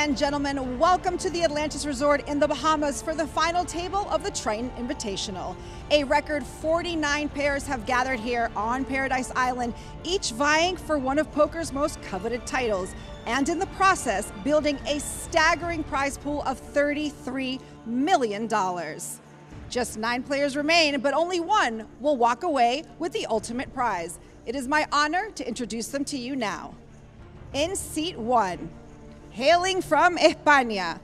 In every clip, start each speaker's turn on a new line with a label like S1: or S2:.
S1: and gentlemen, welcome to the Atlantis Resort in the Bahamas for the final table of the Triton Invitational. A record 49 pairs have gathered here on Paradise Island, each vying for one of poker's most coveted titles, and in the process, building a staggering prize pool of $33 million. Just 9 players remain, but only one will walk away with the ultimate prize. It is my honor to introduce them to you now. In seat 1, hailing from España,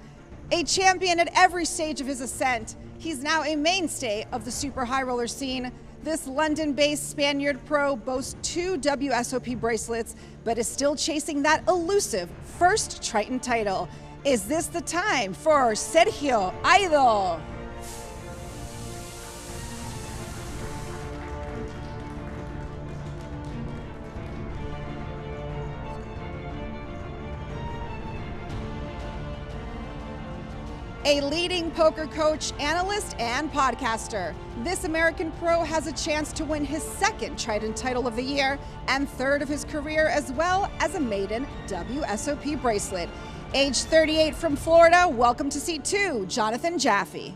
S1: a champion at every stage of his ascent, he's now a mainstay of the super high roller scene. This London-based Spaniard pro boasts 2 WSOP bracelets, but is still chasing that elusive first Triton title. Is this the time for Sergio Aido? A leading poker coach, analyst, and podcaster, this American pro has a chance to win his 2nd Triton title of the year and 3rd of his career, as well as a maiden WSOP bracelet. Age 38 from Florida, welcome to seat 2, Jonathan Jaffe.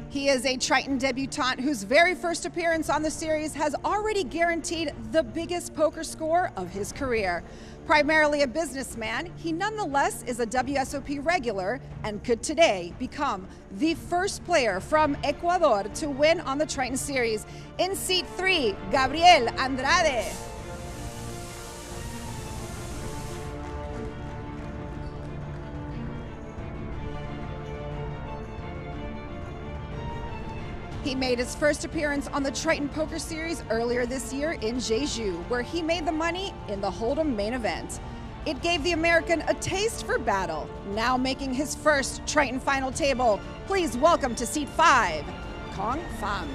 S1: He is a Triton debutant whose very first appearance on the series has already guaranteed the biggest poker score of his career. Primarily a businessman, he nonetheless is a WSOP regular and could today become the first player from Ecuador to win on the Triton series. In seat 3, Gabriel Andrade. He made his first appearance on the Triton Poker Series earlier this year in Jeju, where he made the money in the Hold'em main event. It gave the American a taste for battle. Now making his first Triton final table, please welcome to seat 5, Kong Pham.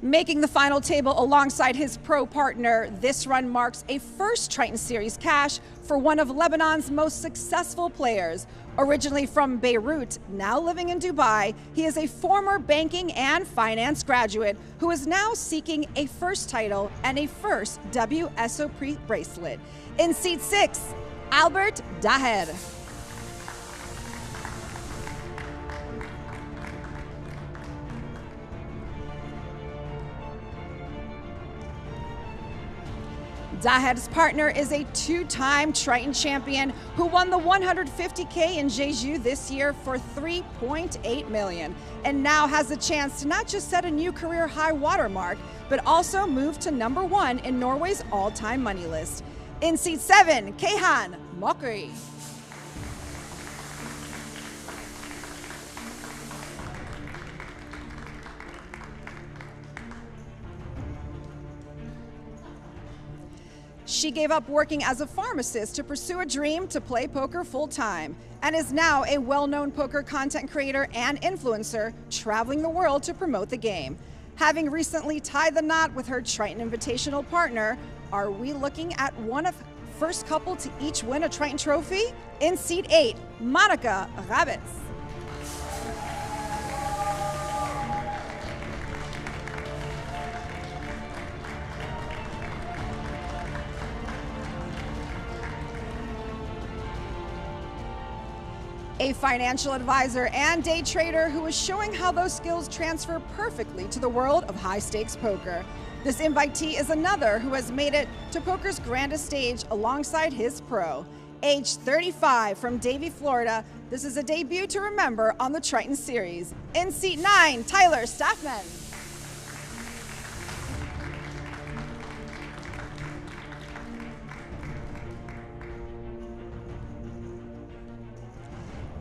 S1: Making the final table alongside his pro partner, this run marks a first Triton Series cash for one of Lebanon's most successful players. Originally from Beirut, now living in Dubai, he is a former banking and finance graduate who is now seeking a first title and a first WSOP bracelet. In seat 6, Albert Daher. Daher's partner is a 2-time Triton champion who won the 250K in Jeju this year for $3.8 million, and now has a chance to not just set a new career high watermark, but also move to #1 in Norway's all-time money list. In seat 7, Kehan Mokri. She gave up working as a pharmacist to pursue a dream to play poker full-time, and is now a well-known poker content creator and influencer, traveling the world to promote the game. Having recently tied the knot with her Triton Invitational partner, are we looking at one of first couple to each win a Triton trophy? In seat 8, Monica Rabitz. A financial advisor and day trader who is showing how those skills transfer perfectly to the world of high-stakes poker. This invitee is another who has made it to poker's grandest stage alongside his pro. Age 35 from Davie, Florida, this is a debut to remember on the Triton Series. In seat 9, Tyler Staffman.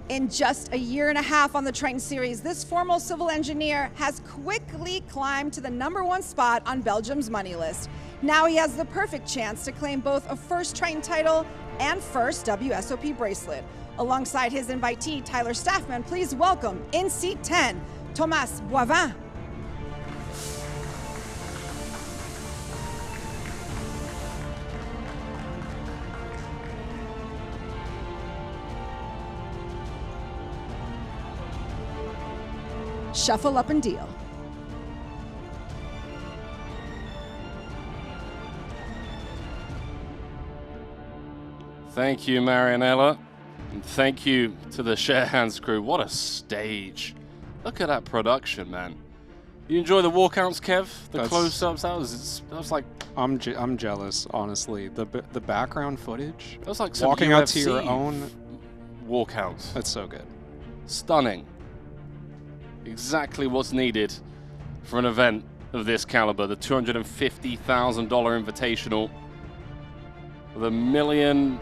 S1: In just a year and a half on the Triton Series, this former civil engineer has quickly climbed to the #1 spot on Belgium's money list. Now he has the perfect chance to claim both a first Triton title and first WSOP bracelet. Alongside his invitee, Tyler Staffman, please welcome in seat 10, Thomas Boivin. Shuffle up and deal.
S2: Thank you, Marianella. And thank you to the Share Hands crew. What a stage. Look at that production, man. You enjoy the walkouts, Kev? The close-ups? That was like...
S3: I'm jealous, honestly. The background footage.
S2: That was like some
S3: walking
S2: UFC
S3: out to your own
S2: walkouts.
S3: That's so good.
S2: Stunning. Exactly what's needed for an event of this caliber. The $250,000 Invitational with $1 million+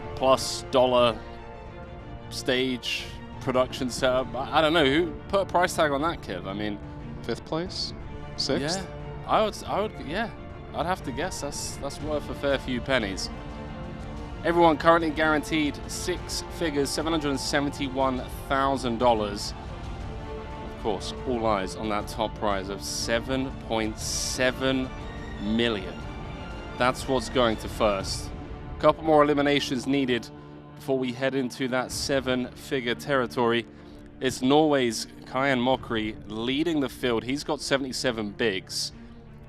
S2: stage production setup. I don't know who put a price tag on that, Kev. I mean,
S3: 5th place, 6th.
S2: Yeah, I would. Yeah, I'd have to guess that's worth a fair few pennies. Everyone currently guaranteed 6 figures, $771,000. Of course, all eyes on that top prize of $7.7 million. That's what's going to first. A couple more eliminations needed before we head into that 7-figure territory. It's Norway's Kayan Mokri leading the field. He's got 77 bigs,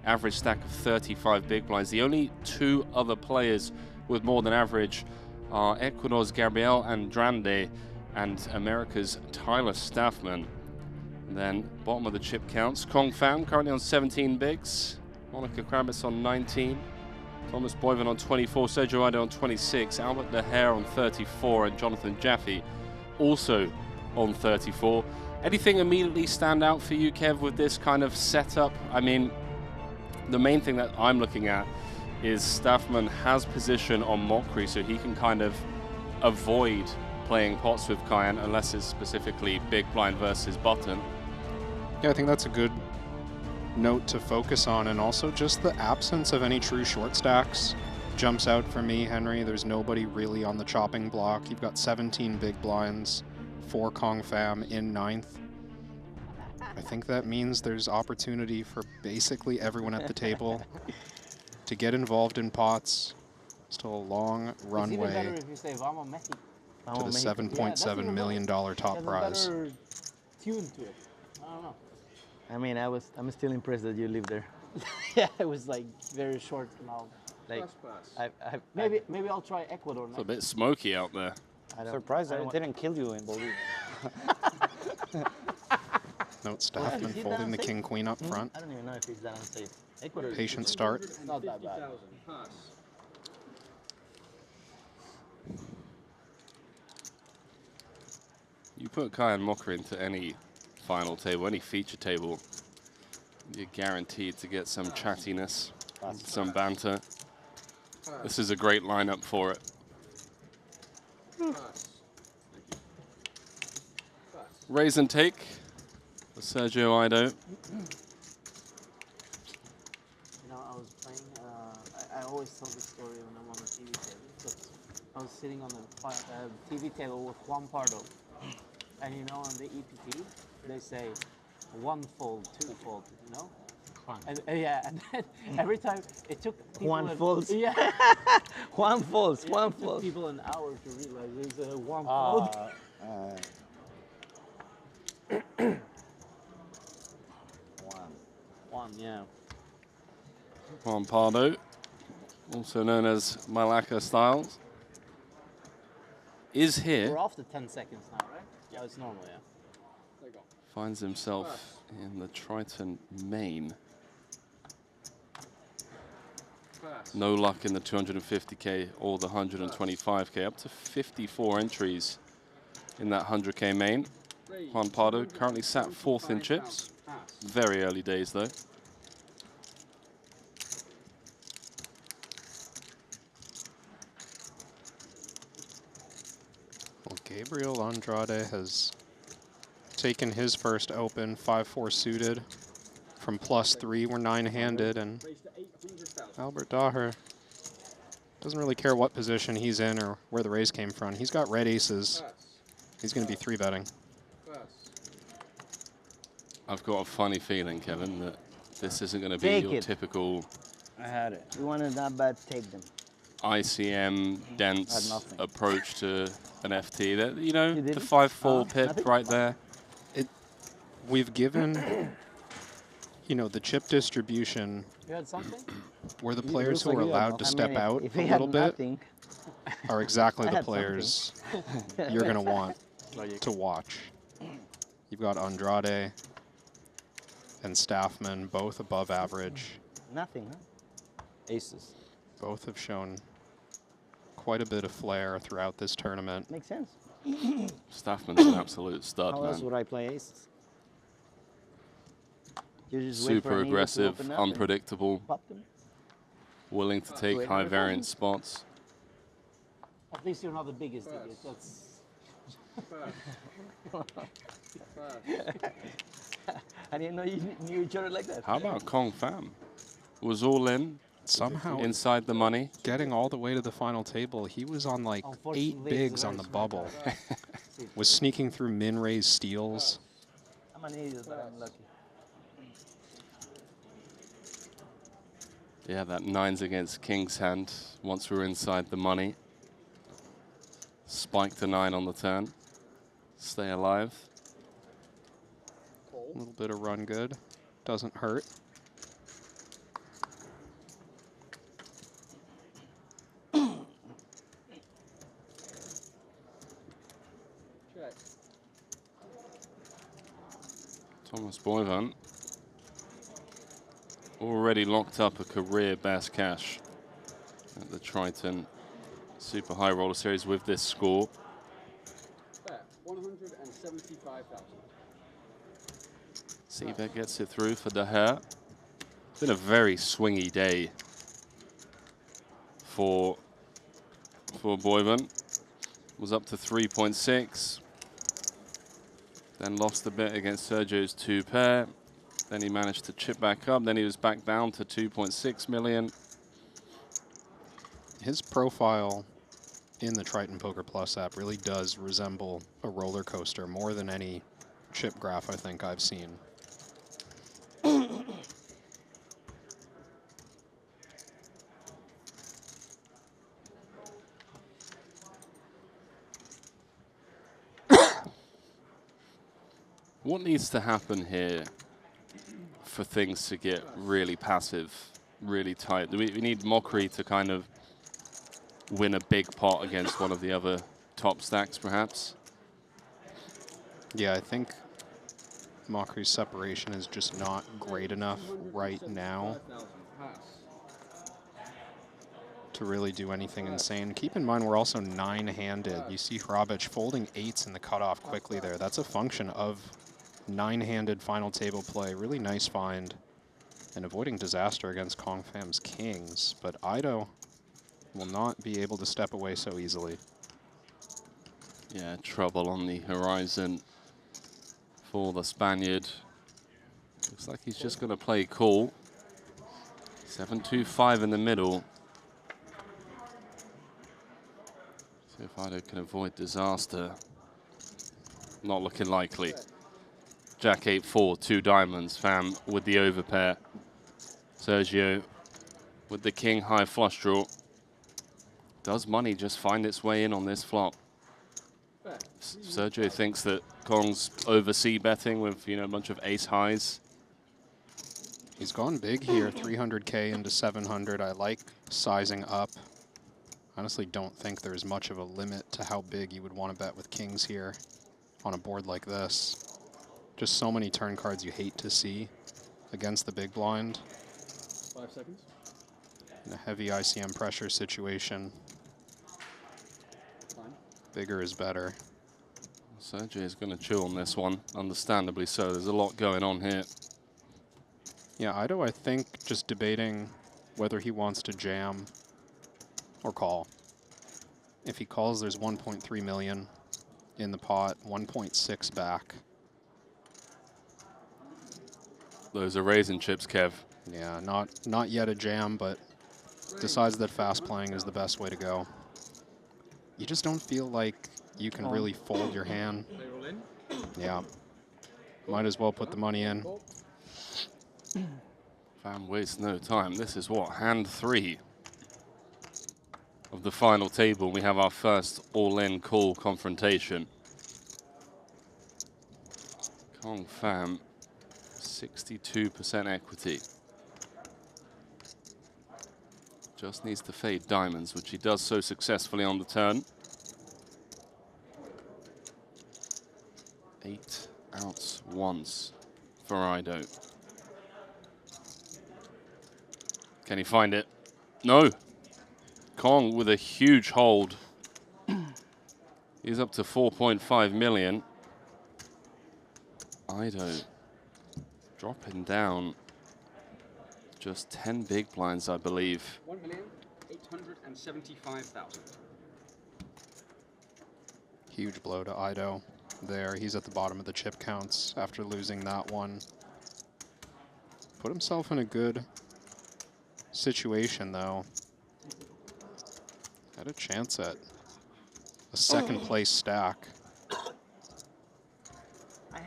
S2: average stack of 35 big blinds. The only 2 other players with more than average are Ecuador's Gabriel Andrade and America's Tyler Staffman. And then bottom of the chip counts, Kong Fan currently on 17 bigs, Monica Kravitz on 19, Thomas Boyven on 24, Sergio Ido on 26, Albert De Hair on 34, and Jonathan Jaffe also on 34. Anything immediately stand out for you, Kev, with this kind of setup? I mean, the main thing that I'm looking at is Staffman has position on Mokri, so he can kind of avoid playing pots with Kayan unless it's specifically big blind versus button.
S3: Yeah, I think that's a good note to focus on, and also just the absence of any true short stacks jumps out for me, Henry. There's nobody really on the chopping block. You've got 17 big blinds, 4 Kong Fam in 9th. I think that means there's opportunity for basically everyone at the table to get involved in pots. Still a long runway to the $7.7 million top prize.
S4: Tune to it. I don't know.
S5: I mean, I'm still impressed that you live there.
S4: Yeah, it was like very short now.
S5: Like,
S4: maybe I'll try Ecuador next.
S2: It's a bit smoky out there.
S6: Surprised I didn't kill you in Bolivia.
S3: Note Staffman folding the king queen up front.
S5: I don't even know if it's that unsafe. Ecuador.
S3: Patient start.
S4: It's not that bad.
S2: You put Kayan Mokri into any final table, any feature table, you're guaranteed to get some chattiness, some banter. This is a great lineup for it. Raise and take for Sergio Ido.
S4: You know, I was playing, I always tell this story when I'm on the TV table. So I was sitting on the TV table with Juan Pardo. And you know, on the EPT, they say 1 fold, 2 fold, you know? And yeah, and then every time it took people
S5: Juan folds.
S4: Yeah.
S5: Juan folds, Juan
S4: It took
S5: folds.
S4: people an hour to realize there's a 1 fold. One, yeah.
S2: Juan Pardo, also known as Malacca Styles, is here.
S4: We're off the 10 seconds now, right? Yeah, it's normal, yeah.
S2: Finds himself in the Triton main. No luck in the 250K or the 125K. Up to 54 entries in that 100K main. Juan Pardo currently sat 4th in chips. Very early days though.
S3: Well, Gabriel Andrade has taken his first open, 5-4 suited. From +3, we're 9-handed, and Albert Daher doesn't really care what position he's in or where the raise came from. He's got red aces. He's going to be 3-betting.
S2: I've got a funny feeling, Kevin, that this isn't going to be your typical
S6: I had it.
S5: You want it that bad, take them.
S2: ICM dense approach to an FT. That, you know, the
S5: didn't?
S2: 5-4 pip
S5: nothing?
S2: right there.
S3: we've given, you know, the chip distribution
S4: You had something?
S3: where the
S5: You
S3: players who
S5: lose
S3: are
S5: like you,
S3: allowed
S5: no?
S3: to
S5: I
S3: step
S5: mean,
S3: out
S5: if
S3: a
S5: he
S3: little
S5: had
S3: bit
S5: nothing,
S3: are exactly
S5: I
S3: the
S5: had
S3: players you're going to want to watch. You've got Andrade and Staffman, both above average.
S5: nothing, huh?
S6: Aces.
S3: Both have shown quite a bit of flair throughout this tournament.
S5: Makes sense.
S2: Staffman's an absolute stud,
S6: How else
S2: man.
S6: would I play aces?
S5: You just wait for
S2: Super
S5: an eagle to
S2: aggressive,
S5: open up and
S2: unpredictable,
S5: pop them.
S2: willing to take
S5: Wait.
S2: high variance spots.
S4: At least you're not the biggest idiot. That's
S5: I didn't know you knew each other like that.
S2: How about Kong Pham? Was all in,
S3: Somehow
S2: inside the money.
S3: getting all the way to the final table. He was on like 8
S4: Unfortunately,
S3: bigs
S4: it's a
S3: on
S4: very
S3: the
S4: smart
S3: bubble.
S4: guy.
S3: Was sneaking through min-raise steals.
S5: I'm an idiot, but I'm lucky.
S2: Yeah, that 9s against King's hand once we're inside the money. Spike to 9 on the turn. Stay alive.
S3: A little bit of run good. Doesn't hurt.
S2: Thomas Boyvan already locked up a career best cash at the Triton Super High Roller Series with this score.
S7: 175,000.
S2: Seabed gets it through for De Gea. It's been a very swingy day for Boyvan. Was up to 3.6. Then lost a bit against Sergio's 2 pair. Then he managed to chip back up. Then he was back down to 2.6 million.
S3: His profile in the Triton Poker Plus app really does resemble a roller coaster more than any chip graph I think I've seen.
S2: What needs to happen here for things to get really passive, really tight? Do we need Mockery to kind of win a big pot against one of the other top stacks, perhaps?
S3: Yeah, I think Mockery's separation is just not great enough right now to really do anything insane. Keep in mind, we're also 9-handed. You see Hrabic folding 8s in the cutoff quickly there. That's a function of 9-handed final table play. Really nice find and avoiding disaster against Kong Pham's kings. But Ido will not be able to step away so easily.
S2: Yeah, trouble on the horizon for the Spaniard. Looks like he's just going to play cool. 7-2-5 in the middle. See if Ido can avoid disaster. Not looking likely. Jack 8-4, 2 diamonds. Pham with the overpair. Sergio with the king high flush draw. Does money just find its way in on this flop? Sergio thinks that Kong's oversea betting with, you know, a bunch of ace highs.
S3: He's gone big here, 300K into 700. I like sizing up. Honestly, don't think there's much of a limit to how big you would want to bet with kings here on a board like this. Just so many turn cards you hate to see against the big blind.
S7: 5 seconds.
S3: In a heavy ICM pressure situation,
S7: Fine.
S3: bigger is better.
S2: Sergio is going to chew on this one, understandably so. There's a lot going on here.
S3: Yeah, Ido, I think, just debating whether he wants to jam or call. If he calls, there's 1.3 million in the pot, 1.6 back.
S2: Those are raisin chips, Kev.
S3: Yeah, not yet a jam, but decides that fast playing is the best way to go. You just don't feel like you can really fold your hand.
S7: They roll in.
S3: Yeah. Might as well put the money in.
S2: Pham wastes no time. This is what, hand 3 of the final table. We have our first all-in call confrontation. Kong Fam, 62% equity. Just needs to fade diamonds, which he does so successfully on the turn. 8 outs once for Ido. Can he find it? No. Kong with a huge hold. He's up to 4.5 million. Ido dropping down just 10 big blinds, I believe.
S7: 1,875,000.
S3: Huge blow to Ido there. He's at the bottom of the chip counts after losing that one. Put himself in a good situation, though. Had a chance at a second place stack.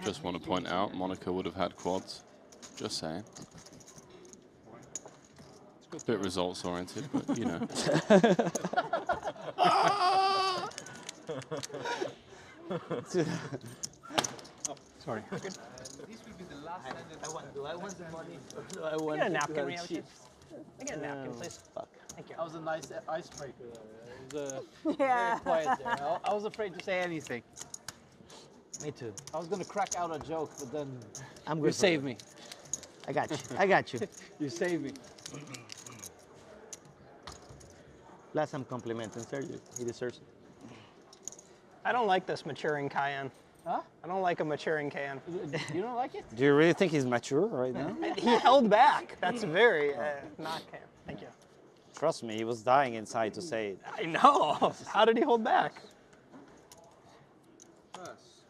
S2: Just want to point out, Monaco would have had quads. Just saying. It's a bit results oriented, but you know.
S5: Sorry.
S4: This will be the last time that I want the money.
S5: I want
S8: Get a napkin, reality. I get a napkin, please.
S5: Fuck.
S8: Thank you.
S4: That was a nice icebreaker there. It was
S8: Yeah.
S4: very quiet there. I was afraid to say anything.
S5: Me too.
S4: I was going to crack out a joke, but then
S5: I'm
S4: you
S5: good.
S4: saved me.
S5: I got you. I got you.
S4: You saved me.
S5: Last I'm complimenting Sergio. He deserves it.
S8: I don't like this maturing cayenne.
S4: Huh?
S8: I don't like a maturing cayenne.
S4: You don't like it?
S6: Do you really think he's mature right now?
S8: He held back. That's very not cayenne. Thank you.
S6: Trust me, he was dying inside to say it.
S8: I know. How did he hold back?
S7: Pass.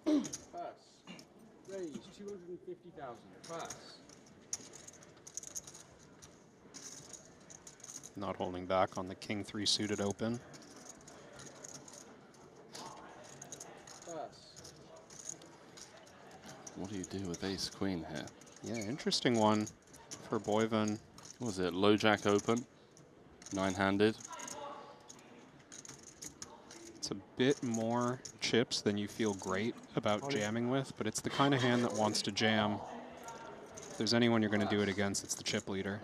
S7: Pass. Raise 250,000. Pass.
S3: Not holding back on the King 3 suited open.
S7: Pass.
S2: What do you do with ace queen here?
S3: Yeah, interesting one for Boyven.
S2: What was it? Low jack open, 9-handed.
S3: It's a bit more chips than you feel great about jamming with, but it's the kind of hand that wants to jam. If there's anyone you're going to do it against, it's the chip leader.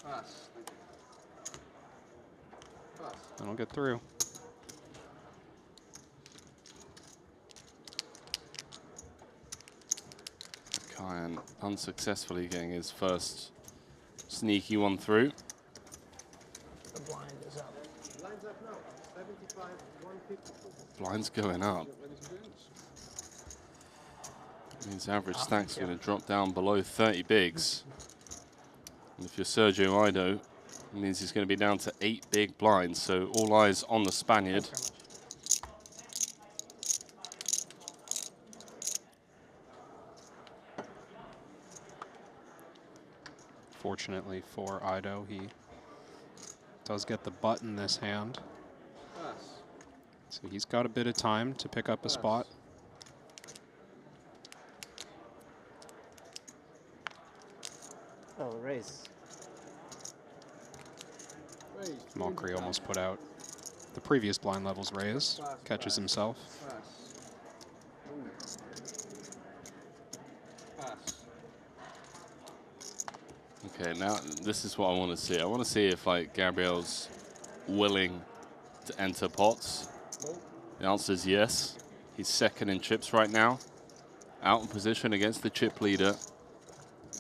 S7: Pass. Pass.
S3: I don't get through.
S2: Kyan unsuccessfully getting his first sneaky one through.
S8: The blind is up.
S7: Lines up now. 75, 150.
S2: Blind's going up. Means average stack's going to drop down below 30 bigs. And if you're Sergio Ido, it means he's going to be down to 8 big blinds. So all eyes on the Spaniard.
S3: Fortunately for Ido, he does get the butt in this hand.
S7: Pass.
S3: So he's got a bit of time to pick up a spot.
S5: Oh, raise.
S7: Raise.
S3: Malkry almost put out the previous blind levels raise. Catches himself.
S7: Pass. Ooh. Pass.
S2: Okay, now this is what I want to see. I want to see if like Gabriel's willing to enter pots. The answer is yes. He's second in chips right now. Out in position against the chip leader.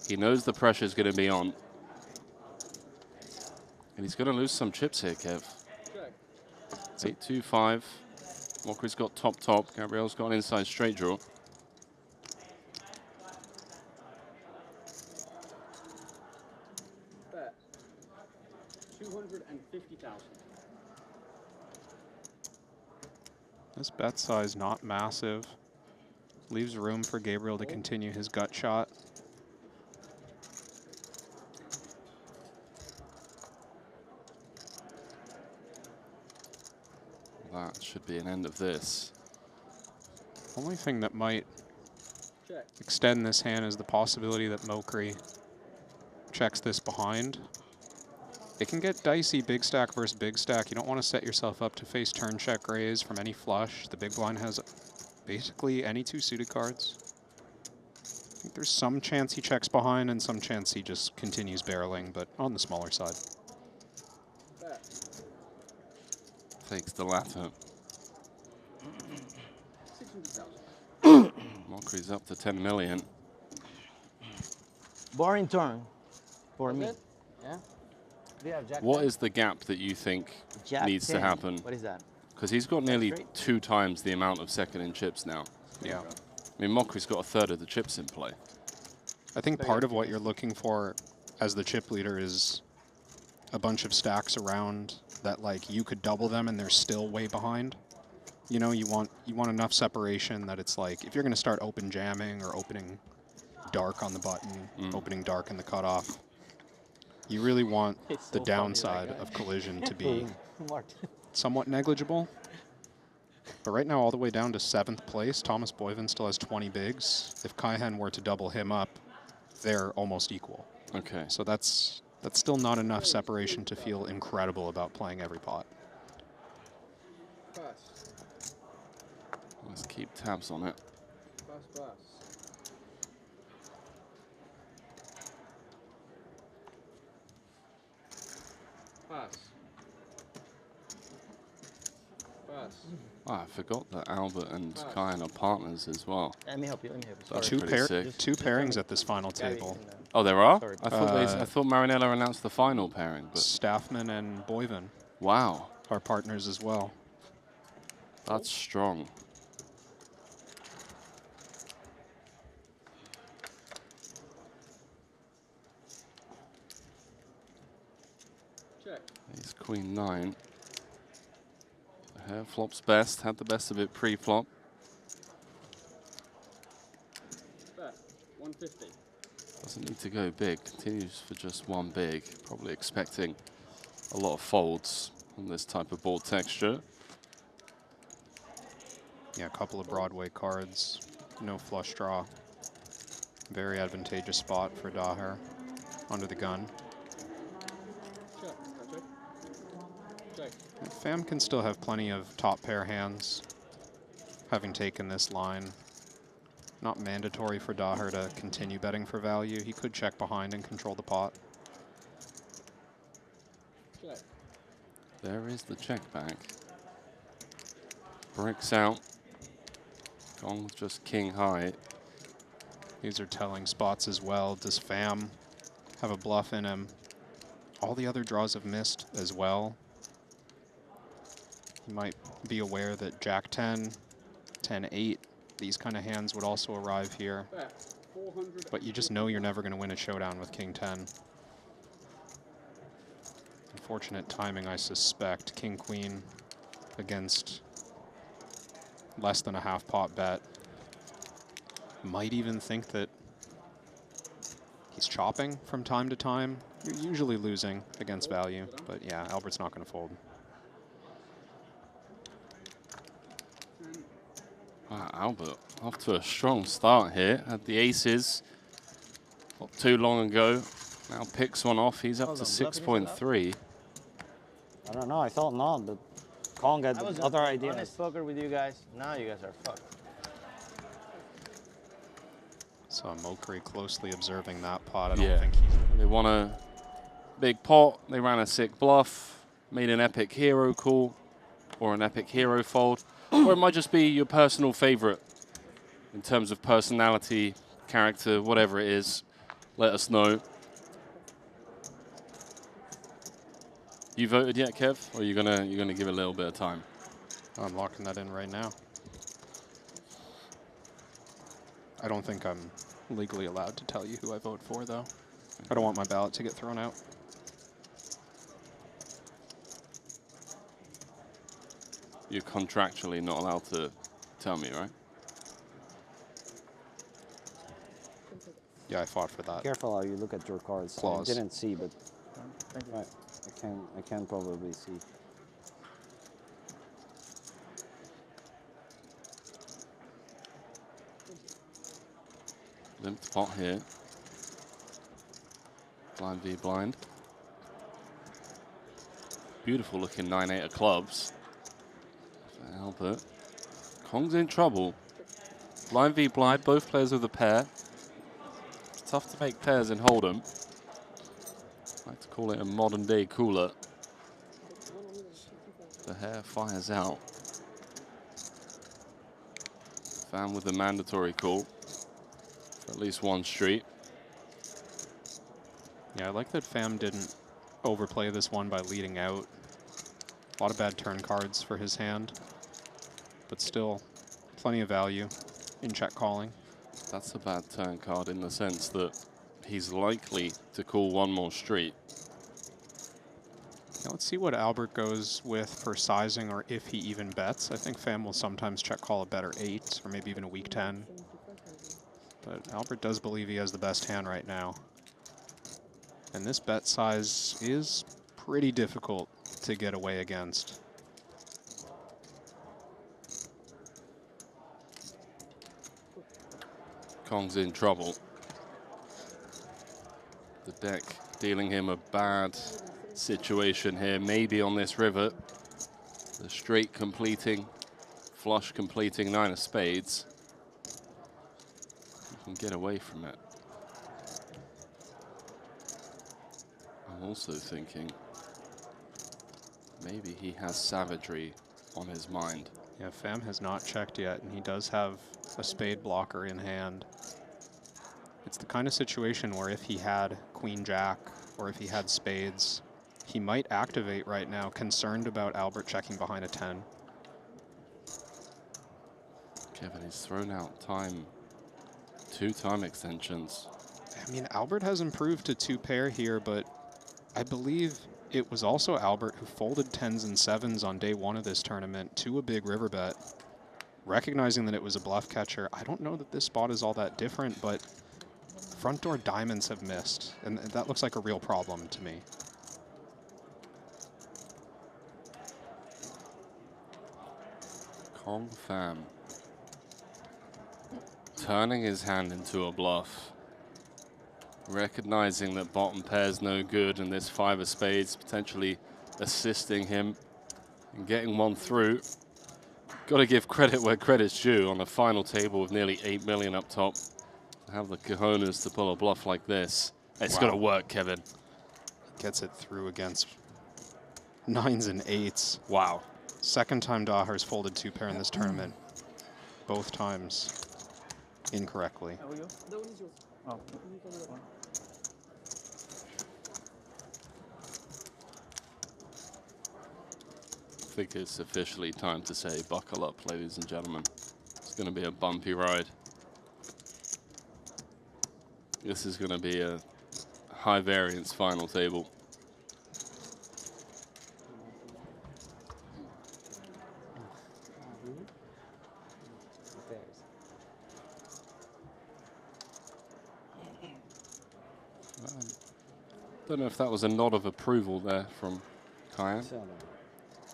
S2: He knows the pressure is going to be on. And he's going to lose some chips here, Kev.
S7: Check.
S2: 8-2-5. Walker's got top. Gabriel's got an inside straight draw.
S7: Bet. 250,000.
S3: This bet size not massive. Leaves room for Gabriel to continue his gut shot.
S2: That should be an end of this.
S3: Only thing that might
S7: Check.
S3: extend this hand is the possibility that Mokri checks this behind. It can get dicey big stack versus big stack. You don't want to set yourself up to face turn check raise from any flush. The big blind has basically any 2 suited cards. I think there's some chance he checks behind and some chance he just continues barreling, but on the smaller side.
S7: Bet.
S2: Takes the latter.
S7: 600,000.
S2: Mockery's up to 10 million.
S5: Boring turn for
S4: Was
S5: me.
S4: it? Yeah. Do you have Jack?
S2: What
S4: 10?
S2: is the gap that you think
S5: Jack
S2: needs to
S5: 10.
S2: happen?
S5: What is that?
S2: Because he's got nearly
S5: straight?
S2: 2 times the amount of second in chips now.
S3: Yeah.
S2: I mean, Mockery's got a third of the chips in play.
S3: I think part of what you're looking for as the chip leader is a bunch of stacks around that, like, you could double them and they're still way behind. You know, you want enough separation that it's like, if you're going to start open jamming or opening dark on the button, opening dark in the cutoff, you really want
S4: It's
S3: the
S4: so funny, that
S3: downside
S4: guy.
S3: of collision to be
S4: Martin.
S3: somewhat negligible. But right now, all the way down to 7th place, Thomas Boyven still has 20 bigs. If Kaihen were to double him up, they're almost equal.
S2: Okay.
S3: So that's still not enough separation to feel incredible about playing every pot.
S7: Pass.
S2: Let's keep tabs on it.
S7: Pass, pass. Pass. Pass.
S2: Ah, I forgot that Albert and Kyan are partners as well.
S5: Let me help you. Let me help you.
S2: That's
S5: Sorry.
S2: pretty sick.
S3: Two pairings at this final
S5: Gary,
S3: table.
S2: Oh, there are?
S5: Sorry.
S2: I thought Marinella announced the final pairing, but
S3: Staffman and Boyven
S2: wow,
S3: are partners as well.
S2: that's strong.
S7: Check.
S2: Ace Queen 9. The hair flops best, had the best of it pre-flop.
S7: Bet. 150.
S2: Doesn't need to go big, continues for just one big. Probably expecting a lot of folds on this type of board texture.
S3: Yeah, a couple of Broadway cards, no flush draw. Very advantageous spot for Daher under the gun.
S7: Check. Check. Check.
S3: Pham can still have plenty of top pair hands, having taken this line. Not mandatory for Daher to continue betting for value. He could check behind and control the pot.
S7: Check.
S2: There is the check back. Bricks out. Gone with just king high.
S3: These are telling spots as well. Does Pham have a bluff in him? All the other draws have missed as well. He might be aware that Jack 10, 10-8, these kind of hands would also arrive here.
S7: Bet. 400.
S3: But you just know you're never going to win a showdown with King 10. Unfortunate timing, I suspect. King Queen against less than a half pot bet. Might even think that he's chopping from time to time. You're usually losing against value, but yeah, Albert's not going to fold.
S2: Wow, Albert off to a strong start here. Had the aces not too long ago. Now picks one off. He's up to 6.3.
S6: I don't know. I thought not, but Kong had
S4: I was
S6: other
S4: an
S6: ideas.
S4: honest poker with you guys. Now you guys are fucked.
S3: So Mokri closely observing that pot. I don't
S2: Yeah.
S3: think he's...
S2: They won a big pot. They ran a sick bluff. Made an epic hero call or an epic hero fold. Or it might just be your personal favorite in terms of personality, character, whatever it is. Let us know. You voted yet, Kev? Or are you gonna give it a little bit of time?
S3: I'm locking that in right now. I don't think I'm legally allowed to tell you who I vote for, though. I don't want my ballot to get thrown out.
S2: You're contractually not allowed to tell me, right?
S3: Yeah, I fought for that.
S6: Careful how you look at your cards.
S3: Clause.
S6: I didn't see, but right, I can probably see.
S2: Limped pot here. Blind v blind. Beautiful looking 9-8 of clubs. For Albert. Kong's in trouble. Blind v blind, both players with a pair. It's tough to make pairs in Hold'em. I like to call it a modern day cooler. The hair fires out. Fan with the mandatory call for at least one street.
S3: Yeah, I like that Pham didn't overplay this one by leading out. A lot of bad turn cards for his hand, but still plenty of value in check calling.
S2: That's a bad turn card in the sense that he's likely to call one more street.
S3: Now let's see what Albert goes with for sizing, or if he even bets. I think Pham will sometimes check call a better 8 or maybe even a weak 10. But Albert does believe he has the best hand right now. And this bet size is pretty difficult to get away against.
S2: Kong's in trouble. The deck dealing him a bad situation here, maybe on this river. The straight completing, flush completing 9 of spades. You can get away from it. I'm also thinking maybe he has savagery on his mind.
S3: Yeah, Pham has not checked yet, and he does have a spade blocker in hand. It's the kind of situation where if he had Queen Jack, or if he had spades, he might activate right now, concerned about Albert checking behind a 10.
S2: Kevin has thrown out two time extensions.
S3: I mean, Albert has improved to 2-pair here, but I believe it was also Albert who folded 10s and 7s on day 1 of this tournament to a big river bet, recognizing that it was a bluff catcher. I don't know that this spot is all that different, but front door diamonds have missed, and that looks like a real problem to me.
S2: Kong Pham turning his hand into a bluff, recognizing that bottom pair's no good and this 5 of spades potentially assisting him in getting one through. Got to give credit where credit's due on a final table with nearly 8 million up top. To have the cojones to pull a bluff like this. It's got to work, Kevin.
S3: Gets it through against 9s and 8s.
S2: Wow.
S3: Second time Daher's folded 2-pair in this tournament. Both times incorrectly.
S7: Oh.
S2: I think it's officially time to say buckle up, ladies and gentlemen. It's going to be a bumpy ride. This is going to be a high variance final table. Don't know if that was a nod of approval there from Kyan.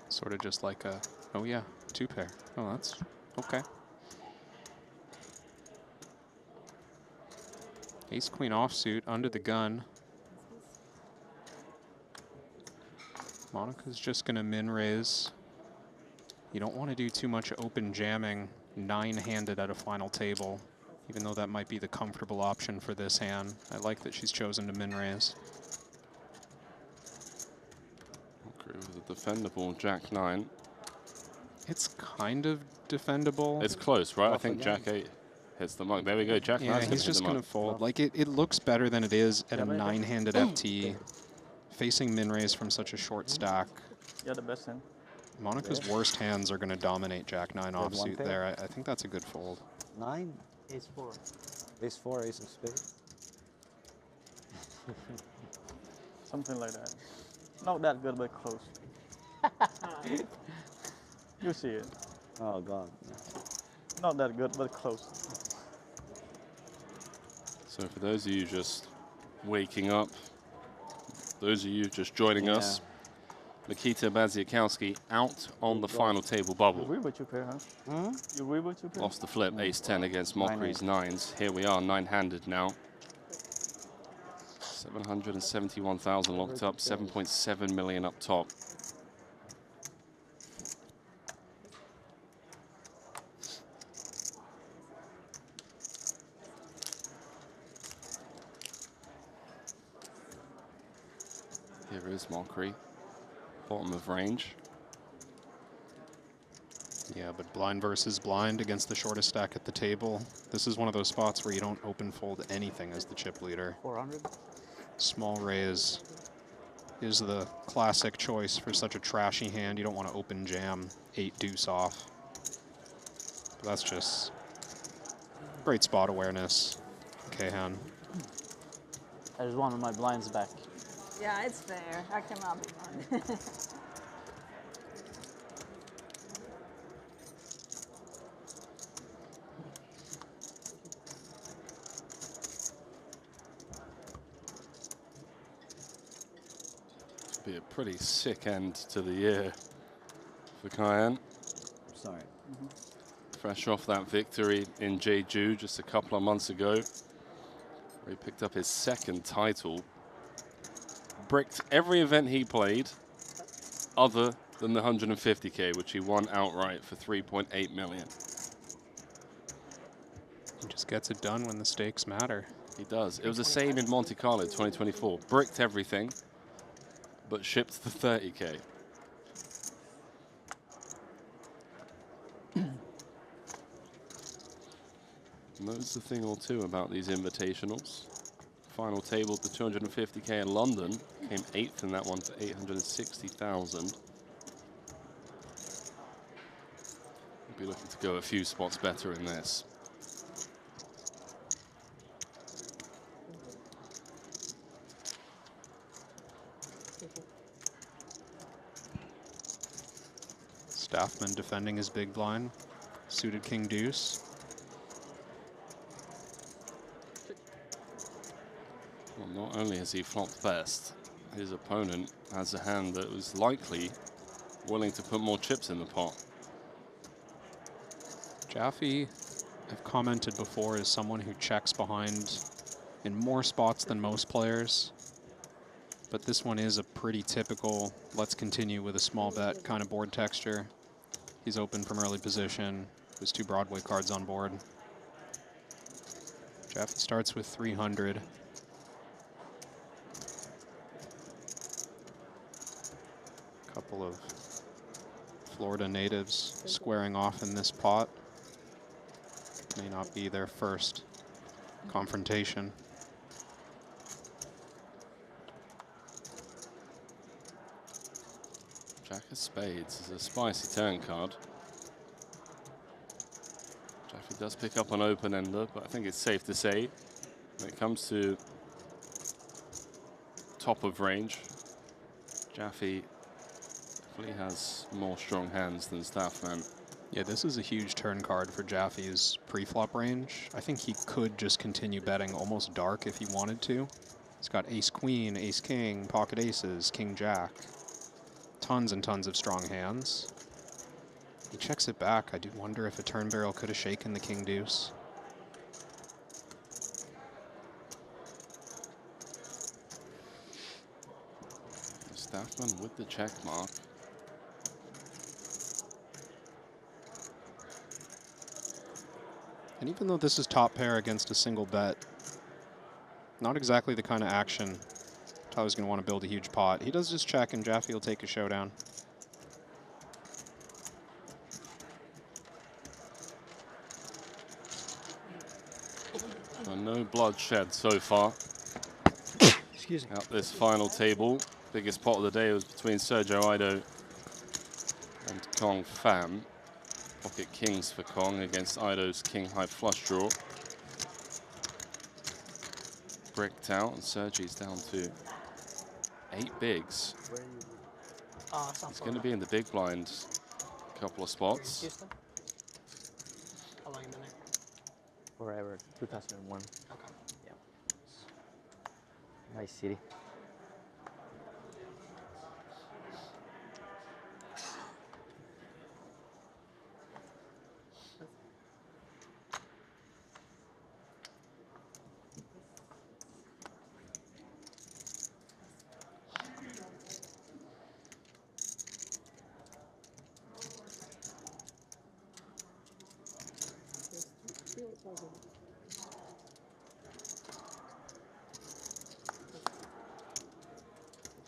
S3: Sort of just like a, oh yeah, 2-pair. Oh, that's okay. Ace Queen offsuit under the gun. Monica's just gonna min raise. You don't want to do too much open jamming 9-handed at a final table, even though that might be the comfortable option for this hand. I like that she's chosen to min raise.
S2: Agree with the defendable Jack 9.
S3: It's kind of defendable.
S2: It's close, right? I think Jack 8 hits the monk. There we go, Jack 9.
S3: Yeah, he's just going to fold. Like, it looks better than it is at a 9-handed FT. Facing min raise from such a short stack.
S7: You're the best hand.
S3: Monica's worst hands are going to dominate Jack 9 offsuit there. I think that's a good fold.
S6: 9.
S4: Ace 4.
S6: Ace 4, ace of spades.
S7: Something like that. Not that good, but close. You see it.
S6: Oh, God.
S7: Not that good, but close.
S2: So for those of you just waking up, those of you just joining us, Nikita Badziakowski out on the final table bubble.
S7: You agree with your pair, huh? You agree with your pair?
S2: Lost the flip, ace 10 against Mockery's 9s. Here we are, 9-handed now. 771,000 locked up, 7.7 million up top. There is Mockery. Bottom of range.
S3: Yeah, but blind versus blind against the shortest stack at the table. This is one of those spots where you don't open fold anything as the chip leader.
S4: 400.
S3: Small raise is the classic choice for such a trashy hand. You don't want to open jam 8 deuce off. But that's just great spot awareness. Kahan.
S4: I just wanted my blinds back.
S9: Yeah, it's fair. I cannot be blind.
S2: Be a pretty sick end to the year for Cayenne.
S6: Sorry.
S2: Fresh off that victory in Jeju just a couple of months ago, where he picked up his second title. Bricked every event he played other than the 150K, which he won outright for 3.8 million.
S3: He just gets it done when the stakes matter.
S2: He does. It was the same in Monte Carlo 2024. Bricked everything, but shipped the 30K. And that's the thing or two about these invitationals. Final table, the 250K in London, came 8th in that one for 860,000. We'll be looking to go a few spots better in this.
S3: Staffman defending his big blind. Suited king deuce.
S2: Well, not only has he flopped best, his opponent has a hand that was likely willing to put more chips in the pot.
S3: Jaffe, I've commented before, is someone who checks behind in more spots than most players. But this one is a pretty typical, let's continue with a small bet kind of board texture. He's open from early position. There's 2 Broadway cards on board. Jaffe starts with 300. Couple of Florida natives squaring off in this pot. May not be their first confrontation.
S2: Jack of Spades is a spicy turn card. Jaffe does pick up an open-ender, but I think it's safe to say when it comes to top of range, Jaffe definitely has more strong hands than Staffman.
S3: Yeah, this is a huge turn card for Jaffe's pre-flop range. I think he could just continue betting almost dark if he wanted to. He's got ace-queen, ace-king, pocket aces, king-jack. Tons and tons of strong hands. He checks it back. I do wonder if a turn barrel could have shaken the king-deuce.
S2: Staffman with the check mark.
S3: And even though this is top pair against a single bet, not exactly the kind of action Tyler's going to want to build a huge pot. He does just check, and Jaffe will take a showdown.
S2: So no bloodshed so far.
S5: Excuse me.
S2: At this final table. Biggest pot of the day was between Sergio Ido and Kong Pham. Pocket kings for Kong against Ido's king high flush draw. Bricked out, and Sergi's down to 8 bigs. He's going to be in the big blind a couple of spots.
S8: Houston? How long you been there?
S5: Forever. 2001.
S8: Okay.
S5: Yeah. Nice city.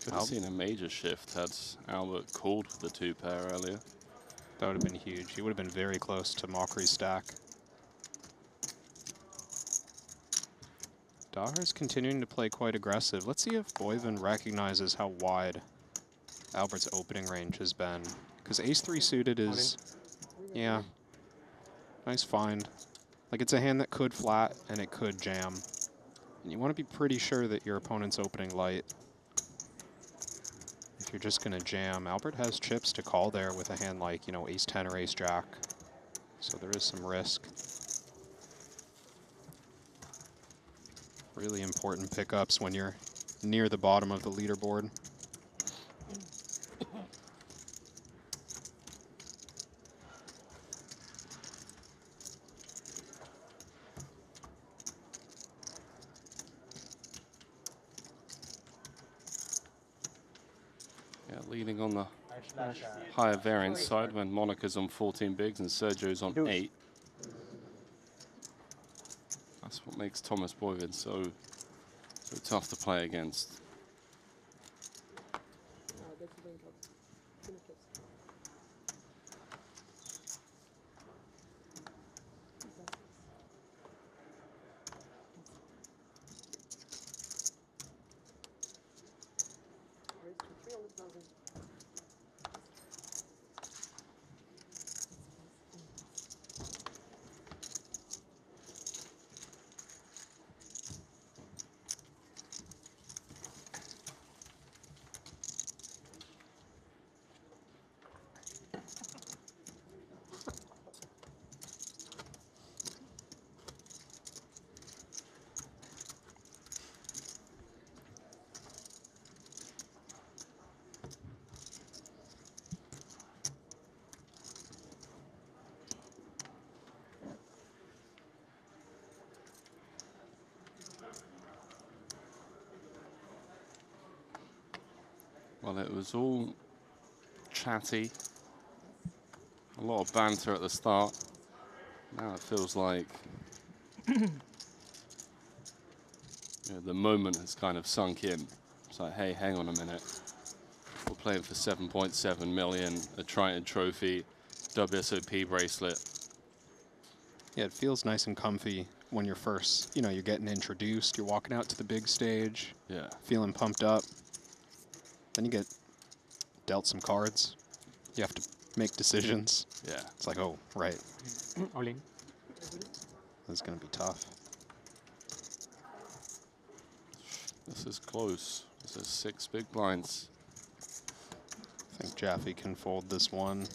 S2: Could have seen a major shift had Albert called for the 2-pair earlier.
S3: That would have been huge. He would have been very close to Mockery's stack. Daher's continuing to play quite aggressive. Let's see if Boyven recognizes how wide Albert's opening range has been. Because ace-3 suited is, yeah, nice find. Like, it's a hand that could flat and it could jam. And you want to be pretty sure that your opponent's opening light. If you're just going to jam, Albert has chips to call there with a hand like, you know, ace-10 or ace-jack. So there is some risk. Really important pickups when you're near the bottom of the leaderboard.
S2: Yeah, leading on the higher variance side when Monica's on 14 bigs and Sergio's on 8. That's what makes Thomas Boyven so tough to play against. Well, it was all chatty, a lot of banter at the start. Now it feels like the moment has kind of sunk in. It's like, hey, hang on a minute. We're playing for 7.7 million, a Triton trophy, WSOP bracelet.
S3: Yeah, it feels nice and comfy when you're first, you know, you're getting introduced, you're walking out to the big stage,
S2: yeah,
S3: feeling pumped up. Then you get dealt some cards. You have to make decisions.
S2: Yeah.
S3: It's like, oh, right.
S8: All in.
S3: This is going to be tough.
S2: This is close. This is 6 big blinds.
S3: I think Jaffe can fold this one.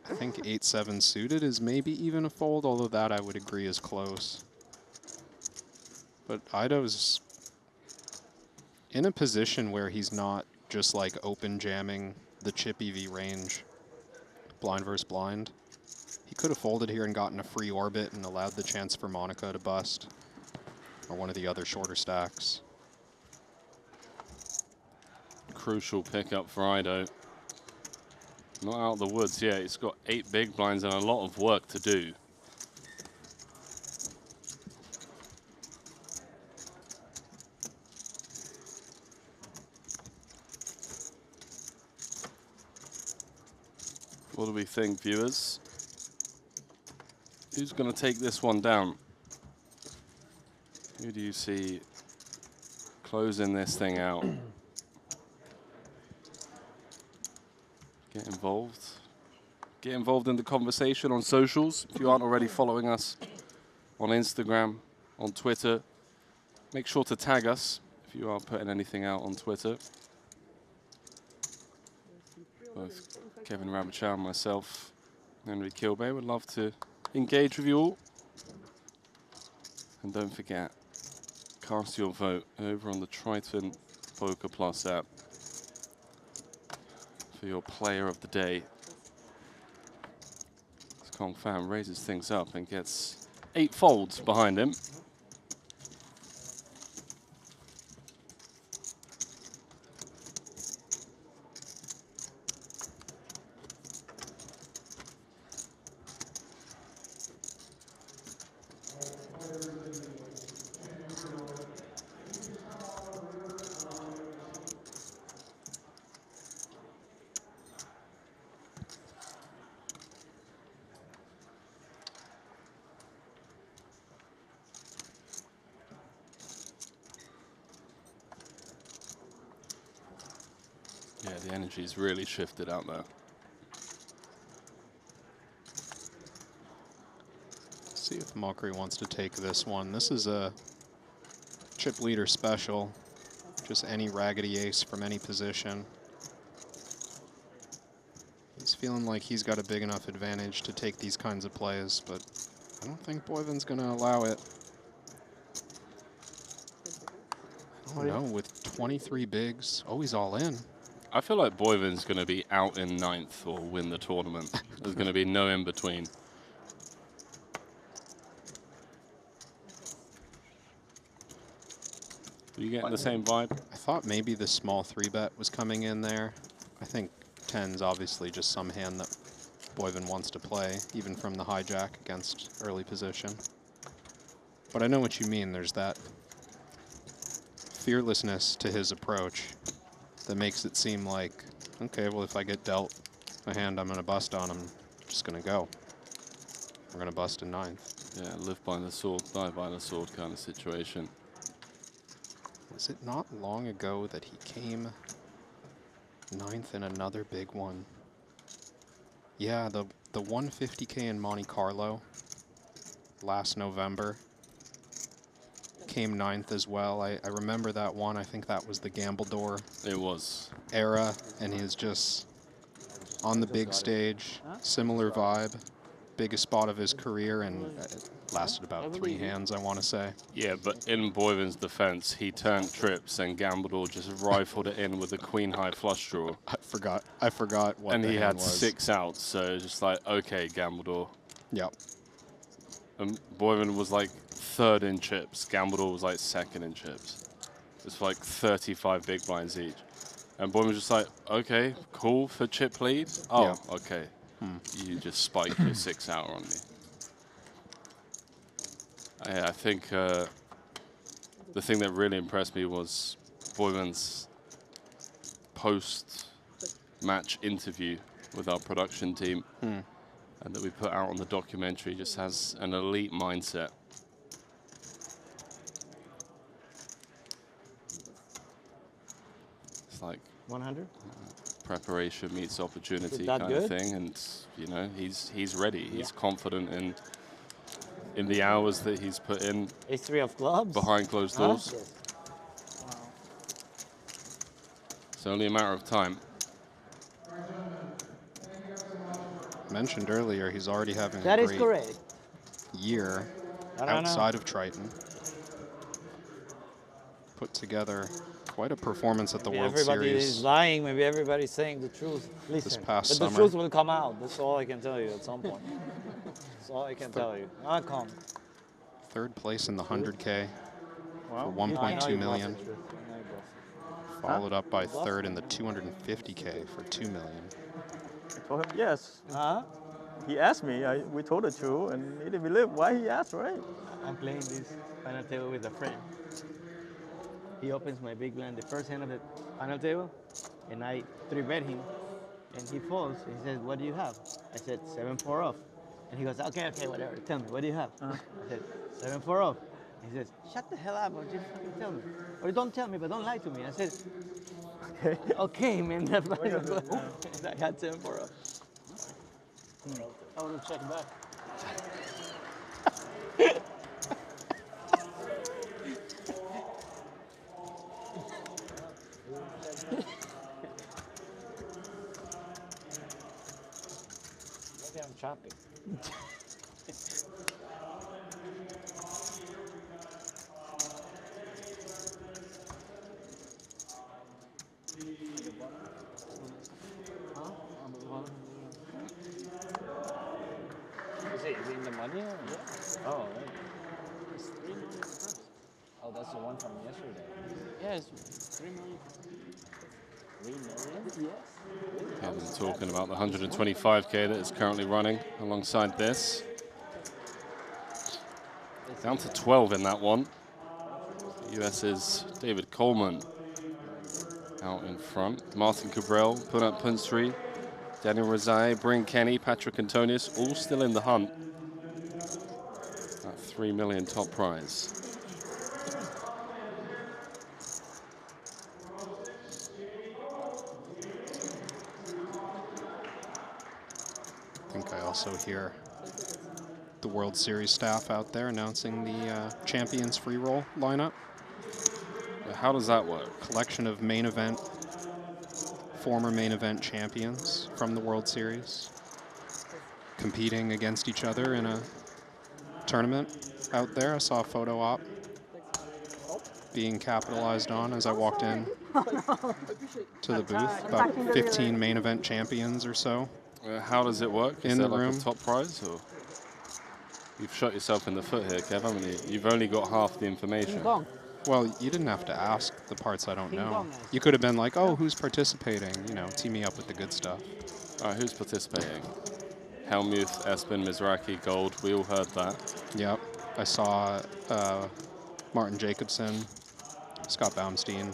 S3: I think 8-7 suited is maybe even a fold, although that I would agree is close. But Ido's in a position where he's not just like open jamming the chip EV range, blind versus blind. He could have folded here and gotten a free orbit and allowed the chance for Monica to bust, or one of the other shorter stacks.
S2: Crucial pickup for Ido. Not out of the woods yet. He's got 8 big blinds and a lot of work to do. What do we think, viewers? Who's going to take this one down? Who do you see closing this thing out? Get involved. Get involved in the conversation on socials. If you aren't already following us on Instagram, on Twitter, make sure to tag us if you are putting anything out on Twitter. Both Kevin Rabichow and myself, Henry Kilbay, would love to engage with you all. And don't forget, cast your vote over on the Triton Poker Plus app for your player of the day. This Kong fan raises things up and gets 8 folds behind him. The energy's really shifted out there.
S3: See if Mockery wants to take this one. This is a chip leader special. Just any raggedy ace from any position. He's feeling like he's got a big enough advantage to take these kinds of plays, but I don't think Boyvin's going to allow it. I don't know, with 23 bigs, he's all in.
S2: I feel like Boyvin's going to be out in 9th or win the tournament. There's going to be no in between. Are you getting the same vibe?
S3: I thought maybe the small 3-bet was coming in there. I think 10's obviously just some hand that Boyvin wants to play, even from the hijack against early position. But I know what you mean. There's that fearlessness to his approach that makes it seem like, okay, well, if I get dealt a hand I'm going to bust on, I'm just going to go. We're going to bust in 9th.
S2: Yeah, live by the sword, die by the sword kind of situation.
S3: Was it not long ago that he came 9th in another big one? Yeah, the 150K in Monte Carlo last November came 9th as well. I remember that one. I think that was the Gambledore
S2: It was.
S3: era, and he was just on the big stage, similar vibe, biggest spot of his career, and it lasted about 3 hands, I want to say.
S2: Yeah, but in Boyvin's defense, he turned trips and Gambledore just rifled it in with a queen high flush draw.
S3: I forgot what
S2: and
S3: the
S2: he
S3: hand
S2: had
S3: was.
S2: 6 outs, so just like, okay, Gambledore.
S3: Yep.
S2: And Boyvin was like 3rd in chips. Gambledore was like 2nd in chips. It's like 35 big blinds each. And Boyvin was just like, okay, cool for chip lead. Oh,
S3: Yeah.
S2: okay. You just spiked your 6 out on me. I think the thing that really impressed me was Boyvin's post-match interview with our production team and that we put out on the documentary. Just has an elite mindset. It's like
S5: 100?
S2: Preparation meets opportunity
S5: that
S2: kind of
S5: good?
S2: thing, and you know he's ready. He's confident in the hours that he's put in
S5: Ace-3 of clubs?
S2: behind closed doors. It's only a matter of time.
S3: Mentioned earlier, he's already having
S5: That
S3: a
S5: is
S3: great
S5: correct.
S3: year
S5: I don't know.
S3: outside of Triton. Put together quite a performance at the
S5: Maybe
S3: World
S5: everybody
S3: Series.
S5: is lying. Maybe everybody's saying the truth. Listen,
S3: past
S5: but
S3: summer.
S5: the truth will come out. That's all I can tell you at some point. That's all I can tell you. I'll come.
S3: 3rd place in the 100K
S7: Wow.
S3: for 1.2 million.
S5: I know you both.
S3: Followed up by 3rd in the 250K for 2 million.
S7: I told him yes.
S5: Huh?
S7: He asked me. We told the truth, and he didn't believe why he asked, right?
S5: I'm playing this final table with a friend. He opens my big blind, the first hand of the final table, and I 3-bet him, and he folds. He says, "What do you have?" I said, 7-4 off. And he goes, okay, whatever. Tell me, what do you have? I said, 7-4 off. He says, shut the hell up, or just fucking tell me. Or don't tell me, but don't lie to me. I said, okay, man, that's fine. I had 7-4 off. I want to check back. Maybe I'm chopping. Is it in the money? Yeah. Oh, right. It's 3 million first. Oh, that's the one from yesterday. Yeah, it's 3 million. 3 million? Yes.
S2: Yeah, we're talking about the 125K that is currently running alongside this. Down to 12 in that one. US's David Coleman out in front. Martin Cabral, Punat Punsri, Daniel Rezai, Bryn Kenny, Patrick Antonius, all still in the hunt. That 3 million top prize.
S3: I think I also hear the World Series staff out there announcing the Champions free roll lineup.
S2: How does that work?
S3: Collection of main event, former main event champions from the World Series competing against each other in a tournament out there. I saw a photo op being capitalized on as I walked in to the booth. About 15 main event champions or so.
S2: How does it work? Is
S3: In
S2: there
S3: the
S2: like
S3: room.
S2: a top prize? Or you've shot yourself in the foot here, Kev, haven't you? You've only got half the information.
S4: King Kong.
S3: Well, you didn't have to ask the parts I don't
S4: King
S3: know.
S4: Kong.
S3: You could have been like, oh, who's participating? You know, tee me up with the good stuff.
S2: All right, who's participating? Helmuth, Espen, Mizraki, Gold. We all heard that.
S3: Yep. I saw Martin Jacobson, Scott Baumstein.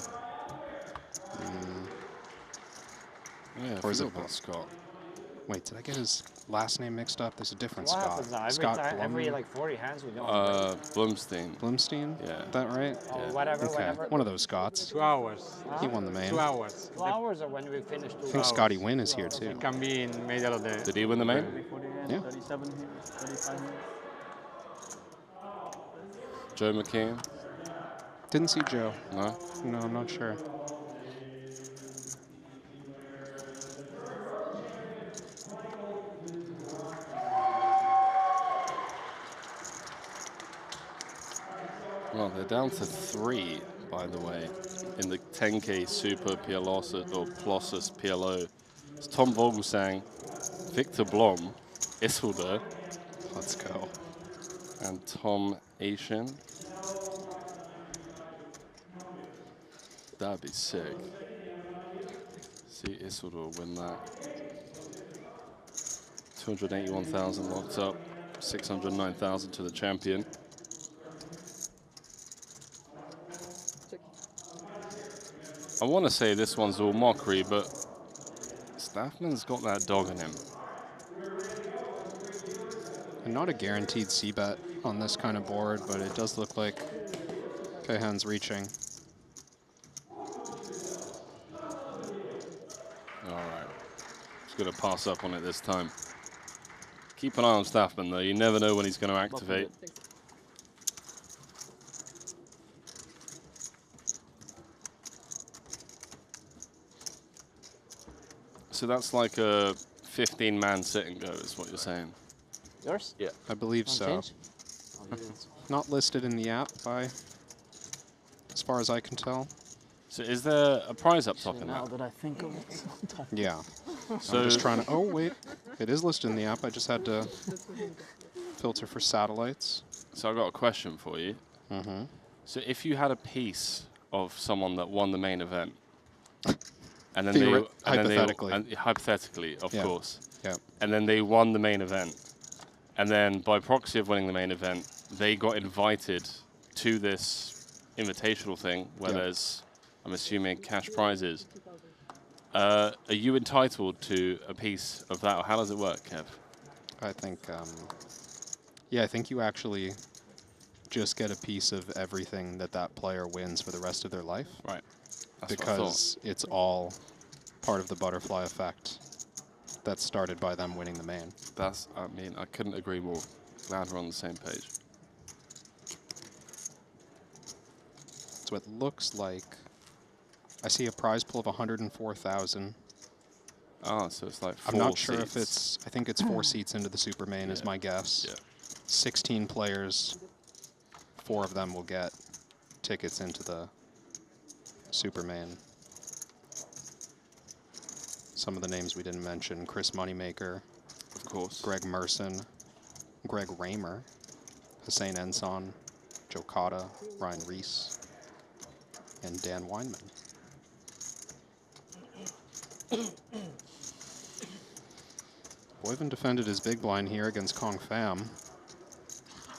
S2: Yeah,
S3: Or is it
S2: about Scott?
S3: Wait, did I get his last name mixed up? There's a different
S10: What
S3: Scott.
S10: happens now?
S3: Scott
S10: Every like 40 hands we don't.
S2: Blumstein.
S3: Blumstein?
S2: Yeah.
S3: Is that right?
S10: Or
S2: Yeah.
S10: whatever,
S3: Okay,
S10: whatever.
S3: one of those Scotts.
S11: 2 hours.
S3: He won the main.
S11: 2 hours.
S10: 2 hours or when we finish 2
S3: I
S10: hours?
S3: think Scotty Wynn is here too.
S11: It can be in middle of the.
S2: Did he win the main?
S7: 40 hands,
S3: Yeah.
S7: 37 hands, 35 hands.
S2: Joe McKeon?
S3: Didn't see Joe.
S2: No?
S3: No, I'm not sure.
S2: Well, they're down to 3, by the way, in the 10K Super PLOS or Plossus PLO. It's Tom Vogelsang, Victor Blom, Isildur,
S3: Let's go.
S2: and Tom Asian. That'd be sick. See Isildur win that. 281,000 locked up, 609,000 to the champion. I want to say this one's all mockery, but Staffman's got that dog in him.
S3: And not a guaranteed C-bet on this kind of board, but it does look like Kahan's reaching.
S2: All right. He's going to pass up on it this time. Keep an eye on Staffman, though. You never know when he's going to activate. So that's like a 15-man sit and go, is what you're saying?
S4: Yours?
S2: Yeah.
S3: I believe so.
S4: Change? Oh, you didn't.
S3: Not listed in the app by, as far as I can tell.
S2: So is there a prize up top in
S4: Now
S2: that?
S4: that I think of it.
S3: Yeah.
S2: So
S3: I'm just trying to, oh wait, it is listed in the app. I just had to filter for satellites.
S2: So I've got a question for you.
S3: Mm-hmm.
S2: So if you had a piece of someone that won the main event, and then hypothetically, of
S3: Yeah.
S2: course,
S3: Yeah.
S2: and then they won the main event, and then by proxy of winning the main event, they got invited to this invitational thing where
S3: Yeah.
S2: there's, I'm assuming, cash prizes. Are you entitled to a piece of that, or how does it work, Kev?
S3: I think, yeah, I think you actually just get a piece of everything that that player wins for the rest of their life.
S2: Right. That's what I thought.
S3: Because it's all part of the butterfly effect that started by them winning the main.
S2: That's, I mean, I couldn't agree more. Glad we're on the same page.
S3: So it looks like I see a prize pool of 104,000.
S2: Ah, so it's like 4
S3: I'm not sure
S2: seats.
S3: if it's, I think it's 4 seats into the super main is my guess.
S2: Yeah.
S3: 16 players, 4 of them will get tickets into the super main. Some of the names we didn't mention: Chris Moneymaker,
S2: Of course.
S3: Greg Merson, Greg Raymer, Hussein Enson, Joe Cotta, Ryan Reese, and Dan Weinman. Boyven defended his big blind here against Kong Pham,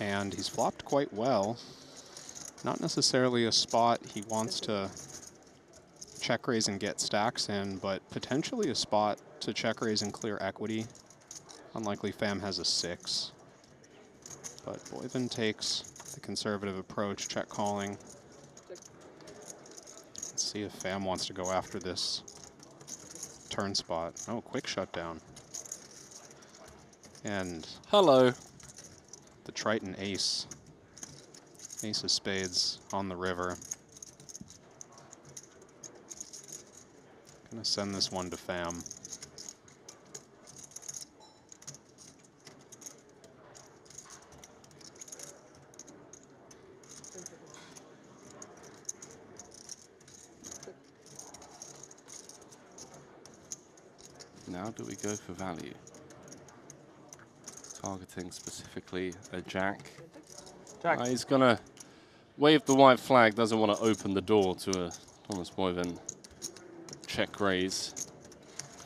S3: and he's flopped quite well. Not necessarily a spot he wants to check raise and get stacks in, but potentially a spot to check raise and clear equity. Unlikely Pham has a 6. But Boyven takes the conservative approach, check calling. Let's see if Pham wants to go after this turn spot. Oh, quick shutdown. And
S2: hello.
S3: The Triton ace. Ace of spades on the river. Gonna send this one to fam.
S2: Now do we go for value? Targeting specifically a jack. He's gonna wave the white flag, doesn't want to open the door to a Thomas Boyven check raise.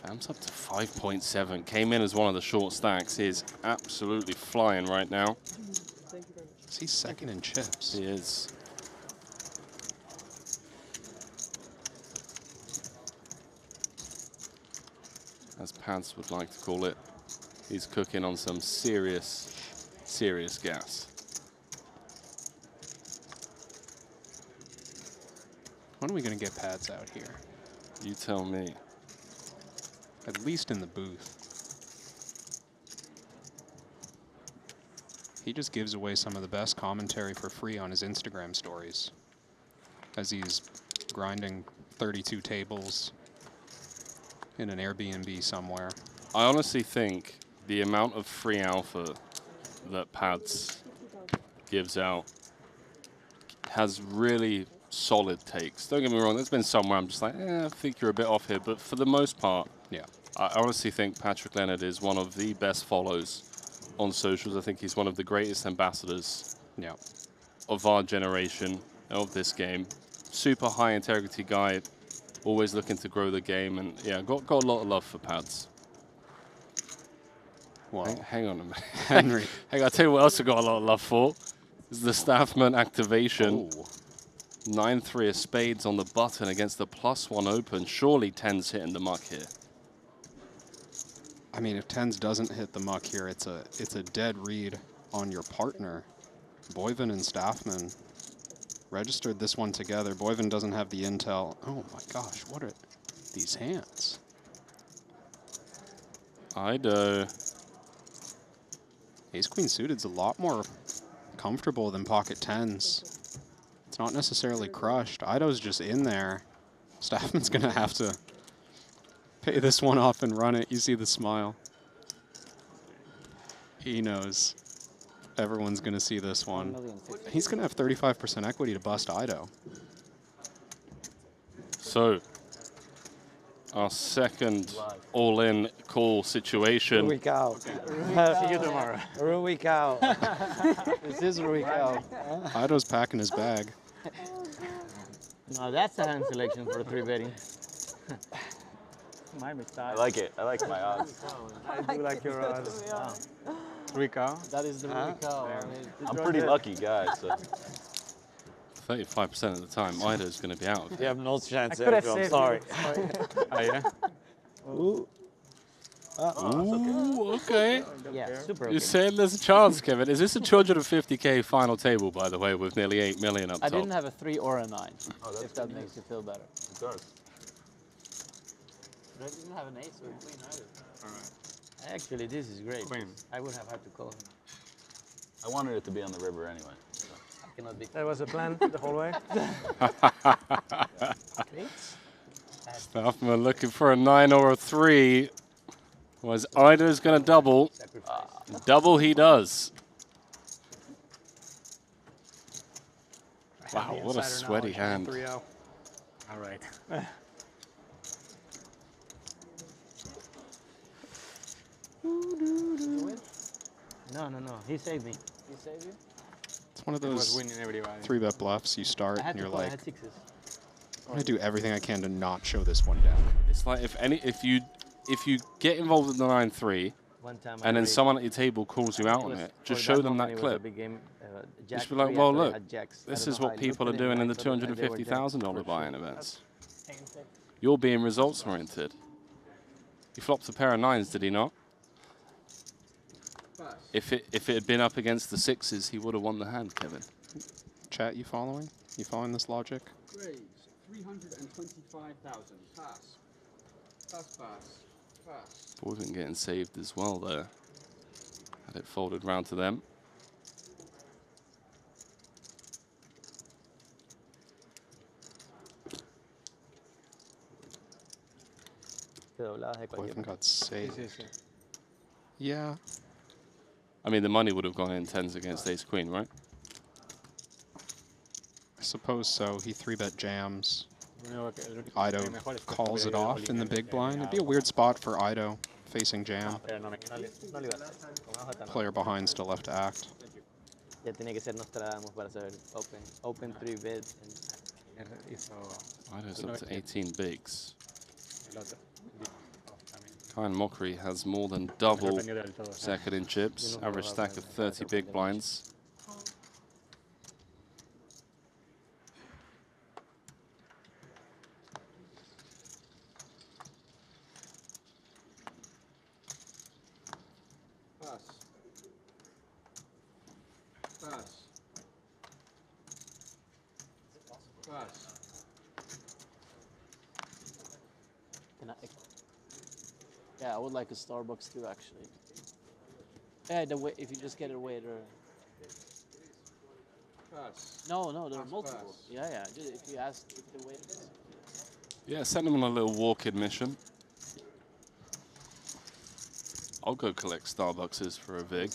S2: Fam's up to 5.7, came in as one of the short stacks. He is absolutely flying right now.
S3: He's second in chips.
S2: He is. As Pads would like to call it, he's cooking on some serious gas.
S3: When are we going to get Pads out here?
S2: You tell me.
S3: At least in the booth. He just gives away some of the best commentary for free on his Instagram stories as he's grinding 32 tables in an Airbnb somewhere.
S2: I honestly think the amount of free alpha that Pads gives out has really solid takes. Don't get me wrong, there's been somewhere I'm just like, I think you're a bit off here, but for the most part,
S3: yeah,
S2: I honestly think Patrick Leonard is one of the best follows on socials. I think he's one of the greatest ambassadors of our generation, of this game. Super high integrity guy, always looking to grow the game, and yeah, got a lot of love for Pads.
S3: Wow.
S2: Hang on a minute.
S3: Henry.
S2: Hey, I'll tell you what else I got a lot of love for. This is the Staffman activation. 9-3 of spades on the button against the +1 open. Surely 10's hitting the muck here.
S3: I mean, if 10s doesn't hit the muck here, it's a dead read on your partner. Boyven and Staffman registered this one together. Boyven doesn't have the intel. Oh my gosh, what are these hands?
S2: Ido.
S3: Ace-queen suited's a lot more comfortable than pocket 10s. It's not necessarily crushed. Ido's just in there. Staffman's gonna have to pay this one off and run it. You see the smile. He knows everyone's gonna see this one. He's gonna have 35% equity to bust Ido.
S2: So, our second all-in call situation.
S5: Week out.
S8: See you tomorrow.
S5: We're week out. This is a week out.
S3: Ido's packing his bag.
S5: No, that's a hand selection for 3-betting.
S7: I like it. I like my odds.
S8: I do like your odds.
S5: Wow.
S8: Week out.
S5: That is the week out.
S7: I'm pretty lucky, guys. So.
S2: 35% of the time, Ido's going to be out.
S5: You have no chance,
S8: I
S5: I'm sorry.
S8: Oh, yeah?
S5: Ooh.
S2: Ooh, okay.
S5: Yeah, super
S2: You're
S5: okay.
S2: saying there's a chance, Kevin. Is this a 250K final table, by the way, with nearly 8 million up top?
S5: I didn't have a 3 or a 9, if that
S7: good
S5: makes you feel better.
S7: It does.
S5: But I didn't have an ace or a queen either.
S8: All right.
S5: Actually, this is great.
S8: Queen.
S5: I would have had to call him.
S7: I wanted it to be on the river anyway. So.
S5: I cannot be.
S8: That was the plan the whole way.
S2: Staffman looking for a 9 or a 3. Was Ido's going to double? Double he does. Wow, what a sweaty hand.
S8: 3-0. All right.
S5: No. He saved me. He saved you?
S3: It's one of
S8: I was
S3: those
S8: winning everybody.
S3: 3-bet bluffs. You start
S5: I had
S3: and
S5: to
S3: you're
S5: call, I
S3: like,
S5: had 6s.
S3: I'm gonna do everything I can to not show this one down.
S2: It's like if you get involved in the 9-3,
S5: One time
S2: and then someone at your table calls you out on it, just show them that clip. Just be like, well, look, this is what people are doing in the $250,000 buy-in events. You're being results-oriented. He flopped a pair of 9s, did he not? If it had been up against the 6s, he would have won the hand, Kevin.
S3: Chat, you following? You following this logic?
S11: Raise 325,000. Pass. Pass.
S2: Boyden getting saved as well there. Had it folded round to them.
S3: Boyfriend got saved. Yeah.
S2: I mean, the money would have gone in tens against ace queen, right?
S3: I suppose so. He 3-bet jams. Ido calls it off in the big blind. It'd be a weird spot for Ido facing jam. Player behind still left to act.
S5: Ya tenía que ser Nostradamus para saber open 3-bet.
S2: Ido's up to 18 bigs. Kind Mockery has more than double second in chips, average stack of 30 big blinds.
S4: Yeah, I would like a Starbucks too, actually. Yeah, if you just get a waiter. No, there are multiple. Yeah. If you ask the waiter.
S2: Yeah, send them on a little walk-in mission. I'll go collect Starbuckses for a vig.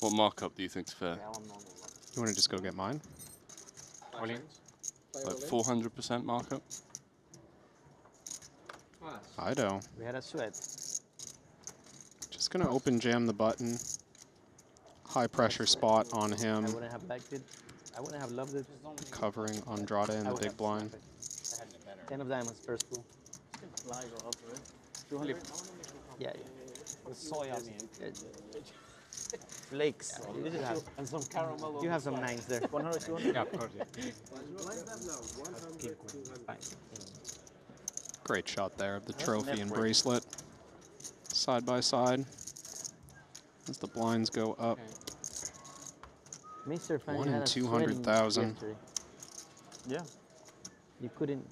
S2: What markup do you think's fair?
S3: You want to just go get mine?
S2: Like 400% markup?
S3: Ido.
S5: We had a sweat.
S3: Just going to open jam the button. High pressure spot on him.
S5: I wouldn't have liked it. I wouldn't have loved it.
S3: Covering Andrade in the big blind.
S5: 10 of diamonds first pool. Yeah.
S4: With soy on it.
S5: Flakes.
S4: And some caramel.
S5: You have some 9s there. 100, 200?
S10: Yeah, of course.
S3: Great shot there of the trophy and bracelet. Side by side. As the blinds go up.
S5: Mr.
S3: 1 in 200,000.
S7: Yeah.
S5: You couldn't,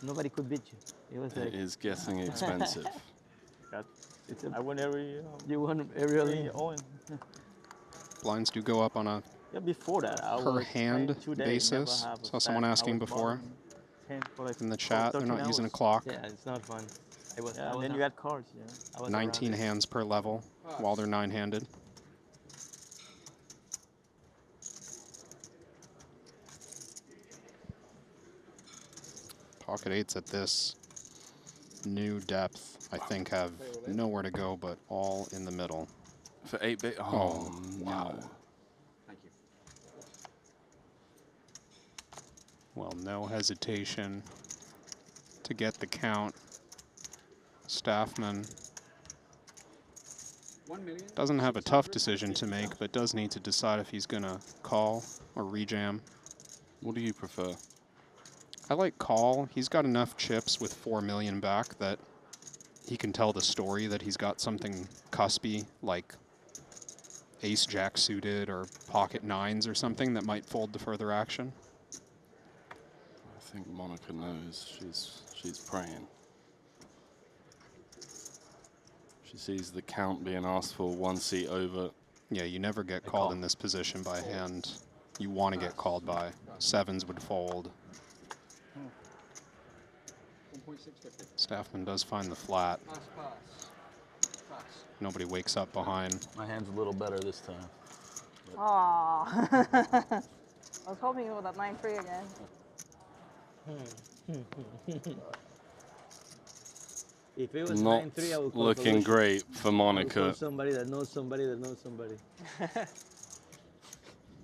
S5: nobody could beat you. It was like,
S2: It is getting expensive.
S7: I won every.
S5: You won every other.
S3: Blinds do go up on a
S7: Before that, I
S3: per
S7: was
S3: hand
S7: 2 days,
S3: basis.
S7: never have a
S3: Saw someone
S7: stack. I
S3: asking
S7: was
S3: before
S7: bottom 10 for like
S3: in the chat. They're
S7: 13
S3: not using a
S7: hours.
S3: clock.
S5: Yeah, it's not fun.
S7: And then you had cards, yeah.
S3: 19 hands per level while they're 9-handed. Pocket 8s at this new depth, I think, have nowhere to go but all in the middle.
S2: For 8-bit? Oh, wow.
S11: Thank you.
S3: Well, no hesitation to get the count. Staffman doesn't have a tough decision to make, but does need to decide if he's going to call or rejam.
S2: What do you prefer?
S3: I like call. He's got enough chips with 4 million back that he can tell the story that he's got something cuspy, like ace-jack suited or pocket 9s or something that might fold to further action.
S2: I think Monica knows. She's praying. She sees the count being asked for 1 seat over.
S3: Yeah, you never get called in this position by hand. You want to get called by. 7s would fold. Staffman does find the flat. Nobody wakes up behind.
S12: My hand's a little better this time.
S9: Aww. I was hoping for that 9-3 again.
S5: If it was
S2: Not
S5: 9-3, I would call
S2: looking
S5: solution.
S2: great for Monica.
S5: I would call somebody that knows somebody that knows somebody.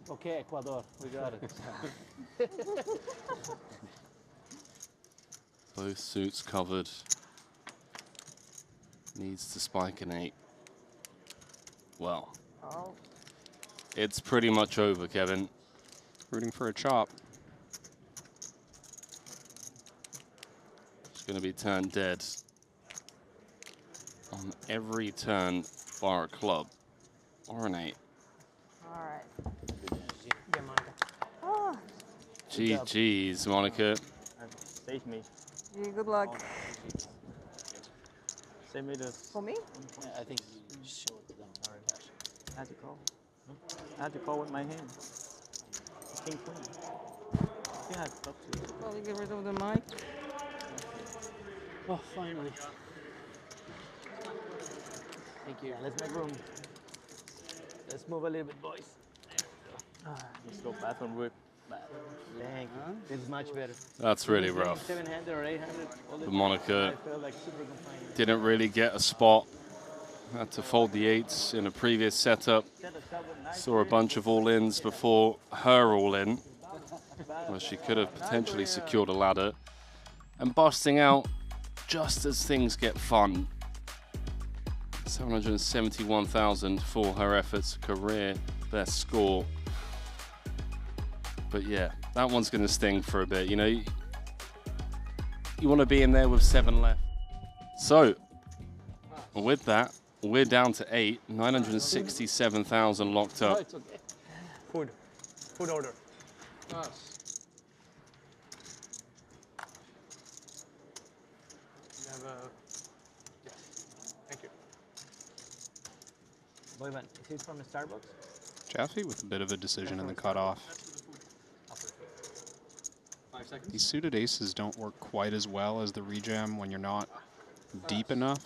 S4: Okay, Ecuador, we got it.
S2: Both suits covered. Needs to spike an 8. Well, it's pretty much over, Kevin.
S3: Rooting for a chop.
S2: It's going to be turned dead on every turn bar a club or an 8.
S9: All right.
S2: GG's, Monica.
S7: Save me.
S9: Yeah, good luck.
S7: Send me this.
S9: For me?
S4: Yeah, I think you just show it to them already.
S7: I had to call. I had to call with my hand. King queen. I think I had to talk to you.
S9: Well, you get rid of the mic.
S4: Oh, finally. Thank you. Let's make room. Let's move a little bit, boys.
S7: Let's go bathroom whip.
S4: Thank you. It's much better.
S2: That's really rough.
S4: 700 or 800.
S2: The Monica
S4: I felt like super confined.
S2: didn't really get a spot. Had to fold the 8s in a previous setup. Saw a bunch of all-ins before her all-in, where she could have potentially secured a ladder. And busting out just as things get fun. 771,000 for her efforts, career best score. But yeah, that one's going to sting for a bit. You know, you want to be in there with 7 left. So, with that, we're down to 8, 967,000 locked up.
S8: It's okay. Food order. Pass. You have a... Yes. Thank you.
S4: Boyman, is this from Starbucks?
S3: Jaffe with a bit of a decision in the cutoff.
S11: 5 seconds.
S3: These suited aces don't work quite as well as the rejam when you're not deep enough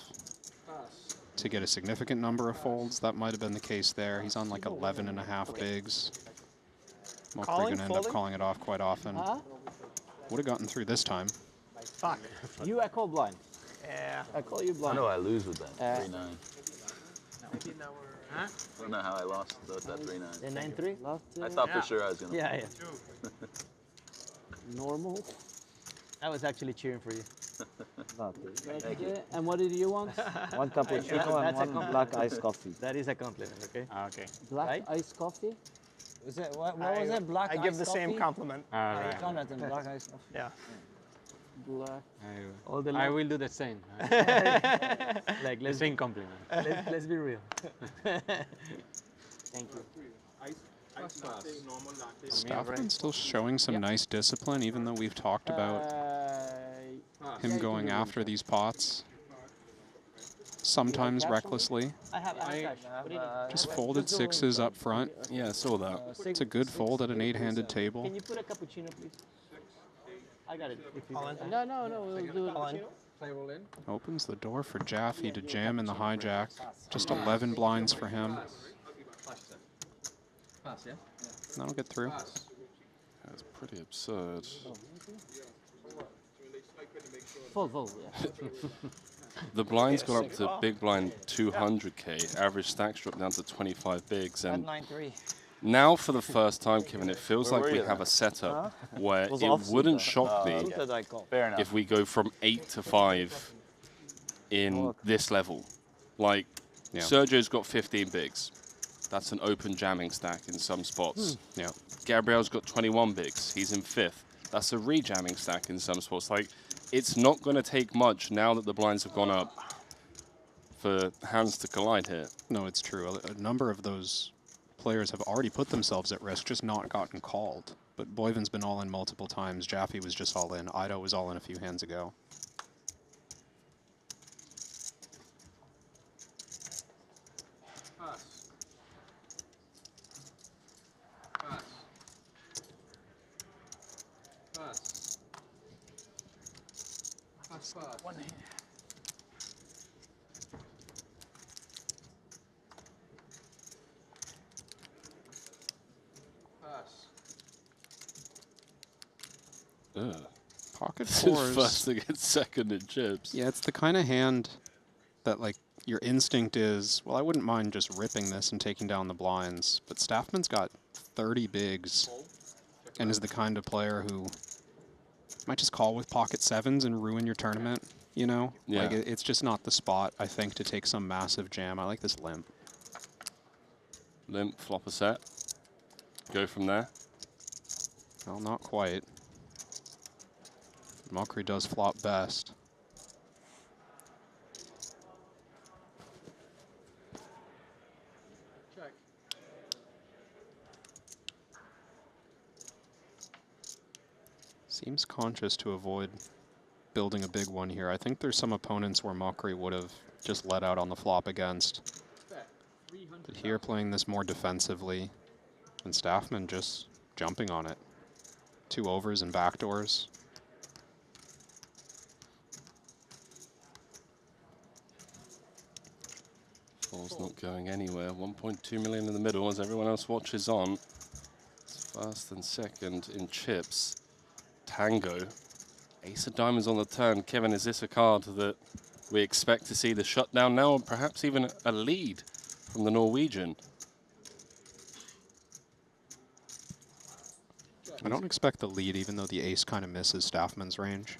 S11: Pass.
S3: to get a significant number of folds. That might have been the case there. He's on like 11.5 bigs. Mokri
S8: Calling,
S3: gonna end up
S8: folding?
S3: calling it off quite often. Would have gotten through this time.
S8: Fuck.
S4: You, I call blind.
S8: Yeah.
S4: I call you blind.
S12: How do I lose with that? 3-9.
S8: Huh?
S12: I don't know how I lost with that 3-9.
S4: The 9-3?
S12: I thought for sure I was gonna.
S4: Yeah. Normal. I was actually cheering for you.
S12: Thank you.
S6: And what did you want? One cappuccino and one black iced coffee.
S4: That is a compliment, okay?
S10: Okay.
S6: Black
S4: Right?
S6: iced coffee? Was it, what was it? Black
S8: I
S6: iced
S8: give the same
S6: coffee?
S8: compliment.
S10: Alright.
S6: Jonathan, black iced coffee.
S8: Yeah.
S6: Black.
S4: All the
S10: I
S4: love.
S10: will do the same.
S4: Like,
S10: The
S4: let's
S10: same compliment.
S4: let's be real.
S6: Thank you.
S11: Ice latte, normal latte.
S3: Staffman's still showing some nice discipline, even though we've talked about him going after these pots. Sometimes recklessly.
S4: I have cash. What do you need?
S3: Just folded 6s up front.
S2: Yeah, I saw that.
S3: It's a good fold at an 8-handed table.
S4: Can you put a cappuccino, please? I got it. If you
S6: No, we'll do it.
S11: Play roll in.
S3: Opens the door for Jaffe to jam in the hijack. Just 11 blinds for him.
S11: Pass, yeah?
S3: That'll get through.
S11: Pass.
S2: That's pretty absurd.
S6: Fold, yeah.
S2: The blinds got up to big blind 200k. Average stacks dropped down to 25 bigs. And
S6: 9-3.
S2: now for the first time, Kevin, it feels like we have a setup where it wouldn't shock me
S12: Fair enough.
S2: if we go from 8 to 5 in this level. Like, Sergio's got 15 bigs. That's an open jamming stack in some spots.
S3: Yeah.
S2: Gabriel's got 21 bigs. He's in 5th. That's a rejamming stack in some spots. Like, it's not going to take much now that the blinds have gone up for hands to collide here.
S3: No, it's true. A number of those players have already put themselves at risk, just not gotten called. But Boyven's been all in multiple times. Jaffe was just all in. Ido was all in a few hands ago.
S11: Pass. Pass. Pass. Pass, pass.
S8: 1 hand.
S11: Pass.
S2: Ugh.
S3: Pocket
S2: This is
S3: fours.
S2: first against second in chips.
S3: Yeah, it's the kind of hand that, like, your instinct is, well, I wouldn't mind just ripping this and taking down the blinds. But Staffman's got 30 bigs and is the kind of player who might just call with pocket 7s and ruin your tournament, you know?
S2: Yeah.
S3: Like, it's just not the spot, I think, to take some massive jam. I like this limp.
S2: Limp, flop a set. Go from there.
S3: Well, not quite. Mokri does flop best.
S11: Check.
S3: Seems conscious to avoid building a big one here. I think there's some opponents where Mokri would have just let out on the flop against. But here playing this more defensively, and Staffman just jumping on it. 2 overs and backdoors.
S2: Ball's not going anywhere. 1.2 million in the middle as everyone else watches on. It's first and second in chips. Tango. Ace of diamonds on the turn. Kevin, is this a card that we expect to see the shutdown now, or perhaps even a lead from the Norwegian?
S3: I don't expect the lead, even though the ace kind of misses Staffman's range.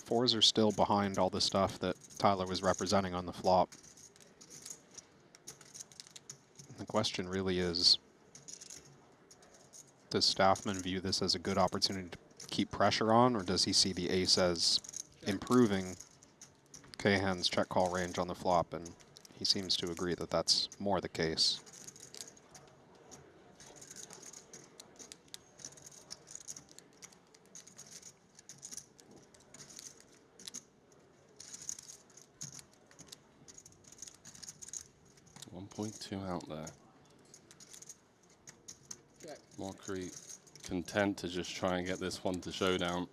S3: 4s are still behind all the stuff that Tyler was representing on the flop. The question really is, does Staffman view this as a good opportunity to keep pressure on, or does he see the ace as improving Cahan's check call range on the flop? And he seems to agree that that's more the case.
S2: .2 out there. Mockery content to just try and get this one to showdown.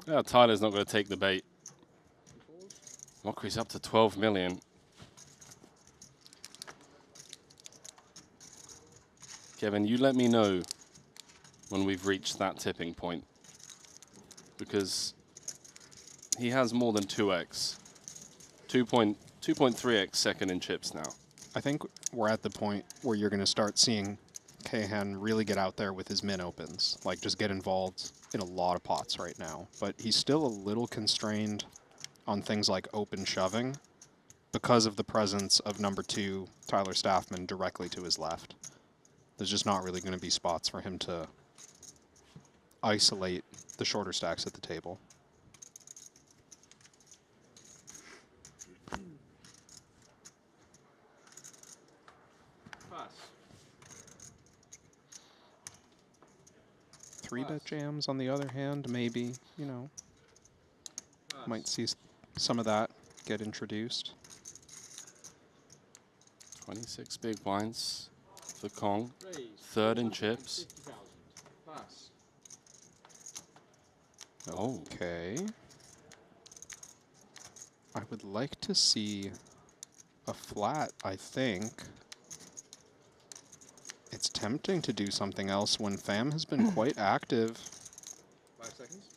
S2: Yeah, Tyler's not going to take the bait. Mockery's up to 12 million. Kevin, you let me know when we've reached that tipping point, because he has more than 2x. 2.3x second in chips now.
S3: I think we're at the point where you're going to start seeing Cahan really get out there with his min opens, like just get involved in a lot of pots right now. But he's still a little constrained on things like open shoving because of the presence of number 2, Tyler Staffman, directly to his left. There's just not really going to be spots for him to isolate the shorter stacks at the table. Three-bet jams, on the other hand, maybe, you know, might see some of that get introduced.
S2: 26 big blinds for Kong. Third in chips. Oh.
S3: Okay. I would like to see a flat, I think. It's tempting to do something else when Fam has been quite active.
S11: 5 seconds.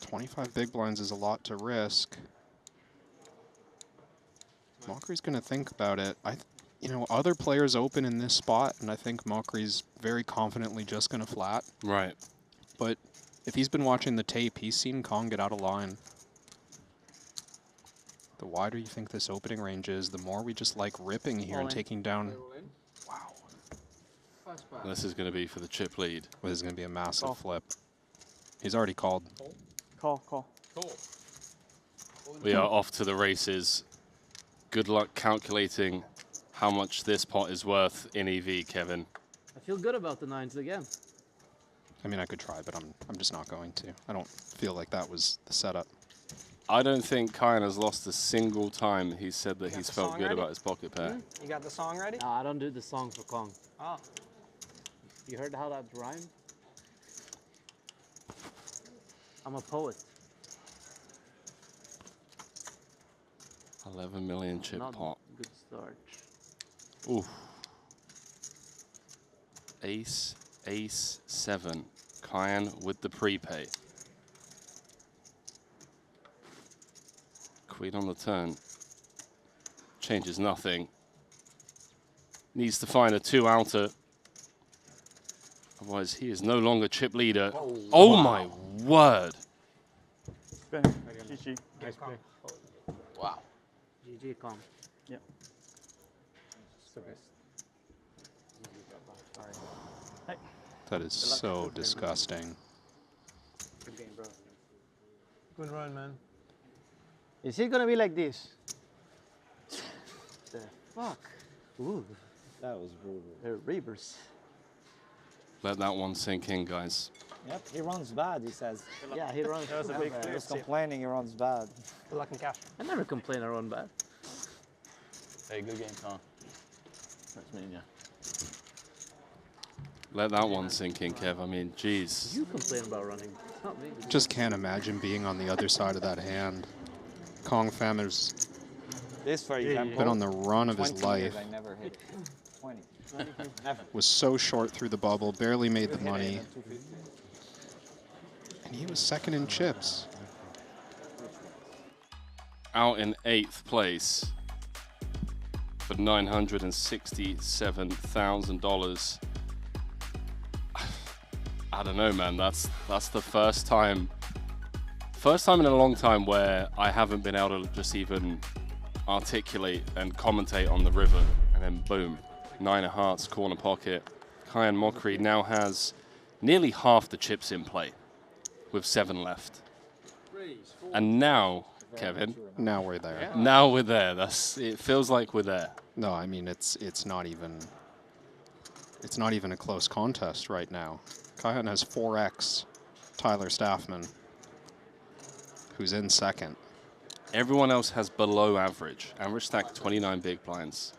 S3: 25 big blinds is a lot to risk. Mockery's going to think about it. You know, other players open in this spot, and I think Mockery's very confidently just going to flat.
S2: Right.
S3: But if he's been watching the tape, he's seen Kong get out of line. The wider you think this opening range is, the more we just like ripping here and taking down. Wow.
S2: This is going to be for the chip lead.
S3: This is going to be a massive flip. He's already called.
S9: Call.
S2: We are off to the races. Good luck calculating how much this pot is worth in EV, Kevin.
S4: I feel good about the 9s again.
S3: I mean, I could try, but I'm just not going to. I don't feel like that was the setup.
S2: I don't think Kyan has lost a single time he said that he's felt good about his pocket pair.
S8: You got the song ready?
S4: No, I don't do the song for Kong.
S8: Oh.
S4: You heard how that rhymed? I'm a poet.
S2: 11 million chip
S4: Not
S2: pot.
S4: Good start.
S2: Ooh. Ace, ace, 7. Kyan with the prepay. Queen on the turn. Changes nothing. Needs to find a 2 outer. Otherwise, he is no longer chip leader. Oh my word.
S7: GG. Nice play.
S12: Wow.
S4: GG, Kong.
S7: Yeah.
S3: That is so disgusting.
S7: Good game, bro.
S8: Good run, man.
S5: Is it gonna be like this? The fuck? Ooh.
S6: That was brutal.
S5: They're reavers.
S2: Let that one sink in, guys.
S7: Yep, he runs bad, he says.
S5: Yeah, he runs.
S8: That was a big
S5: bad.
S7: He's complaining he runs bad.
S8: Good luck in cash.
S5: I never complain I run bad.
S12: Hey, good game, Tom. Nice meeting you.
S2: Let that one sink in, Kev. I mean, geez.
S5: You complain about running, not me.
S3: Just can't imagine being on the other side of that hand. Kong Fam has
S7: This, for example,
S3: been on the run of his
S7: 20
S3: life.
S7: years I never hit it. 20. Never.
S3: Was so short through the bubble, barely made the money. And he was second in chips.
S2: Out in 8th place for $967,000. I don't know, man. That's the first time in a long time where I haven't been able to just even articulate and commentate on the river. And then boom, 9 of hearts, corner pocket. Kyan Mokri now has nearly half the chips in play with 7 left. And now, Kevin,
S3: now we're there.
S2: Yeah. Now we're there. It feels like we're there.
S3: No, I mean it's not even a close contest right now. Kyan has 4x Tyler Staffman, who's in second.
S2: Everyone else has below average. Average stack 29 big blinds.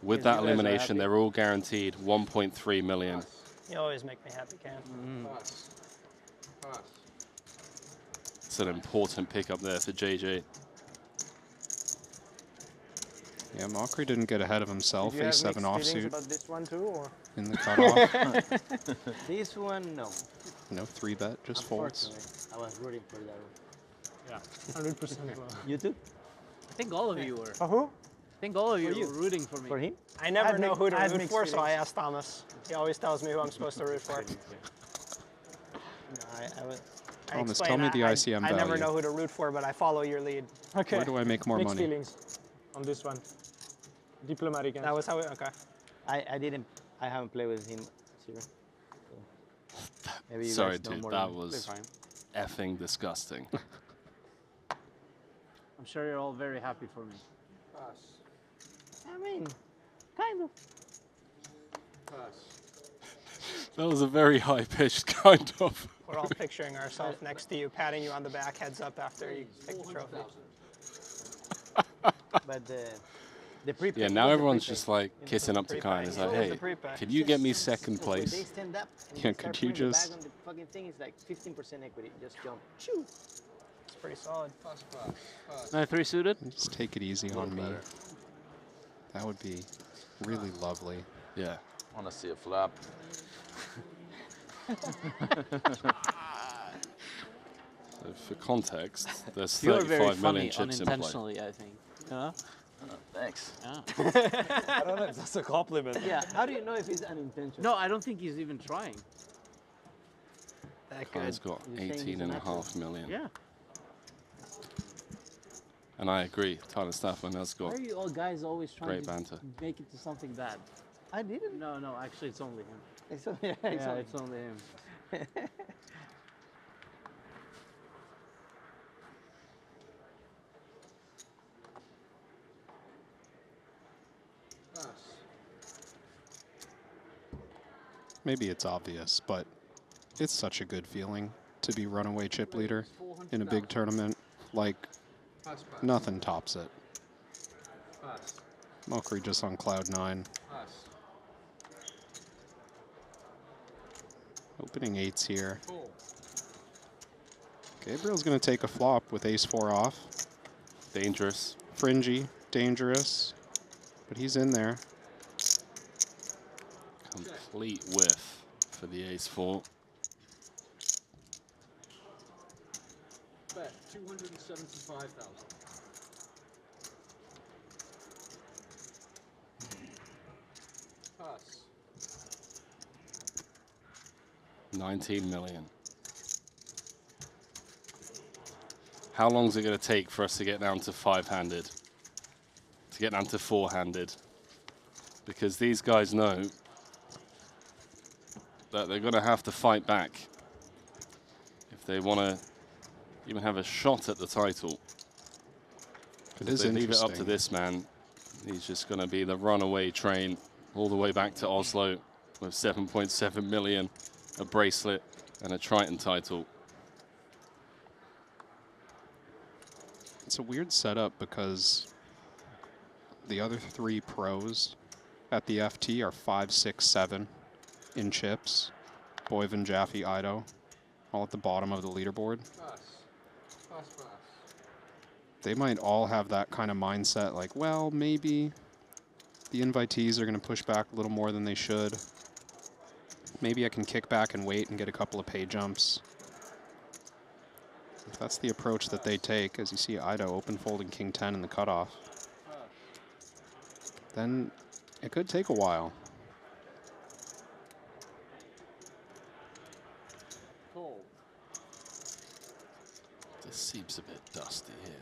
S2: With that elimination, they're all guaranteed 1.3 million.
S8: You always make me happy, Cam.
S2: It's an important pickup there for JJ.
S3: Yeah, Mokri didn't get ahead of himself.
S8: Did you have
S3: A7
S8: mixed feelings
S3: offsuit
S8: about this one too, or?
S3: in the cutoff.
S5: This one, no.
S3: No 3-bet, just folds.
S5: I was rooting for that one.
S8: Yeah, 100%.
S5: You too?
S9: I think all of you were.
S8: For who?
S9: I think all of you were rooting for me.
S5: For him?
S8: I never know who to root
S5: mixed
S8: for, so I
S5: feelings.
S8: asked Thomas. He always tells me who I'm supposed to root for.
S3: Thomas, tell me the ICM
S8: I never
S3: value.
S8: know who to root for, but I follow your lead. Okay.
S3: Where do I make more
S8: Mixed
S3: money?
S8: feelings on this one. Diplomatic. That was how it, okay.
S5: I haven't played with him, zero. So maybe you
S2: Sorry,
S5: guys know
S2: dude,
S5: more
S2: that
S5: than me.
S2: was effing disgusting.
S9: I'm sure you're all very happy for me.
S5: I mean, kind of.
S2: That was a very high-pitched kind of.
S8: We're all picturing ourselves next to you, patting you on the back, heads up after you take the trophy.
S5: But the prepay.
S2: Yeah, now everyone's just like kissing up to Kyan. It's like,
S8: What was
S2: hey,
S8: the prepay?
S2: can you get me second
S5: When they
S2: place?
S5: stand up and
S3: Yeah,
S5: they start
S3: could you
S5: putting the
S3: just-
S5: bag on the fucking thing, it's like 15% equity. Just jump. Shoo.
S8: It's pretty solid.
S9: 9-3 suited.
S3: Just take it easy on me. That would be really lovely.
S2: Yeah.
S12: I want to see a flop.
S2: So for context, there's
S9: You are very
S2: 35 million
S9: funny
S2: chips in play.
S9: unintentionally, I think. Yeah.
S12: Thanks.
S9: Yeah.
S7: I don't know if that's a compliment.
S5: Yeah, how do you know if it's unintentional?
S9: No, I don't think he's even trying.
S8: That
S2: Kyan's got
S5: You're saying he's
S2: 18.5 million.
S9: Yeah.
S2: And I agree, Tyler Staffman has
S9: Why
S2: got
S9: are you all guys always trying
S2: great
S9: to
S2: banter.
S9: make it to something bad?
S5: I didn't.
S9: No, actually it's only him.
S5: It's only,
S9: Yeah, it's only him.
S3: Maybe it's obvious, but it's such a good feeling to be runaway chip leader in a big tournament. Like, nothing tops it. Mokri just on cloud 9. Opening 8s here. Gabriel's going to take a flop with ace-4 off.
S2: Dangerous.
S3: Fringy, dangerous, but he's in there.
S2: Complete whiff for the ace-4.
S11: Bet 275,000. Pass.
S2: 19 million. How long is it going to take for us to get down to 5-handed? To get down to 4-handed? Because these guys know that they're going to have to fight back if they want to even have a shot at the title.
S3: It
S2: If
S3: is
S2: they leave it up to
S3: interesting.
S2: this man, he's just going to be the runaway train all the way back to Oslo with 7.7 million, a bracelet, and a Triton title.
S3: It's a weird setup because the other 3 pros at the FT are 5, 6, 7 in chips. Boyven, Jaffe, Ido, all at the bottom of the leaderboard. They might all have that kind of mindset, like, well, maybe the invitees are going to push back a little more than they should. Maybe I can kick back and wait and get a couple of pay jumps. If that's the approach that they take, as you see Ido open folding King 10 in the cutoff, then it could take a while.
S2: This seems a bit dusty here.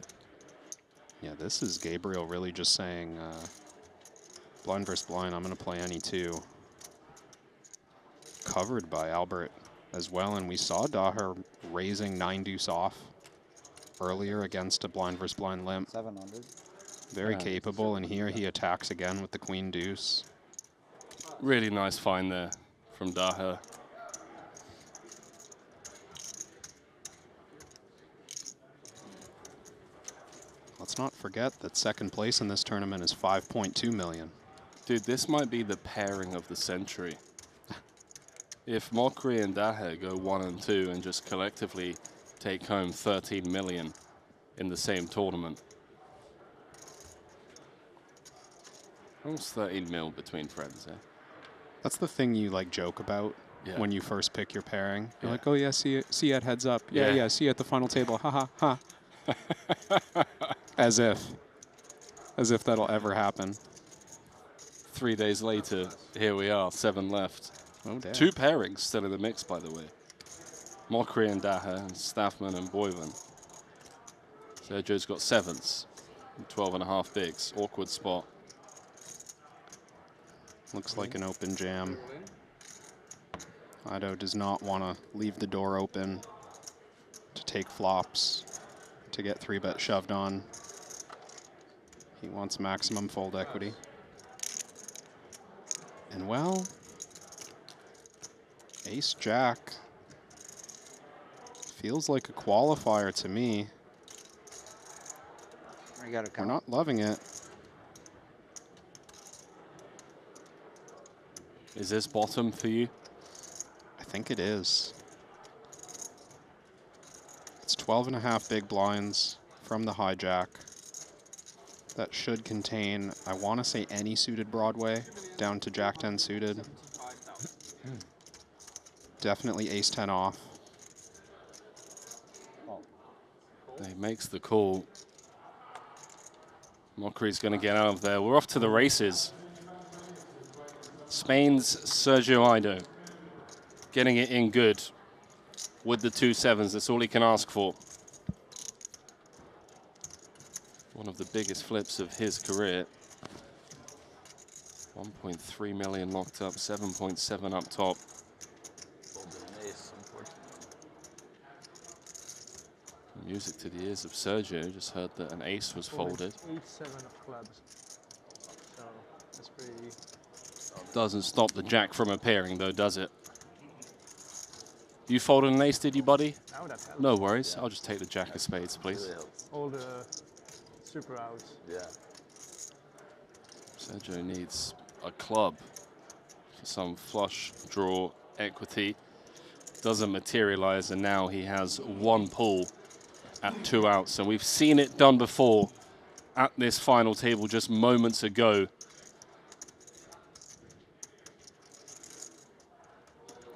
S3: Yeah, this is Gabriel really just saying, blind versus blind, I'm going to play any 2. Covered by Albert as well, and we saw Daher raising 9 deuce off earlier against a blind versus blind limp.
S6: 700.
S3: Very capable, and here he attacks again with the queen deuce.
S2: Really nice find there from Daher.
S3: Let's not forget that second place in this tournament is 5.2 million.
S2: Dude, this might be the pairing of the century. If Mockery and Daher go 1 and 2 and just collectively take home 13 million in the same tournament. Almost 13 mil between friends, eh?
S3: That's the thing you like joke about when you first pick your pairing. You're like, oh yeah, see you at heads up. Yeah, see you at the final table. Ha ha ha. As if that'll ever happen.
S2: 3 days later, here we are, 7 left.
S3: Oh, damn.
S2: 2 pairings still in the mix, by the way. Mockery and Daher, and Staffman and Boyven. Sergio's got 7s, 12.5 bigs. Awkward spot.
S3: Looks like an open jam. Ido does not want to leave the door open to take flops, to get 3-bet shoved on. He wants maximum fold equity. And well, ace jack feels like a qualifier to me. We're not loving it.
S2: Is this bottom for you?
S3: I think it is. It's 12.5 big blinds from the hijack. That should contain, I want to say, any suited Broadway down to Jack 10 suited. Definitely ace 10 off.
S2: He makes the call. Mockery's going to get out of there. We're off to the races. Spain's Sergio Ido getting it in good with the 2 7s. That's all he can ask for. One of the biggest flips of his career. 1.3 million locked up, 7.7 up top. Music to the ears of Sergio. Just heard that an ace was folded.
S8: 8-7 of clubs. So that's pretty.
S2: Doesn't stop the jack from appearing, though, does it? You folded an ace, did you, buddy?
S8: No, that's helps.
S2: No worries. I'll just take the jack of spades, please.
S8: All the super outs.
S12: Yeah.
S2: Sergio needs a club for some flush draw equity. Doesn't materialize, and now he has 1 pull at 2 outs. And we've seen it done before at this final table just moments ago.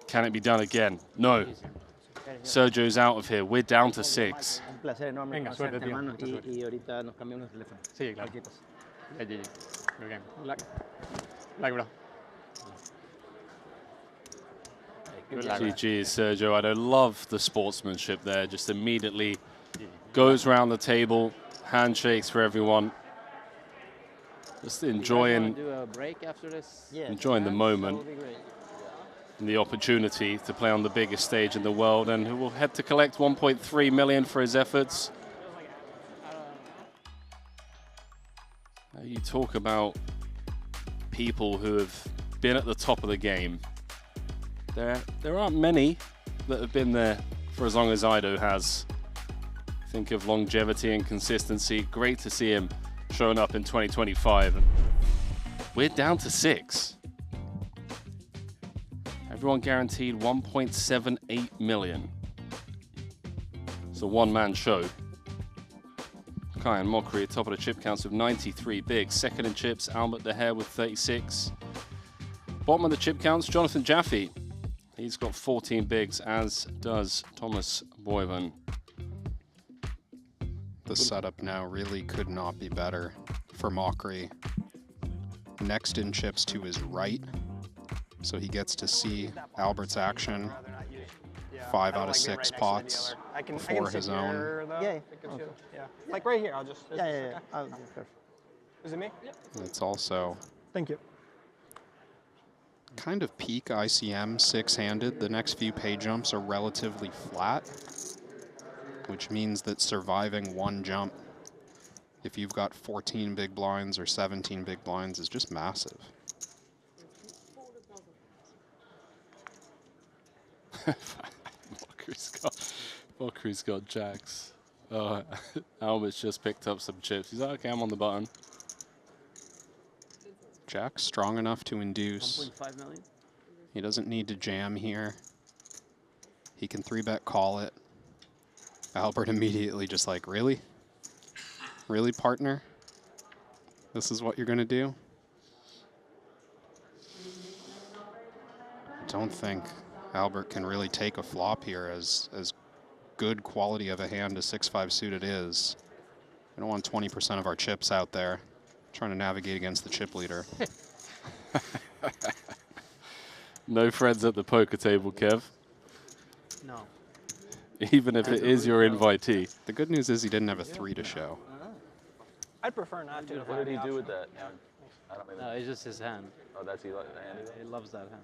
S2: Can it be done again? No. Sergio's out of here. We're down to 6.
S5: Un placer enorme conocerte, hermano, y ahorita nos cambiamos el teléfono.
S7: Sí, claro.
S5: Cualquier cosa.
S7: Yeah, GG. Good game. Luck. Luck, bro. Good luck.
S2: GG, Sergio. I love the sportsmanship there. Just immediately goes around the table, handshakes for everyone. Just enjoying,
S4: Do a break after this.
S2: enjoying the moment and the opportunity to play on the biggest stage in the world, and who will head to collect 1.3 million for his efforts. Now you talk about people who have been at the top of the game. There aren't many that have been there for as long as Ido has. Think of longevity and consistency. Great to see him showing up in 2025. And we're down to 6. Everyone guaranteed 1.78 million. It's a one-man show. Kai and Mockery at top of the chip counts with 93 bigs. Second in chips, Albert De Hair with 36. Bottom of the chip counts, Jonathan Jaffe. He's got 14 bigs, as does Thomas Boyven.
S3: The setup now really could not be better for Mockery. Next in chips to his right, so he gets to see Albert's action. 5 out of 6 pots before his own.
S8: Yeah. Like right here, I'll just.
S5: Yeah.
S8: Is it me?
S3: It's also
S8: Thank you.
S3: kind of peak ICM 6-handed. The next few pay jumps are relatively flat, which means that surviving one jump, if you've got 14 big blinds or 17 big blinds, is just massive.
S2: Mockery's got jacks. Albert's just picked up some chips. He's like, okay, I'm on the button.
S3: Jack's strong enough to induce.
S4: 1.5 million.
S3: He doesn't need to jam here. He can 3-bet call it. Albert immediately just like, really? Really, partner? This is what you're going to do? I don't think Albert can really take a flop here, as good quality of a hand as 6-5 suited is. We don't want 20% of our chips out there trying to navigate against the chip leader.
S2: No friends at the poker table, Kev.
S4: No.
S2: Even if it is your invitee.
S3: The good news is he didn't have a 3 to show.
S8: I'd prefer not to.
S12: What did he do with that? I don't even.
S4: No, it's just his hand.
S12: Oh, that's the hand.
S4: He loves that hand.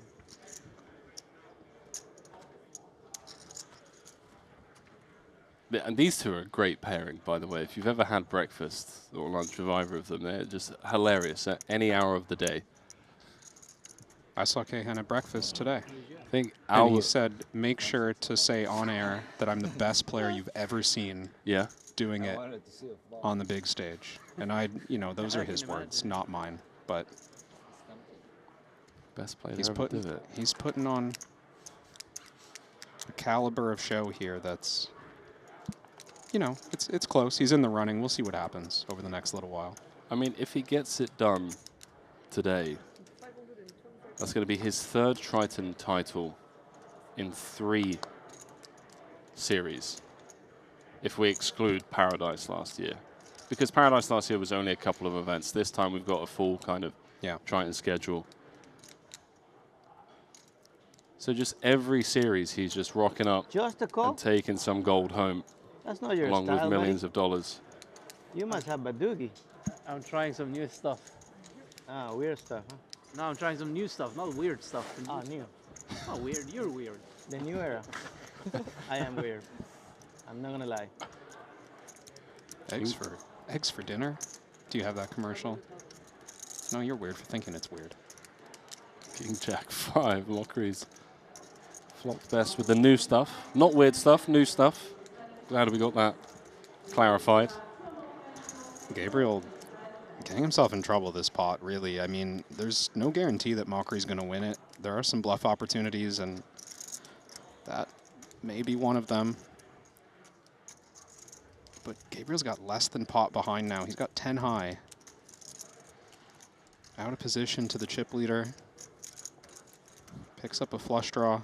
S2: Yeah, and these two are a great pairing, by the way. If you've ever had breakfast or lunch with either of them, they're just hilarious at any hour of the day.
S3: I saw Kahan at breakfast today.
S2: I think
S3: and he said, make sure to say on air that I'm the best player you've ever seen doing it on the big stage. And those are his words, not mine. But
S2: best player
S3: he's putting on a caliber of show here that's, it's close. He's in the running. We'll see what happens over the next little while.
S2: I mean, if he gets it done today, that's going to be his 3rd Triton title in 3 series, if we exclude Paradise last year. Because Paradise last year was only a couple of events. This time we've got a full kind of Triton schedule. So just every series, he's just rocking up and taking some gold home.
S5: That's not your
S2: along
S5: style,
S2: with millions
S5: buddy.
S2: of dollars.
S5: You must have Badoogie.
S4: I'm trying some new stuff.
S5: Ah, weird stuff, huh?
S4: No, I'm trying some new stuff, not weird stuff.
S5: Ah, new.
S4: Oh, weird. You're weird.
S5: The new era. I am weird. I'm not gonna lie.
S3: Eggs for dinner? Do you have that commercial? No, you're weird for thinking it's weird.
S2: King Jack 5, Mockery's flopped best with the new stuff. Not weird stuff, new stuff. Glad we got that clarified.
S3: Gabriel getting himself in trouble this pot, really. I mean, there's no guarantee that Mockery's going to win it. There are some bluff opportunities, and that may be one of them. But Gabriel's got less than pot behind now. He's got 10 high. Out of position to the chip leader. Picks up a flush draw.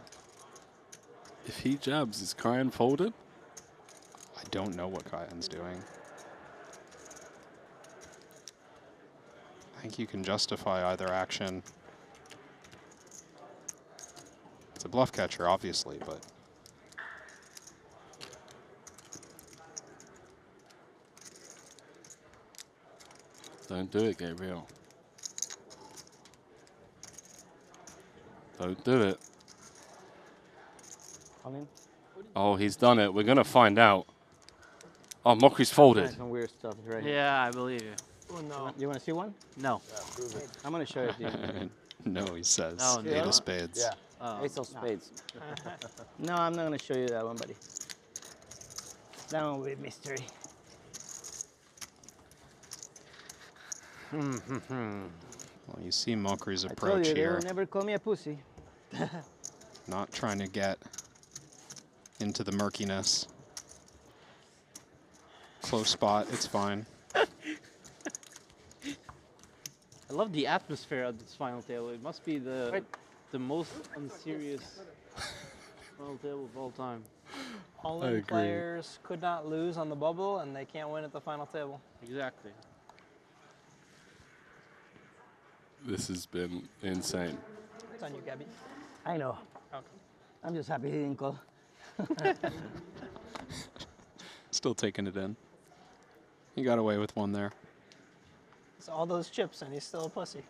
S2: If he jabs, is Kyan folded?
S3: I don't know what Kyan's doing. I think you can justify either action. It's a bluff catcher, obviously, but
S2: don't do it, Gabriel. Don't do it. Oh, he's done it. We're going to find out. Oh, Mockery's folded.
S5: Some weird stuff right here.
S4: Yeah, I believe you.
S8: Oh, no.
S5: You want to see one?
S4: No.
S5: I'm going to show it to you.
S3: No, he says.
S4: Oh, no.
S3: 8 of spades.
S12: Yeah.
S10: Ace of spades.
S5: No, I'm not gonna show you that one, buddy. That one will be mystery.
S3: Well, you see Mokri's
S5: I told
S3: approach
S5: you, they
S3: here.
S5: will never call me a pussy.
S3: Not trying to get into the murkiness. Close spot, it's fine.
S13: I love the atmosphere at this final table. It must be the most unserious final table of all time.
S8: All-in players could not lose on the bubble, and they can't win at the final table.
S13: Exactly.
S2: This has been insane.
S8: It's on you, Gabby.
S5: I know.
S8: Okay.
S5: I'm just happy he didn't call.
S3: Still taking it in. He got away with one there.
S8: It's all those chips, and he's still a pussy.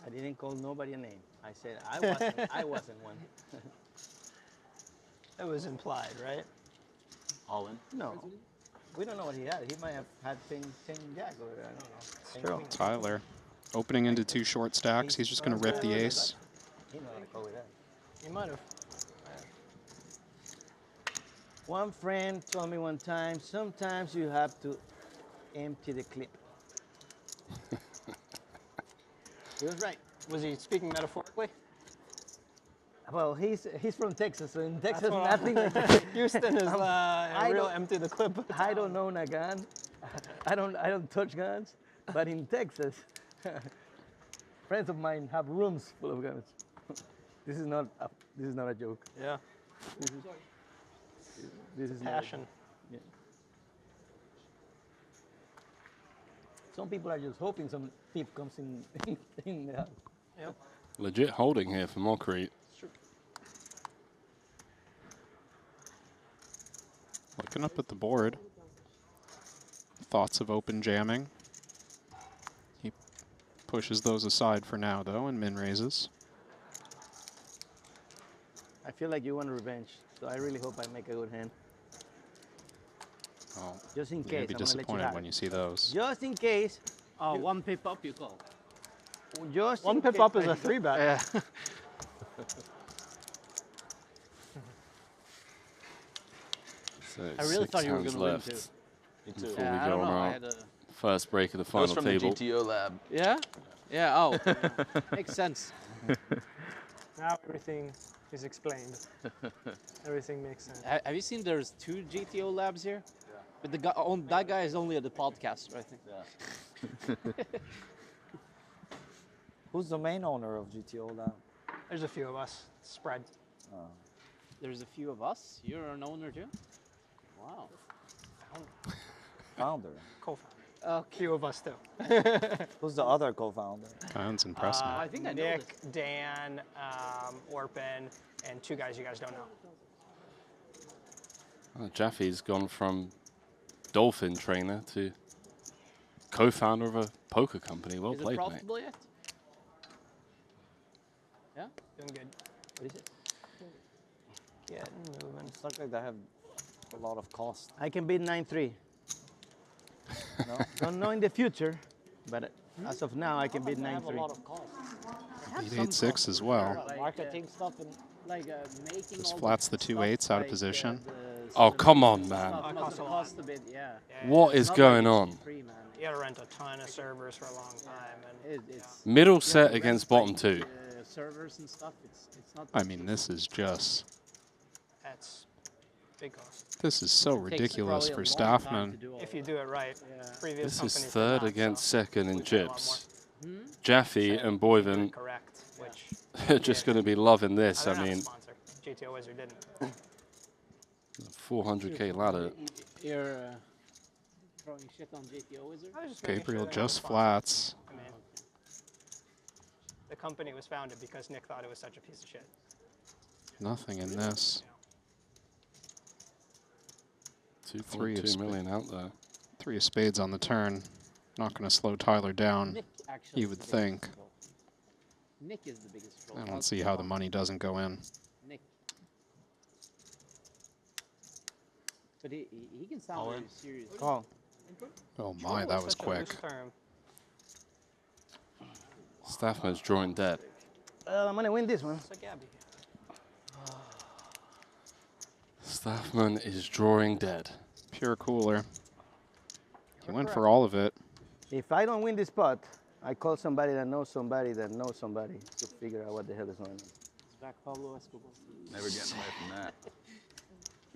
S5: I didn't call nobody a name. I said I wasn't one.
S8: It was implied, right?
S12: All in?
S5: No. We don't know what he had. He might have had 10 jack over there. I don't know.
S8: It's true.
S3: Tyler, opening into 2 short stacks. He's just going to rip the ace.
S5: He knows how to go with that.
S8: You might have.
S5: One friend told me one time, sometimes you have to empty the clip. He was right.
S8: Was he speaking metaphorically?
S5: Well, he's from Texas, so in Texas,
S8: what
S5: nothing.
S8: Houston is real empty the clip.
S5: I don't own a gun. I don't touch guns. But in Texas, friends of mine have rooms full of guns. This is not a joke.
S8: Yeah.
S5: This is
S8: Passion.
S5: Yeah. Some people are just hoping some thief comes in the house.
S8: Yep.
S2: Legit holding here for Mokri.
S3: Looking up at the board. Thoughts of open jamming. He pushes those aside for now, though, and min raises.
S5: I feel like you want revenge, so I really hope I make a good hand.
S3: Oh,
S5: Just in
S3: you're
S5: case,
S3: going to be
S5: I'm gonna let you
S3: disappointed
S5: have
S3: when
S5: it.
S3: you see those.
S5: Just in case.
S13: Oh, 1 pip up you call.
S5: Just
S8: One
S5: in
S8: pip
S5: case
S8: up is
S5: I-
S8: a 3-bet.
S13: Yeah.
S2: So
S13: I really
S2: 6
S13: thought you were
S2: hands
S13: going to win
S2: left
S13: too.
S12: Me too.
S2: before
S13: Yeah,
S2: we
S13: I
S2: go
S13: don't
S2: on
S13: know. I
S2: our
S13: had a...
S2: first break of the
S12: That
S2: final
S12: was from
S2: table.
S12: the GTO lab.
S13: Yeah? Yeah, oh. Yeah. Makes sense.
S8: Now everything is explained. Everything makes sense.
S13: Have you seen there's 2 GTO labs here? Yeah. But the guy, that guy is only at the podcast, I think.
S12: Yeah.
S7: Who's the main owner of GTO Lab?
S8: There's a few of us spread.
S13: There's a few of us. You're an owner too? Wow.
S7: Founder.
S8: Co-founder. A few of us too.
S7: Who's the other co-founder?
S3: Sounds impressive.
S13: I think I know
S8: Nick, Dan, Orpin, and 2 guys you guys don't know.
S2: Jaffe's gone from dolphin trainer to co-founder of a poker company. Well
S13: Is it
S2: played, mate.
S13: profitable yet? Yeah?
S8: Doing good.
S13: What is it?
S8: Getting moving.
S7: It's not like they have a lot of cost.
S5: I can beat 9-3.
S7: No?
S5: Don't know in the future, but as of now, I can beat
S7: They have a
S5: 9-3.
S7: lot of cost.
S3: Beat 8-6 as well.
S13: Like,
S7: Marketing stuff and
S13: making
S3: Just
S13: all
S3: flats the 2
S13: stuff,
S3: 8s out of
S13: like,
S3: position.
S2: Oh, come on, man.
S13: Stuff must cost a bit, yeah.
S2: What is
S13: Not
S2: going
S13: like
S2: on?
S13: it's free, man.
S8: You gotta rent a ton of servers for a long time. And
S13: It's
S2: Middle
S13: yeah,
S2: set
S13: the
S2: against
S13: rest,
S2: bottom
S13: like,
S2: 2.
S13: Servers and stuff. It's not.
S3: I mean, this is just...
S8: that's big cost.
S3: This is so
S13: It takes
S3: ridiculous
S13: probably
S3: for
S13: a long time to
S3: Staffman.
S13: do all
S8: If you do it right.
S13: Yeah.
S8: Previous
S2: This is
S8: companies did
S2: third
S8: not,
S2: against
S8: so
S2: second in
S8: we pay a lot
S2: chips.
S13: Hmm?
S2: Jaffe and Boyven
S8: correct, which
S2: are just going to be loving this.
S8: they're
S2: I
S8: not a
S2: mean,
S8: sponsor. GTO Wizard didn't.
S2: 400k ladder.
S13: You're throwing shit on GTO Wizard?
S8: I was just making
S3: Gabriel
S8: sure they were
S3: just
S8: a sponsor.
S3: flats.
S8: I mean, the company was founded because Nick thought it was such a piece of shit.
S3: Nothing in this.
S2: 2.2 million out there.
S3: 3 of spades on the turn. Not going to slow Tyler down,
S13: Nick actually
S3: you
S13: is
S3: would
S13: the biggest
S3: think.
S13: troll. Nick is the biggest troll.
S3: I don't see how the money doesn't go in.
S13: Nick. But he can sound very serious.
S7: Call.
S3: Oh my, that was
S8: Such a
S3: quick.
S8: loose term.
S2: Staffman's drawing dead.
S5: Well, I'm gonna win this one.
S2: Staffman is drawing dead.
S3: Pure cooler. He went for all of it.
S5: If I don't win this pot, I call somebody that knows somebody that knows somebody to figure out what the hell is going on.
S13: Back Pablo Escobar.
S12: Never getting away from that.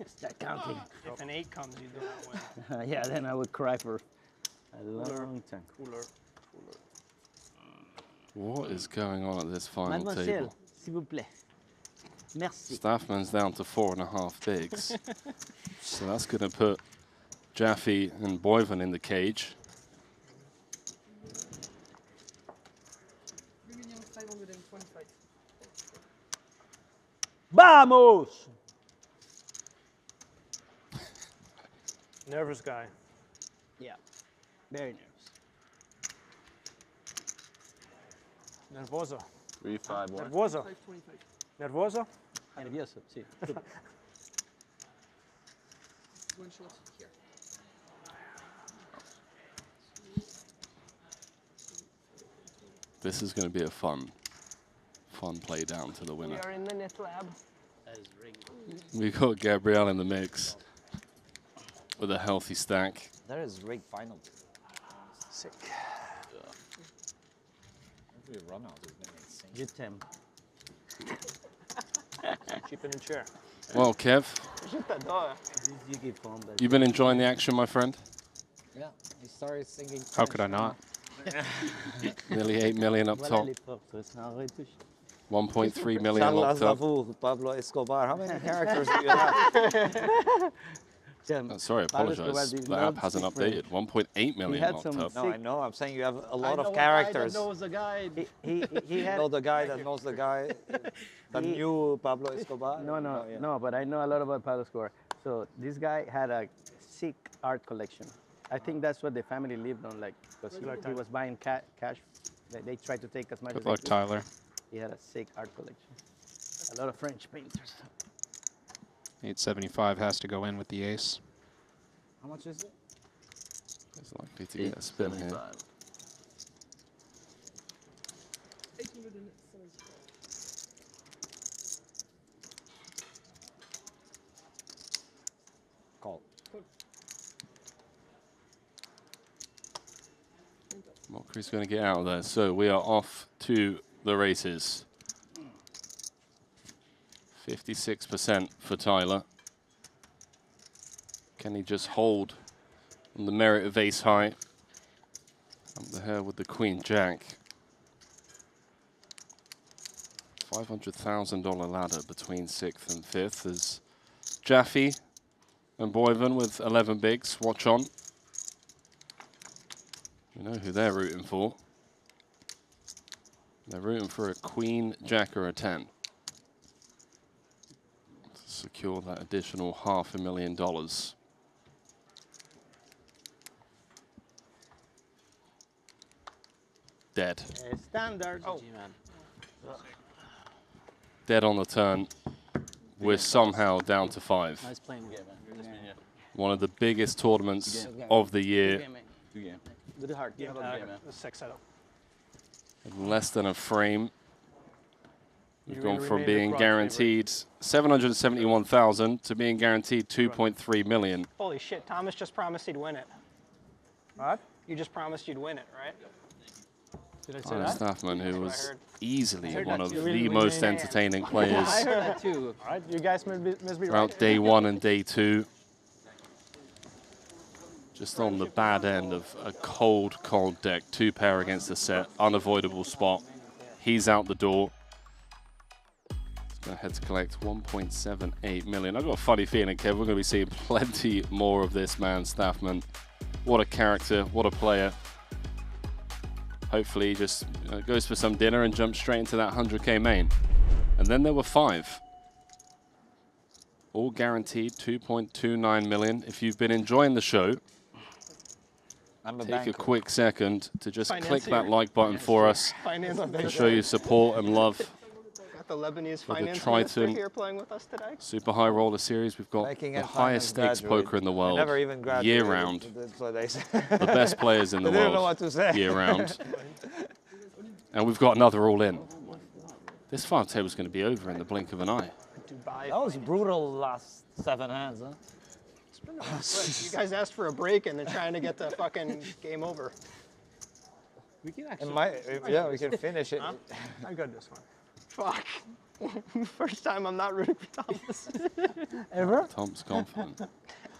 S5: Start counting.
S8: If an 8 comes, you do not win.
S5: Yeah, then I would cry for a long time.
S13: Cooler.
S2: What is going on at this final
S5: Mademoiselle,
S2: table?
S5: s'il vous plaît. Merci.
S2: Staffman's down to 4.5 bigs. So that's going to put Jaffe and Boyven in the cage.
S5: Vamos!
S8: Nervous guy.
S5: Yeah, very nervous.
S8: Nervoso.
S12: 3-5 1.
S8: Nervoso. Nervoso?
S5: Nervioso, sí.
S2: This is going to be a fun play down to the
S8: We
S2: winner.
S8: are in the net lab.
S13: That is rigged.
S2: We've got Gabriel in the mix with a healthy stack.
S14: That is rigged final.
S8: Sick.
S14: Every run out has been insane.
S5: Good time.
S8: Cheap in a chair.
S2: Well, Kev,
S5: You give phone, but
S2: you've been enjoying the action, my friend?
S14: Yeah, he started singing.
S3: How could I not?
S2: Nearly 8 million up
S5: voilà
S2: top.
S5: les portes, c'est en retouche.
S2: 1.3 million locked up.
S14: Pablo Escobar. How many characters do you have?
S2: Sorry, I apologize. The app hasn't updated. 1.8 million
S5: had
S2: locked
S5: some
S2: up.
S14: No, I know. I'm saying you have a lot
S13: I know
S14: of characters.
S13: A guy that knows a guy.
S5: He
S14: You
S5: had
S14: know the guy that knows the guy. The
S5: He-
S14: new Pablo Escobar.
S5: no, but I know a lot about Pablo Escobar. So this guy had a sick art collection. I think that's what the family lived on, like, because he was buying cash. They tried to take as much as
S3: Good
S5: they
S3: luck,
S5: could.
S3: Tyler.
S5: He had a sick art collection. A lot of French painters.
S3: 875 has to go in with the ace.
S14: How much is it?
S2: It's likely to get a spin here.
S12: 875.
S14: Call.
S2: Mockery's going to get out of there. So we are off to the races. 56% for Tyler. Can he just hold on the merit of ace high? Up the hair with the queen jack. $500,000 ladder between 6th and 5th as Jaffe and Boyven with 11 bigs. Watch on. You know who they're rooting for. They're rooting for a queen, jack, or a 10. To secure that additional $500,000. Dead.
S5: Standard.
S13: Oh, man.
S2: Dead on the turn. We're somehow down to 5.
S13: Nice playing game, man.
S2: One of the biggest tournaments of the year.
S12: Good game.
S5: Good heart.
S12: Yeah, man.
S8: Sick setup.
S2: In less than a frame. We've
S8: You
S2: gone
S8: really
S2: from
S8: remain the
S2: being
S8: crowd
S2: guaranteed 771,000 to being guaranteed 2.3 million.
S8: Holy shit, Thomas just promised he'd win it. What? You just promised you'd win it, right? Did I say
S2: Tyler
S8: that?
S2: Staffman, who
S8: That's what I
S2: was
S8: heard.
S2: easily
S8: heard
S2: one
S8: that
S2: of
S8: too.
S2: the
S8: Really
S2: most
S8: remain-
S2: entertaining
S8: I
S2: players
S8: heard that too. All right, you guys must be
S2: throughout
S8: right.
S2: day 1 and day 2. Just on the bad end of a cold, cold deck. 2 pair against the set, unavoidable spot. He's out the door. He's going to head to collect 1.78 million. I've got a funny feeling, Kev, we're going to be seeing plenty more of this man, Staffman. What a character, what a player. Hopefully he just goes for some dinner and jumps straight into that 100K main. And then there were 5. All guaranteed 2.29 million. If you've been enjoying the show, take a quick second to just click that like button for us
S8: Finance
S2: to show you support and love
S8: Got the Lebanese
S2: for the
S8: finance minister
S2: Triton
S8: here playing with us today.
S2: Super High Roller Series. We've got
S14: Making
S2: the
S14: a
S2: highest
S14: finance
S2: stakes
S14: graduate.
S2: poker in the
S14: I
S2: world,
S14: never even graduated.
S2: year round.
S14: That's what they say.
S2: The best players in the
S14: I didn't know
S2: world,
S14: what to say.
S2: year round. And we've got another all in. This final table's going to be over in the blink of an eye.
S7: Dubai. That was brutal last 7 hands, huh?
S8: It's been quick. You guys asked for a break and they're trying to get the fucking game over.
S13: We can actually.
S14: Yeah, we can finish it.
S8: Huh? I'm good this one. Fuck. First time I'm not rooting for Thomas.
S2: Ever? Tom's confident.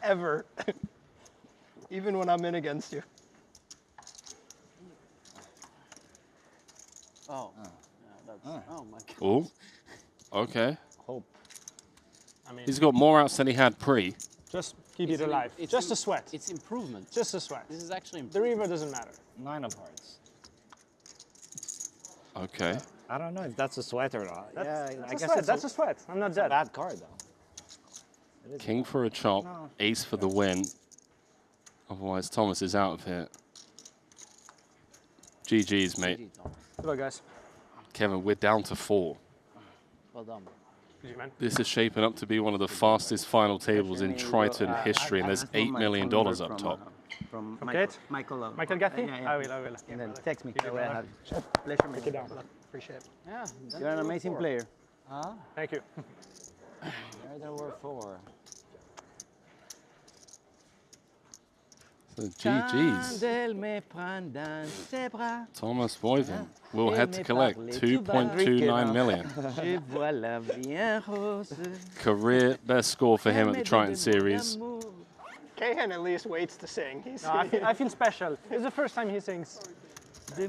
S8: Ever. Even when I'm in against you.
S13: Oh. Yeah, that's, oh my god.
S2: Oh. Okay.
S7: Hope.
S8: I mean,
S2: He's got more outs than he had pre.
S8: just keep it alive. It's just a sweat.
S13: It's improvement.
S8: Just a sweat.
S13: This is actually
S8: The river doesn't matter.
S7: 9 of hearts.
S2: Okay.
S7: I don't know if that's a sweat or not. I guess
S8: sweat.
S7: it's
S8: That's a sweat. I'm not dead.
S7: a bad card, though.
S2: King for a chop, ace for the win. Otherwise, Thomas is out of here. GG's, mate.
S8: Good luck, guys.
S2: Kevin, we're down to 4.
S13: Well done.
S8: GG, man.
S2: This is shaping up to be one of the fastest final tables in Triton history, and there's $8 million up top.
S5: From
S8: Kate?
S5: Michael.
S8: Michael Gathi?
S5: Yeah.
S8: I will.
S5: And then text me.
S8: Give it
S5: I
S8: down.
S5: have it. Pleasure,
S8: Take
S5: man.
S8: it down. Appreciate it.
S13: Yeah.
S5: You're an amazing player.
S13: Huh?
S8: Thank you.
S7: There were 4.
S2: So GG's. Thomas Boyven will head to collect 2.29 million. Career best score for him at the Triton Series.
S8: Kahan at least waits to sing. I feel special. It's the first time he sings.
S13: I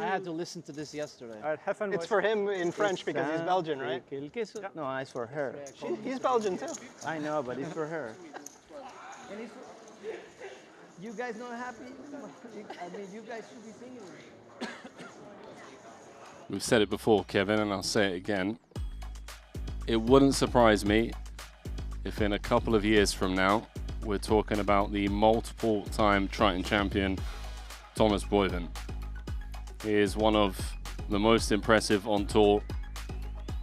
S13: had to listen to this yesterday.
S8: All right, have fun. It's for him in French because he's Belgian, right?
S5: No, it's for her.
S8: He's Belgian too.
S5: I know, but it's for her. And it's for... You guys not happy? I mean, you guys should be singing.
S2: We've said it before, Kevin, and I'll say it again. It wouldn't surprise me if in a couple of years from now, we're talking about the multiple-time Triton champion, Thomas Boyven. He is one of the most impressive on tour.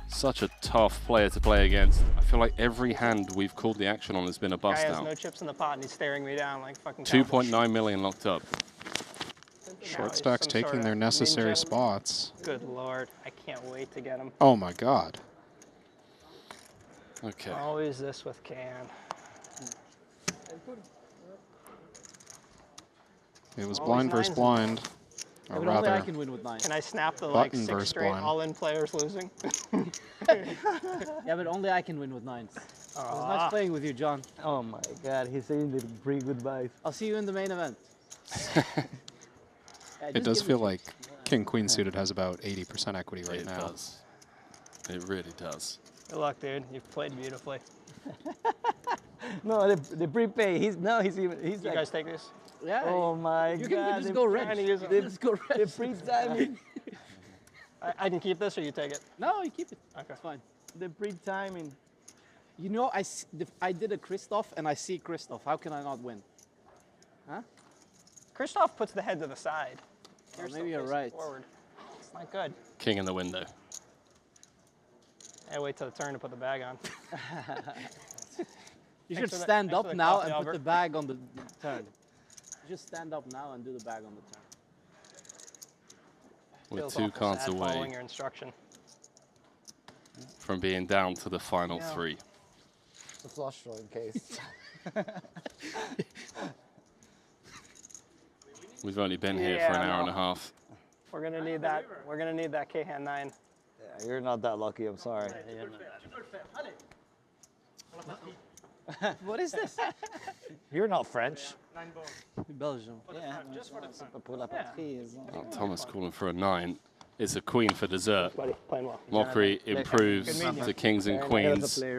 S2: Such a tough player to play against. I feel like every hand we've called the action on has been a bust
S8: Guy has
S2: out.
S8: no chips in the pot and he's staring me down like fucking
S2: 2.9 million locked up.
S3: Short stacks taking their necessary
S8: ninja.
S3: spots.
S8: Good lord, I can't wait to get him.
S3: Oh my god.
S2: Okay.
S8: Always this with Can.
S3: It was
S8: Always
S3: blind versus
S8: nines.
S3: blind.
S13: Yeah,
S3: Or
S13: but only I
S3: rather,
S13: can win with 9.
S8: Can I snap the like
S3: Button
S8: 6
S3: versus
S8: straight
S3: blind.
S8: all-in players losing?
S13: Yeah, but only I can win with 9s. It was nice playing with you, John.
S5: Oh my God, he's saying the pre-goodbyes.
S13: I'll see you in the main event.
S3: it does feel like King Queen suited has about 80% equity right
S2: It
S3: now.
S2: does. It really does.
S8: Good luck, dude. You've played beautifully.
S5: No, the prepay. He's
S8: You
S5: like.
S8: guys take this?
S13: Yeah.
S5: Oh my
S13: You
S5: God.
S13: can just go red. Just go red.
S5: The pre-timing.
S8: I can keep this or you take it?
S13: No, you keep it.
S8: Okay.
S13: It's fine.
S5: The pre-timing.
S13: You know, I did a Christoph and I see Christoph. How can I not win? Huh?
S8: Christoph puts the head to the side.
S13: Well, maybe you're right.
S8: Forward. It's not good.
S2: King in the window.
S8: Hey, wait till the turn to put the bag on.
S13: You
S8: Thanks
S13: should
S8: for the-
S13: stand
S8: thanks
S13: up
S8: for the
S13: now
S8: coffee,
S13: and
S8: Albert.
S13: put the bag on the turn. Just stand up now and do the bag on the turn.
S2: We're
S8: Feels
S2: 2
S8: awful
S2: cards
S8: sad following
S2: away
S8: your instruction.
S2: from being down to the final 3.
S7: It's a flush draw in case.
S2: We've only been here for an hour and a half.
S8: We're gonna need that. We're gonna need that K-hand 9.
S7: Yeah, you're not that lucky, I'm sorry.
S13: What is this?
S7: You're not French.
S13: Belgium.
S7: Yeah, pour la patrie as well.
S2: Oh, Thomas calling for a 9. It's a queen for dessert.
S8: Buddy, playing well.
S2: Mockery improves
S8: Good meeting
S2: to kings and queens.
S8: Too.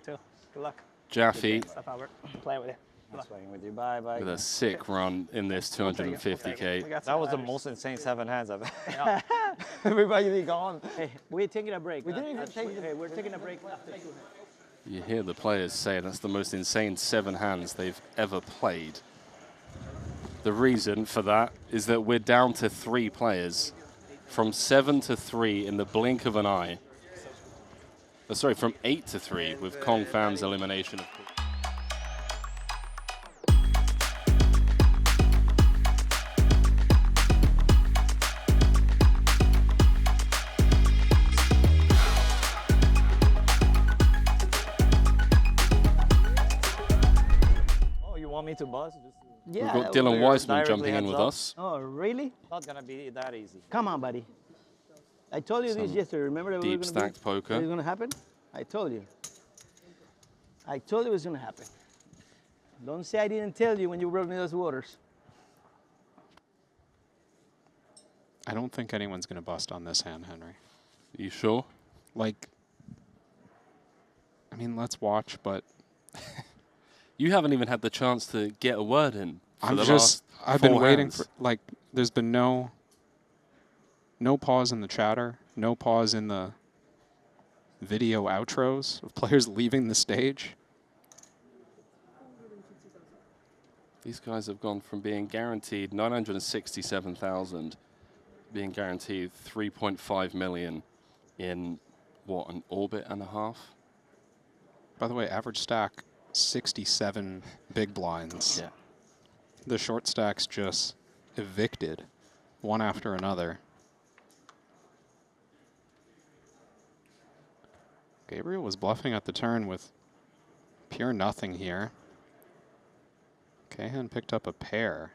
S8: Good luck.
S2: Jaffe
S8: Stuff, Albert. Playing with you.
S7: Nice playing with you. Bye, bye.
S2: with a sick run in this 250K.
S7: That was the most insane 7 hands I've
S8: Yeah.
S5: Everybody gone.
S13: Hey, we're taking a break.
S5: We didn't even take
S13: Hey, we're taking a break after 2.
S2: You hear the players say that's the most insane 7 hands they've ever played. The reason for that is that we're down to 3 players. From 7 to 3 in the blink of an eye. Sorry, from 8 to 3 with Kong Fam's elimination. Of course.
S10: me to buzz?
S2: We've got Dylan Weissman jumping in with us.
S5: Oh, really?
S10: Not gonna be that easy.
S5: Come on, buddy. I told you this yesterday. Remember that
S2: Deep stacked poker.
S5: It was gonna happen? I told you. I told you it was gonna happen. Don't say I didn't tell you when you brought me those waters.
S3: I don't think anyone's going to bust on this hand, Henry.
S2: You sure?
S3: Like, I mean, let's watch, but...
S2: You haven't even had the chance to get a word in for
S3: I've been waiting for, like, there's been no pause in the chatter, no pause in the video outros of players leaving the stage.
S2: These guys have gone from being guaranteed 967,000, being guaranteed 3.5 million in, what, an orbit and a half?
S3: By the way, average stack, 67 big blinds.
S2: Yeah.
S3: The short stacks just evicted one after another. Gabriel was bluffing at the turn with pure nothing here. Cahan picked up a pair.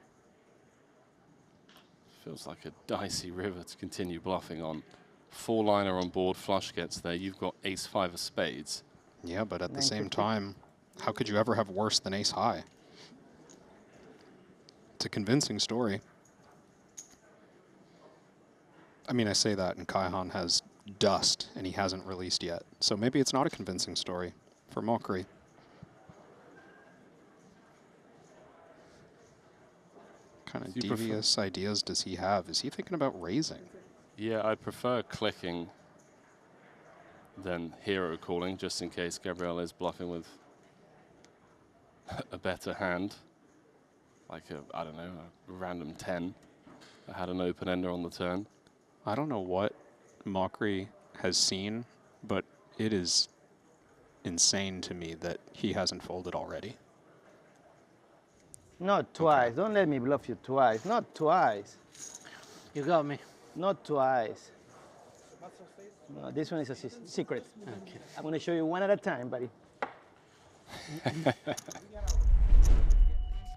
S2: Feels like a dicey river to continue bluffing on. Four-liner on board, flush gets there. You've got ace-5 of spades.
S3: Yeah, but at the same time, how could you ever have worse than ace-high? It's a convincing story. I mean, I say that, and Kaihan has dust, and he hasn't released yet. So maybe it's not a convincing story for Mockery. What kind of devious ideas does he have? Is he thinking about raising?
S2: Yeah, I prefer clicking than hero calling, just in case Gabriel is bluffing with a better hand. Like a, I don't know, a random 10 that had an open ender on the turn.
S3: I don't know what Mockery has seen, but it is insane to me that he hasn't folded already.
S5: Not twice. Don't let me bluff you twice. Not twice.
S13: You got me.
S5: Not twice. No, this one is a secret. Okay. I'm going to show you one at a time, buddy.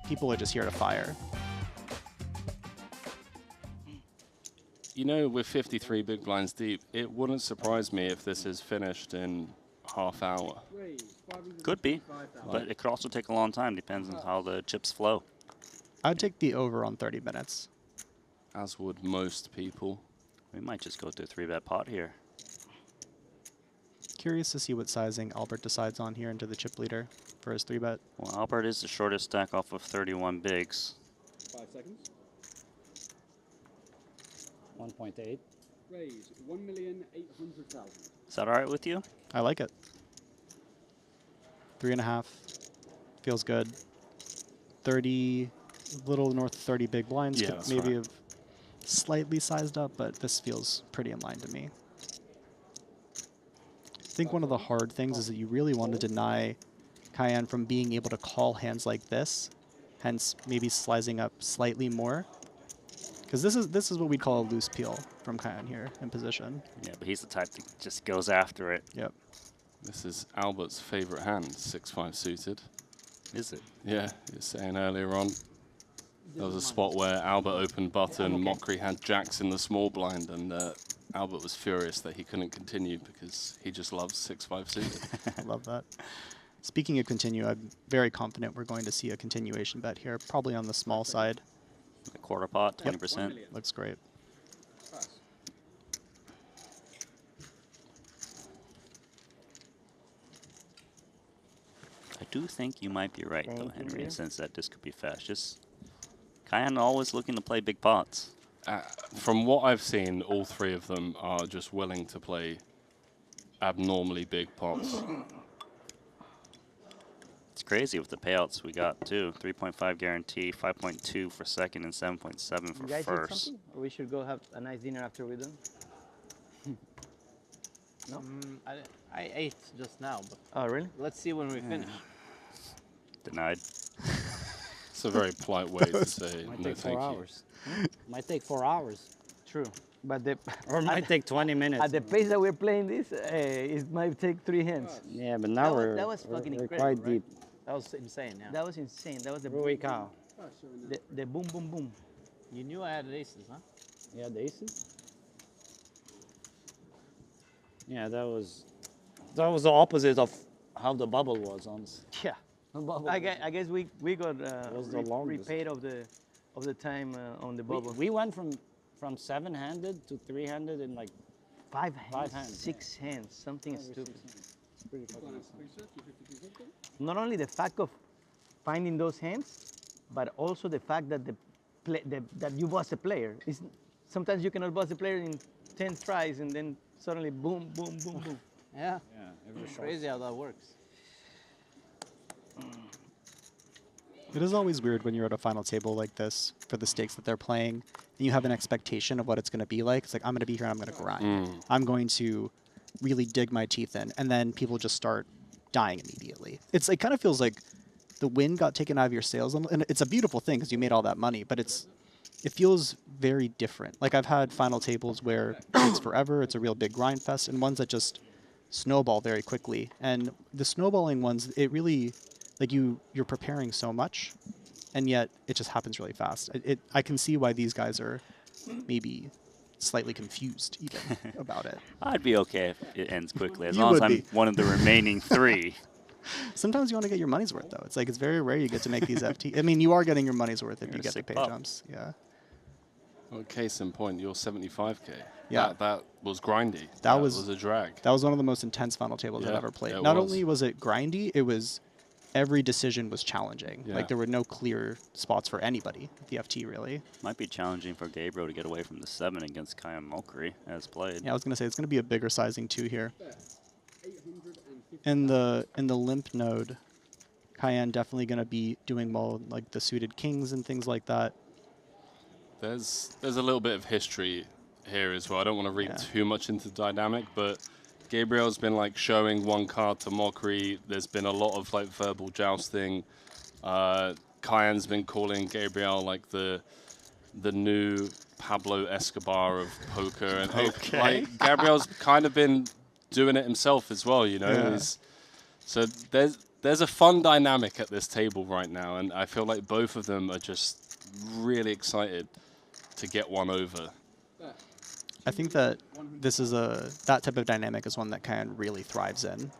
S15: People are just here to fire.
S2: You know, with 53 big blinds deep, it wouldn't surprise me if this is finished in half hour.
S16: Could be, but it could also take a long time. Depends on how the chips flow.
S15: I'd take the over on 30 minutes.
S2: As would most people.
S16: We might just go to a 3-bet pot here.
S15: Curious to see what sizing Albert decides on here into the chip leader for his 3-bet.
S16: Well, Albert is the shortest stack off of 31 bigs.
S11: 5 seconds. 1.8. Raise 1,800,000.
S16: Is that all right with you?
S15: I like it. 3.5. Feels good. 30, a little north of 30 big blinds.
S2: Yeah,
S15: could maybe have slightly sized up, but this feels pretty in line to me. I think one of the hard things is that you really want to deny Cayenne from being able to call hands like this, hence maybe slicing up slightly more. Because this is what we'd call a loose peel from Cayenne here in position.
S16: Yeah, but he's the type that just goes after it.
S15: Yep.
S2: This is Albert's favorite hand, 6-5 suited.
S16: Is it?
S2: Yeah, you were saying earlier on. There was a spot where Albert opened button, Mockery had jacks in the small blind, and Albert was furious that he couldn't continue because he just loves 6-5 suited.
S15: I love that. Speaking of continue, I'm very confident we're going to see a continuation bet here, probably on the small side.
S16: A quarter pot, 20%.
S15: Yep. Looks great.
S16: I do think you might be right, though, Henry, in the sense that this could be fast. Just kind of always looking to play big pots.
S2: From what I've seen, all three of them are just willing to play abnormally big pots.
S16: It's crazy with the payouts we got, too. 3.5 guarantee, 5.2 for second, and 7.7 for
S5: You guys eat
S16: first.
S5: something? Or we should go have a nice dinner after we're done? No?
S13: I ate just now, but
S5: oh, really?
S13: Let's see when we finish.
S16: Denied.
S2: It's a very polite way to say
S10: Might
S2: no
S10: take 4
S2: thank
S10: hours. Might take 4 hours.
S5: True. But the
S10: Or it might take 20 minutes.
S5: At the pace that we're playing this, it might take 3 hands.
S10: Yeah, but now
S5: That was fucking
S10: we're
S5: incredible,
S10: quite deep.
S13: That was insane, yeah.
S5: That was insane. That was the
S10: Rui cow.
S5: the boom, boom, boom.
S13: You knew I had aces, huh?
S10: You had the aces? Yeah, that was the opposite of how the bubble was, honestly.
S5: Yeah. I guess we got
S10: was the longest.
S5: repaid of the time on the bubble.
S10: We went from 7-handed to 3-handed in like
S5: 5 hands,
S10: 5 hands,
S5: 6 hands, something stupid.
S10: It's pretty fucking insane.
S5: Not only the fact of finding those hands, but also the fact that that you bust a player. Sometimes you cannot bust a player in 10 tries and then suddenly boom, boom, boom, boom.
S13: Yeah.
S10: Yeah,
S13: It's crazy how that works.
S15: It is always weird when you're at a final table like this for the stakes that they're playing, and you have an expectation of what it's going to be like. It's like, I'm going to be here and I'm going to grind. I'm going to really dig my teeth in, and then people just start dying immediately. It kind of feels like the wind got taken out of your sails, and it's a beautiful thing because you made all that money, but it feels very different. Like, I've had final tables where it takes forever, it's a real big grind fest, and ones that just snowball very quickly. And the snowballing ones, it really, like, you're preparing so much, and yet it just happens really fast. I can see why these guys are maybe slightly confused even about it.
S16: I'd be okay if it ends quickly, as long as I'm one of the remaining 3.
S15: Sometimes you want to get your money's worth, though. It's like, it's very rare you get to make these FT. I mean, you are getting your money's worth if you get the pay jumps. Yeah.
S2: Well, case in point, your 75K.
S15: Yeah.
S2: That was grindy.
S15: That was
S2: a drag.
S15: That was one of the most intense final tables I've ever played. Not only was it grindy, it was every decision was challenging.
S2: Yeah.
S15: Like, there were no clear spots for anybody at the FT, really.
S16: Might be challenging for Gabriel to get away from the 7 against Kyan Mokri as played.
S15: Yeah, I was going to say, it's going to be a bigger sizing 2 here. In the limp node, Cayenne definitely going to be doing well, like the suited kings and things like that.
S2: There's a little bit of history here as well. I don't want to read too much into the dynamic, but Gabriel's been like showing one card to Mokri. There's been a lot of like verbal jousting. Cayenne's been calling Gabriel like the new Pablo Escobar of poker, and like Gabriel's kind of been doing it himself as well, you know.
S15: Yeah.
S2: So there's a fun dynamic at this table right now, and I feel like both of them are just really excited to get one over.
S15: I think that this is that type of dynamic is one that Cayenne really thrives in.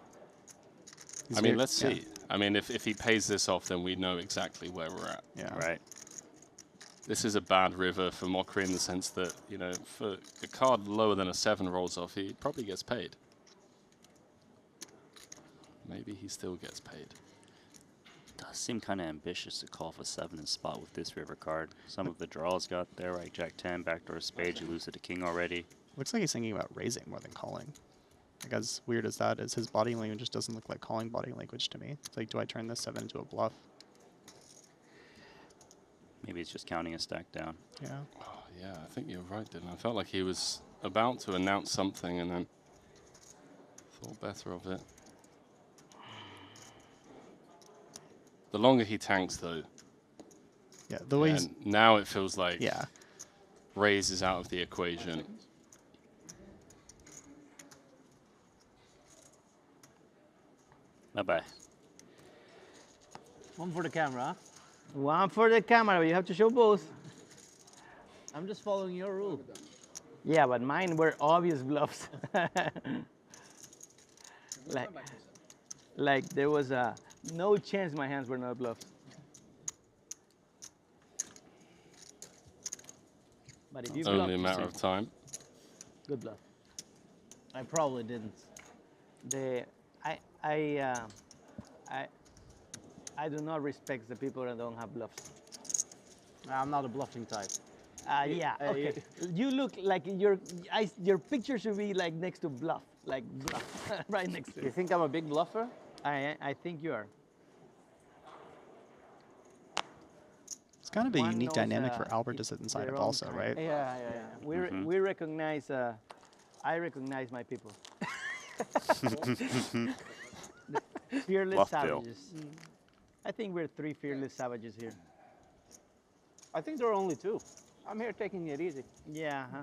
S2: I mean, let's see. I mean, if he pays this off, then we know exactly where we're at.
S15: Yeah.
S16: Right.
S2: This is a bad river for Mokri in the sense that, you know, for a card lower than a 7 rolls off, he probably gets paid. Maybe he still gets paid.
S16: Does seem kind of ambitious to call for 7 in spot with this river card. Some of the draws got there, like Jack 10, backdoor spade, you lose to the king already.
S15: Looks like he's thinking about raising more than calling. Like, as weird as that is, his body language just doesn't look like calling body language to me. It's like, do I turn this 7 into a bluff?
S2: Maybe he's just counting a stack down.
S15: Yeah.
S2: Oh, yeah, I think you're right, Dylan. I felt like he was about to announce something and then thought better of it. The longer he tanks, though.
S15: Yeah, the way he's...
S2: Now it feels like
S15: yeah,
S2: raise is out of the equation.
S16: Bye-bye.
S13: One for the camera, huh?
S5: One for the camera, you have to show both.
S13: I'm just following your rule.
S5: Yeah, but mine were obvious bluffs. like there was no chance my hands were not bluffs. But if you
S2: Only
S5: bluff,
S2: a matter of time.
S5: good bluff.
S13: I probably didn't.
S5: I do not respect the people that don't have bluffs.
S13: I'm not a bluffing type.
S5: Yeah, okay. You look like your picture should be like next to bluff, like bluff, right next to it.
S13: You think I'm a big bluffer?
S5: I think you are.
S15: it's kind of a unique dynamic for Albert to sit inside of also, right?
S5: Yeah. We recognize. I recognize my people. Fearless
S16: Bluff Bill.
S5: savages. I think we're 3 fearless savages here.
S13: I think there are only 2. I'm here taking it easy.
S5: Yeah, huh?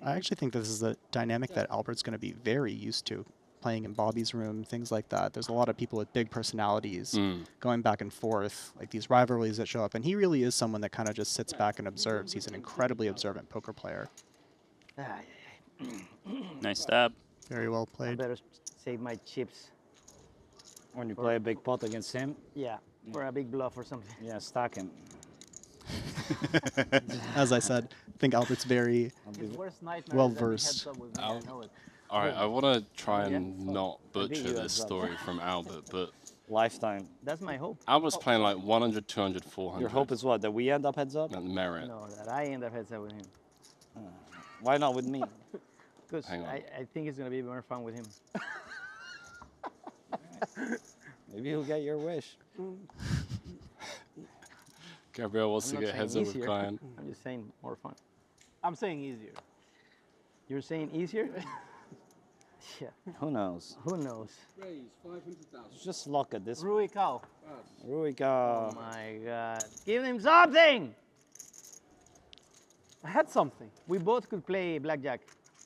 S15: I actually think this is a dynamic that Albert's going to be very used to, playing in Bobby's room, things like that. There's a lot of people with big personalities going back and forth, like these rivalries that show up. And he really is someone that kind of just sits back and observes. He's an incredibly observant poker player.
S16: Nice stab.
S15: Very well played.
S5: I better save my chips.
S10: When you play a big pot against him?
S5: Yeah, for a big bluff or something.
S10: Yeah, stack him.
S15: As I said, I think Albert's very well versed.
S2: All right, I want to try and not butcher this story from Albert, but
S10: lifetime.
S5: That's my hope.
S2: Albert's playing like 100, 200, 400.
S10: Your hope is what? That we end up heads up?
S2: And merit.
S5: No, that I end up heads up with him.
S10: Why not with me?
S5: Because I think it's going to be more fun with him.
S10: Maybe he'll get your wish.
S2: Gabriel wants to get heads up with Brian.
S5: I'm just saying more fun.
S13: I'm saying easier.
S5: You're saying easier? Yeah.
S10: Who knows?
S5: Who knows?
S11: Raise 500,000.
S10: Just look at this.
S13: Rui Cow.
S10: Rui Cow.
S5: Oh my God. Give him something!
S13: I had something.
S5: We both could play blackjack.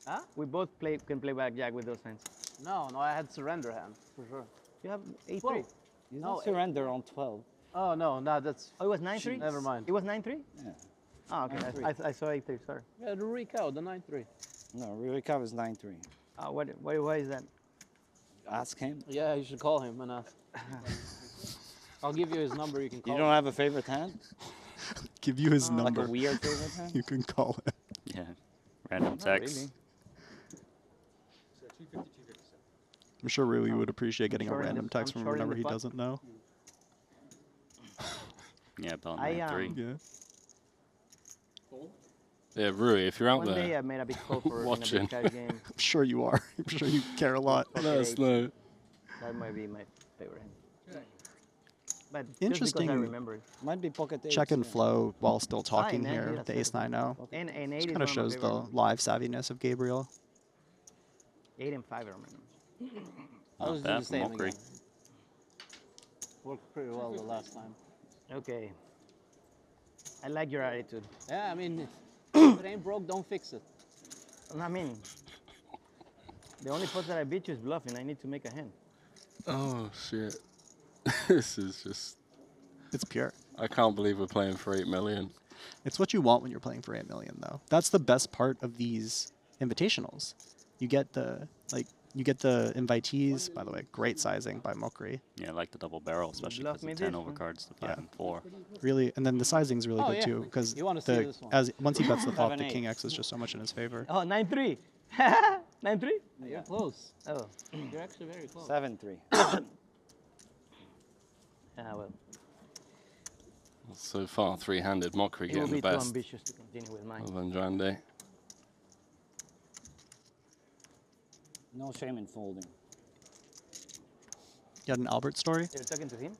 S13: Huh?
S5: We both can play blackjack with those hands.
S13: No, I had surrender hand, for sure.
S5: You have 8-3.
S13: Whoa.
S10: You
S13: No,
S10: don't surrender on 12.
S13: Oh, no, that's...
S5: Oh, it was 9-3?
S13: Never mind.
S5: It was 9-3?
S10: Yeah.
S5: Oh, okay. I saw 8-3, sorry.
S13: Yeah, the Rui Cow, the 9-3.
S10: No, Rui Cow is 9-3.
S5: Why is that?
S10: Ask him.
S13: Yeah, you should call him and ask. I'll give you his number, you can call
S10: You don't have a favorite hand?
S15: Give you his number.
S10: Like a weird favorite hand?
S15: You can call it.
S16: Yeah, random text.
S5: Really.
S11: So 250, 257.
S15: I'm sure Rui would appreciate getting a
S5: short in
S15: random
S5: the-
S15: text
S5: I'm
S15: from a
S5: short in
S15: number
S5: the
S15: he
S5: pot.
S15: doesn't know.
S16: Yeah, about
S5: I,
S16: 9-3.
S15: Yeah.
S2: Yeah, Rui, if you're out
S5: One
S2: there
S5: day I made a big call for in a
S2: watching,
S5: big cash game.
S15: I'm sure you are. I'm sure you care a lot.
S2: let us know.
S5: That might be my favorite hand. But
S15: Interesting.
S5: Just because I remember it.
S10: Might be pocket eights.
S15: Check and
S10: yeah.
S15: flow while still talking
S5: Fine,
S15: here
S5: yeah,
S15: with the
S5: that's
S15: ace-9-0.
S5: And 8
S15: Which
S5: is
S15: kind
S5: one
S15: of
S5: my
S15: shows the
S5: favorite.
S15: live savviness of Gabriel.
S5: 8 and 5, I remember.
S13: I was
S16: Not
S13: doing
S16: bad
S13: the
S16: for
S13: same
S16: Mockery.
S13: again. Worked pretty well the last time.
S5: Okay. I like your attitude.
S13: Yeah, I mean, if it ain't broke, don't fix it.
S5: I mean, the only pot that I beat you is bluffing. I need to make a hand.
S2: Oh, shit. This is just...
S15: It's pure.
S2: I can't believe we're playing for 8 million.
S15: It's what you want when you're playing for 8 million, though. That's the best part of these invitationals. You get the invitees. By the way, great sizing by Mokri.
S16: Yeah, I like the double barrel, especially
S5: Bluff
S16: because
S5: me
S16: of 10
S5: this one.
S16: overcards to 5 and 4.
S15: Really, and then the sizing's really
S13: Oh,
S15: good
S13: yeah.
S15: too, because
S13: You wanna see this one.
S15: once he bets the flop, the
S10: 7-8.
S15: king X is just so much in his favor.
S5: Oh, 9-3. 9-3?
S13: You're close.
S5: Oh.
S13: You're actually very close.
S10: 7-3.
S5: Well.
S2: So far, three-handed Mockery
S5: It will
S2: getting
S5: be
S2: the
S5: too
S2: best
S5: ambitious to continue with mine.
S2: of Andrade.
S10: No shame in folding.
S15: You had an Albert story?
S5: You're talking to him?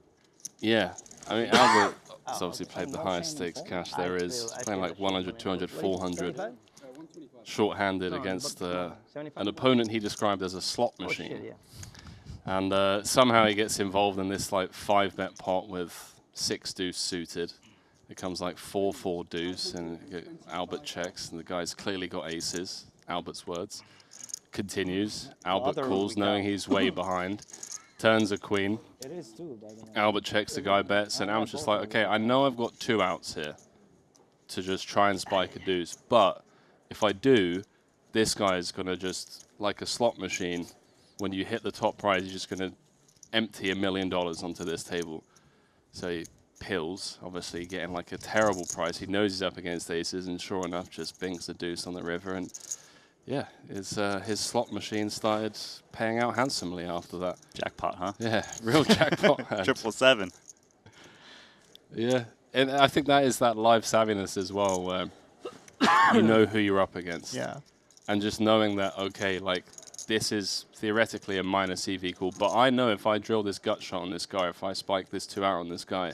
S2: Yeah, I mean, Albert has
S5: Oh,
S2: obviously played the
S10: no
S2: highest
S10: shame in
S2: stakes
S10: folding.
S2: cash there is.
S5: I
S2: He's playing
S5: feel
S2: like
S5: the
S2: 100,
S5: shame
S2: 200,
S5: when I-
S2: 400.
S11: 125.
S2: Short-handed
S5: No,
S2: against
S5: but 75?
S2: an opponent he described as a slot
S5: Oh,
S2: machine.
S5: shit, yeah.
S2: And somehow he gets involved in this like 5-bet pot with 6 deuce suited. It comes like 4-4 deuce, and Albert checks, and the guy's clearly got aces. Albert's words. Continues. Albert
S10: Other
S2: calls,
S10: we
S2: knowing
S10: got.
S2: he's way behind. Turns a queen.
S10: It is too, by the way.
S2: Albert checks, the guy bets, and Albert's just like, okay, I know I've got 2 outs here to just try and spike a deuce, but if I do, this guy's going to just, like a slot machine, when you hit the top prize, you're just going to empty $1 million onto this table. So he pills, obviously getting like a terrible price. He knows he's up against aces, and sure enough, just binks the deuce on the river. And yeah, his slot machine started paying out handsomely after that.
S16: Jackpot, huh?
S2: Yeah, real jackpot. hand.
S16: 777.
S2: Yeah, and I think that is that live savviness as well, where you know who you're up against.
S15: Yeah.
S2: And just knowing that, okay, like, this is theoretically a minus EV call, but I know if I drill this gut shot on this guy, if I spike this 2 out on this guy,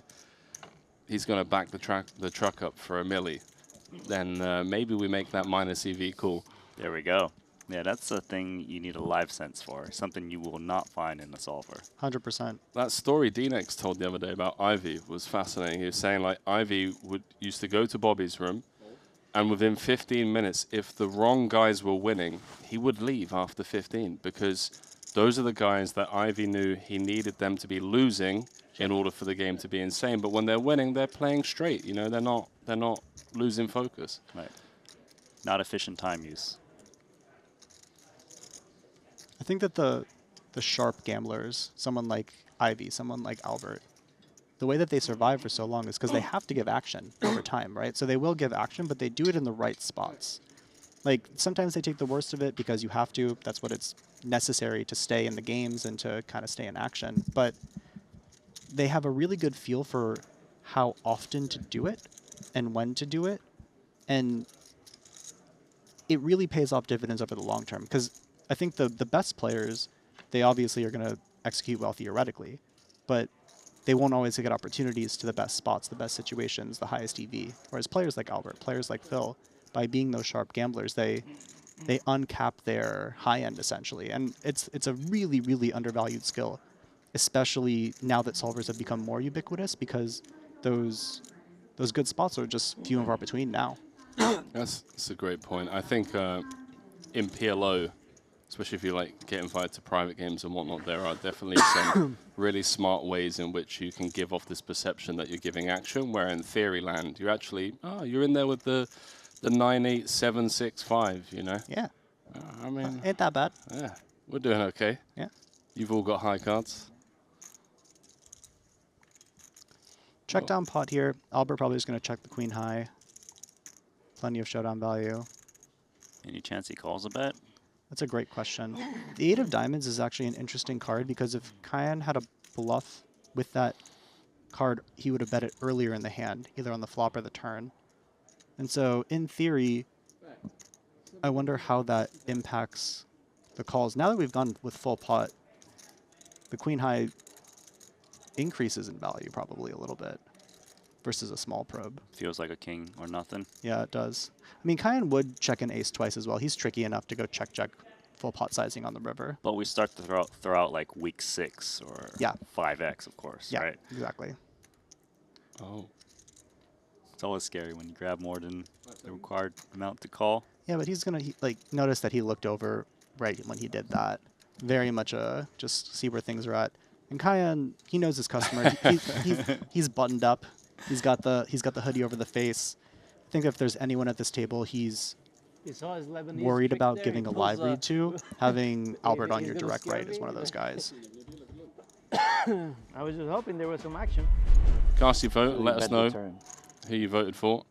S2: he's going to back the truck up for a milli. Then maybe we make that minus EV call.
S16: There we go. Yeah, that's the thing you need a live sense for. Something you will not find in a solver.
S15: 100%.
S2: That story D-Nex told the other day about Ivy was fascinating. He was saying, like, Ivy used to go to Bobby's room, And within 15 minutes, if the wrong guys were winning, he would leave after 15 because those are the guys that Ivy knew he needed them to be losing in order for the game to be insane. But when they're winning, they're playing straight. You know, they're not losing focus.
S16: Right. Not efficient time use.
S15: I think that the sharp gamblers, someone like Ivy, someone like Albert, the way that they survive for so long is because they have to give action over time, right? So they will give action, but they do it in the right spots. Like, sometimes they take the worst of it because you have to. That's what it's necessary to stay in the games and to kind of stay in action. But they have a really good feel for how often to do it and when to do it. And it really pays off dividends over the long term. Because I think the best players, they obviously are going to execute well theoretically, but they won't always get opportunities to the best spots, the best situations, the highest EV. Whereas players like Albert, players like Phil, by being those sharp gamblers, they uncap their high end essentially. And it's a really, really undervalued skill, especially now that solvers have become more ubiquitous because those good spots are just few and far between now.
S2: That's a great point. I think in PLO, especially if you like get invited to private games and whatnot, there are definitely some really smart ways in which you can give off this perception that you're giving action, where in theory land, you actually, you're in there with the 98765, you know?
S15: Yeah.
S2: I mean,
S15: ain't that bad.
S2: Yeah, we're doing okay.
S15: Yeah.
S2: You've all got high cards.
S15: Check down pot here. Albert probably is going to check the queen high. Plenty of showdown value.
S16: Any chance he calls a bet?
S15: That's a great question. The 8 of diamonds is actually an interesting card because if Cayenne had a bluff with that card, he would have bet it earlier in the hand, either on the flop or the turn. And so, in theory, I wonder how that impacts the calls. Now that we've gone with full pot, the queen high increases in value probably a little bit versus a small probe.
S16: Feels like a king or nothing.
S15: Yeah, it does. I mean, Cayenne would check an ace twice as well. He's tricky enough to go check full pot sizing on the river.
S16: But we start to throw out like week 6 or 5x, of course,
S15: yeah,
S16: right?
S15: Exactly.
S2: Oh.
S16: It's always scary when you grab more than the required amount to call.
S15: Yeah, but he's going to notice that he looked over right when he did that. Very much just see where things are at. And Cayenne, he knows his customer. He's buttoned up. He's got the hoodie over the face. I think if there's anyone at this table he's worried about giving a live read to, having Albert on your direct right is one of those guys.
S5: I was just hoping there was some action.
S2: Cast your vote and let us know who you voted for.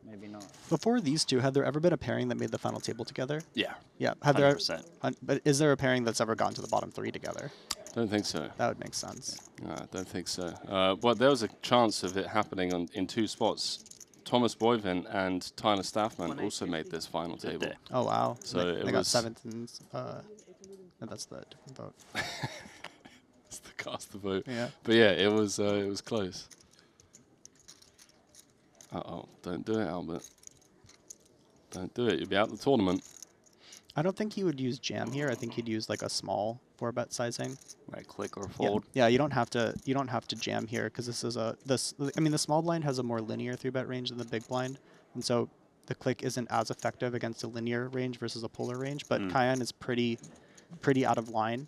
S14: Maybe not.
S15: Before these two, had there ever been a pairing that made the final table together?
S2: Yeah.
S15: Yeah.
S16: 100%.
S15: But is there a pairing that's ever gone to the bottom 3 together?
S2: Don't think so.
S15: That would make sense.
S2: No, I don't think so. Well, there was a chance of it happening in 2 spots. Thomas Boyvin and Tyler Staffman also made this final table.
S15: Oh, wow.
S2: So
S15: they got 7th and no, that's the different vote.
S2: It's the cast the vote.
S15: Yeah.
S2: But yeah, it was close. Uh-oh, don't do it, Albert. Don't do it. You'll be out of the tournament.
S15: I don't think he would use jam here. I think he'd use like a small 4-bet sizing.
S16: Right click or fold.
S15: Yeah, you don't have to jam here because this is the small blind has a more linear 3-bet range than the big blind, and so the click isn't as effective against a linear range versus a polar range. But Cayenne is pretty out of line,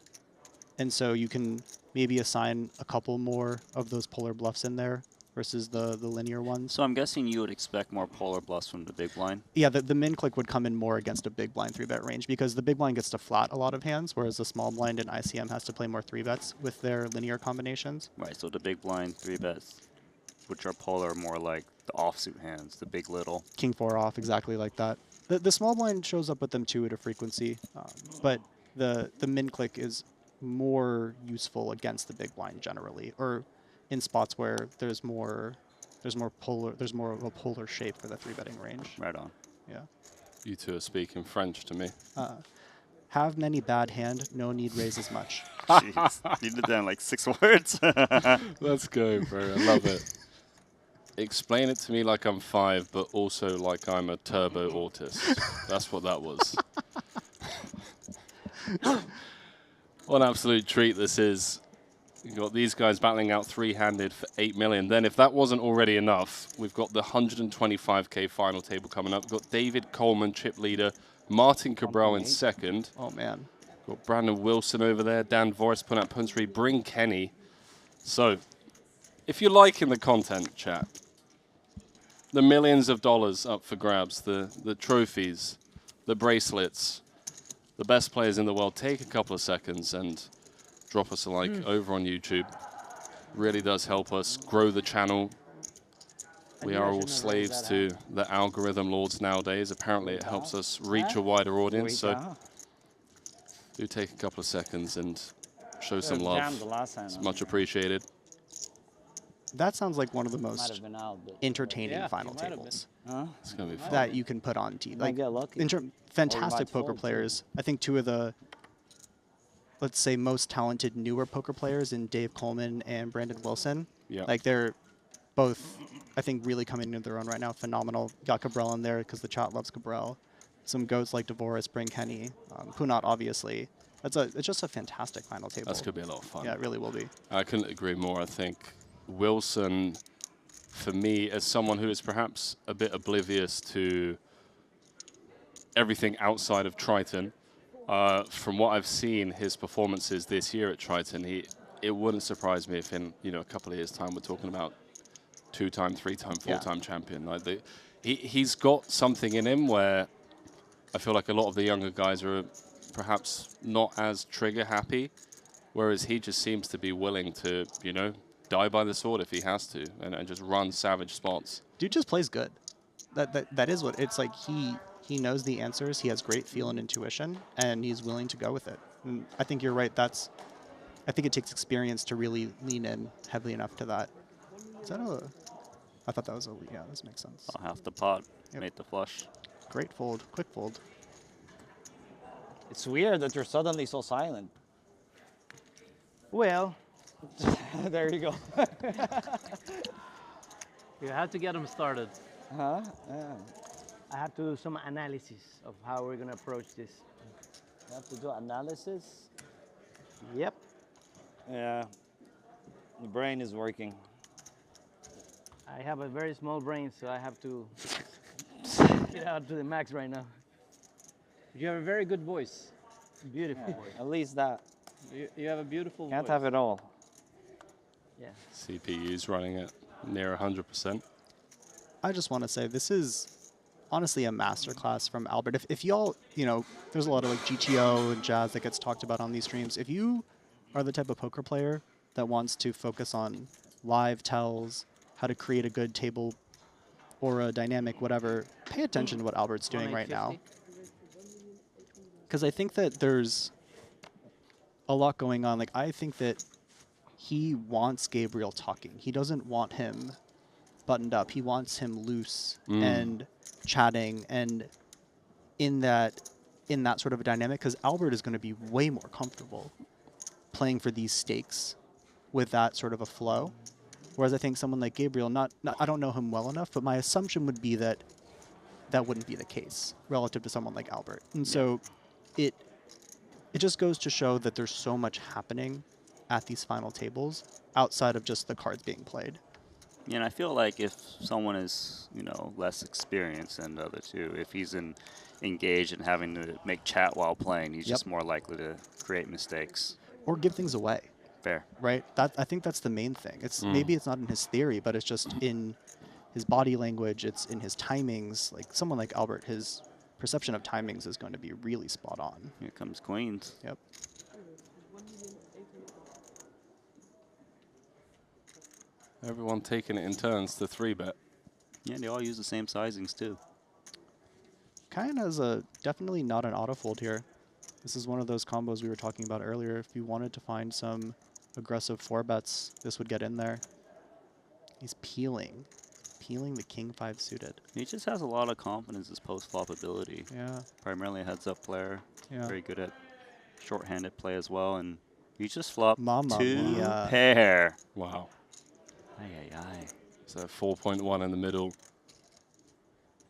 S15: and so you can maybe assign a couple more of those polar bluffs in there versus the linear ones.
S16: So I'm guessing you would expect more polar bluffs from the big blind?
S15: Yeah, the min click would come in more against a big blind 3-bet range because the big blind gets to flat a lot of hands, whereas the small blind and ICM has to play more 3-bets with their linear combinations.
S16: Right, so the big blind 3-bets, which are polar, more like the offsuit hands, the big little.
S15: King 4 off, exactly like that. The small blind shows up with them too at a frequency, but the min click is more useful against the big blind generally, or in spots where there's more of a polar shape for the 3-betting range.
S16: Right on.
S15: Yeah.
S2: You two are speaking French to me.
S15: Have many bad hand, no need raise as much.
S16: Jeez, you did that in like 6 words.
S2: Let's go, bro. I love it. Explain it to me like I'm 5, but also like I'm a turbo autist. That's what that was. What an absolute treat this is. You've got these guys battling out three-handed for 8 million. Then if that wasn't already enough, we've got the 125K final table coming up. We've got David Coleman, chip leader, Martin Cabral in second.
S15: Oh, man.
S2: Got Brandon Wilson over there, Dan Voris putting up punch 3, Bring Kenny. So, if you're liking the content, chat, the millions of dollars up for grabs, the trophies, the bracelets, the best players in the world, take a couple of seconds and drop us a like over on YouTube. Really does help us grow the channel. We are all slaves to the algorithm lords nowadays. Apparently it helps us reach a wider audience. So do take a couple of seconds and show some love. It's much appreciated.
S15: That sounds like one of the most entertaining final tables
S2: It's gonna be fun.
S15: that you can put on TV. Like, fantastic poker players. I think two of the, let's say, most talented newer poker players in Dave Coleman and Brandon Wilson.
S2: Yeah.
S15: Like, they're both, I think, really coming into their own right now. Phenomenal. Got Cabral in there because the chat loves Cabral. Some goats like DeVoris, Bring Kenny, Punat, obviously. It's just a fantastic final table.
S2: That's going to be a lot of fun.
S15: Yeah, it really will be.
S2: I couldn't agree more. I think Wilson, for me, as someone who is perhaps a bit oblivious to everything outside of Triton, from what I've seen, his performances this year at Triton, it wouldn't surprise me if in a couple of years' time we're talking about 2-time, 3-time, 4-time champion. Like he's got something in him where I feel like a lot of the younger guys are perhaps not as trigger happy, whereas he just seems to be willing to, die by the sword if he has to, and just run savage spots.
S15: Dude just plays good. That is what it's like. He knows the answers. He has great feel and intuition, and he's willing to go with it. And I think you're right. I think it takes experience to really lean in heavily enough to that. Is that a? I thought that was a. Yeah, this makes sense.
S16: Half the pot, made the flush.
S15: Great fold, quick fold.
S10: It's weird that you're suddenly so silent.
S5: Well,
S10: there you go.
S13: You have to get them started.
S10: Huh? Yeah.
S5: I have to do some analysis of how we're going to approach this.
S10: You have to do analysis?
S5: Yep.
S10: Yeah. The brain is working.
S5: I have a very small brain, so I have to get out to the max right now.
S13: You have a very good voice.
S5: Beautiful voice.
S10: At least that.
S13: You have a beautiful voice.
S10: Can't have it all.
S5: Yeah.
S2: CPU's running at near 100%.
S15: I just want to say this is honestly a masterclass from Albert. If y'all, there's a lot of like GTO and jazz that gets talked about on these streams. If you are the type of poker player that wants to focus on live tells, how to create a good table or a dynamic, whatever, pay attention to what Albert's doing right now. Because I think that there's a lot going on. Like, I think that he wants Gabriel talking. He doesn't want him buttoned up. He wants him loose and chatting and in that sort of a dynamic, because Albert is going to be way more comfortable playing for these stakes with that sort of a flow. Whereas I think someone like Gabriel, I don't know him well enough, but my assumption would be that that wouldn't be the case relative to someone like Albert. And so it just goes to show that there's so much happening at these final tables outside of just the cards being played.
S16: Yeah, and I feel like if someone is, less experienced than the other two, if he's engaged in having to make chat while playing, he's just more likely to create mistakes.
S15: Or give things away.
S16: Fair.
S15: Right? I think that's the main thing. Maybe it's not in his theory, but it's just in his body language, it's in his timings. Like someone like Albert, his perception of timings is going to be really spot on.
S16: Here comes queens.
S15: Yep.
S2: Everyone taking it in turns to 3-bet.
S16: Yeah, they all use the same sizings too.
S15: Cayenne has definitely not an auto fold here. This is one of those combos we were talking about earlier. If you wanted to find some aggressive 4-bets, this would get in there. He's peeling the king 5 suited.
S16: He just has a lot of confidence in his post-flop ability.
S15: Yeah.
S16: Primarily a heads-up player.
S15: Yeah.
S16: Very good at short-handed play as well, and he just flopped
S15: Mamma
S16: 2
S15: mia.
S16: pair.
S2: Wow.
S16: Aye, aye, aye.
S2: So 4.1 in the middle.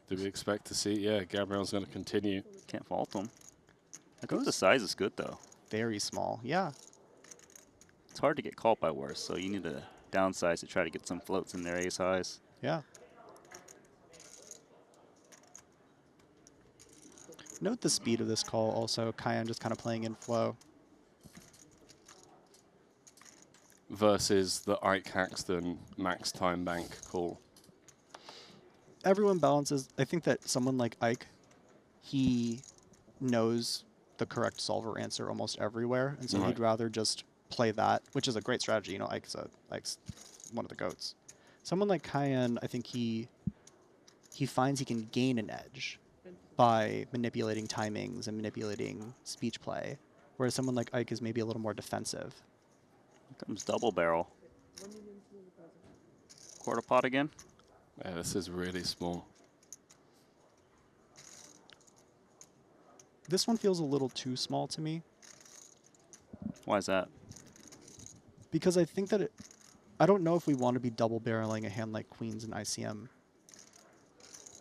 S2: Do we expect to see? Yeah, Gabriel's going to continue.
S16: Can't fault him. I think the size is good, though.
S15: Very small, yeah.
S16: it's hard to get called by worse, so you need to downsize to try to get some floats in their ace highs.
S15: Yeah. Note the speed of this call also. Cayenne just kind of playing in flow.
S2: Versus the Ike Haxton max time bank call.
S15: Everyone balances. I think that someone like Ike, he knows the correct solver answer almost everywhere, and so he'd rather just play that, which is a great strategy. You know, Ike's one of the GOATs. Someone like Cayenne, I think he finds he can gain an edge by manipulating timings and manipulating speech play, whereas someone like Ike is maybe a little more defensive.
S16: Here comes double barrel. Quarter pot again.
S2: Yeah, this is really small.
S15: This one feels a little too small to me.
S16: Why is that?
S15: Because I think that I don't know if we want to be double barreling a hand like queens and ICM.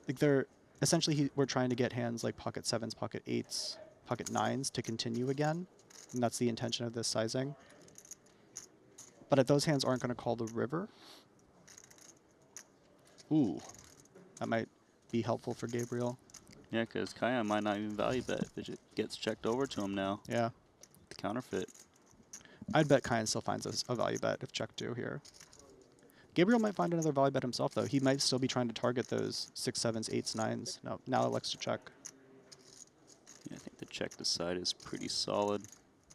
S15: Like they're essentially we're trying to get hands like pocket sevens, pocket eights, pocket nines to continue again, and that's the intention of this sizing. But if those hands aren't going to call the river,
S2: ooh,
S15: that might be helpful for Gabriel.
S16: Yeah, because Cayenne might not even value bet if it gets checked over to him now.
S15: Yeah.
S16: The counterfeit.
S15: I'd bet Cayenne still finds a value bet if check do here. Gabriel might find another value bet himself, though. He might still be trying to target those 6, 7s, 8s, 9s. No, now elects to check.
S16: Yeah, I think the check to side is pretty solid.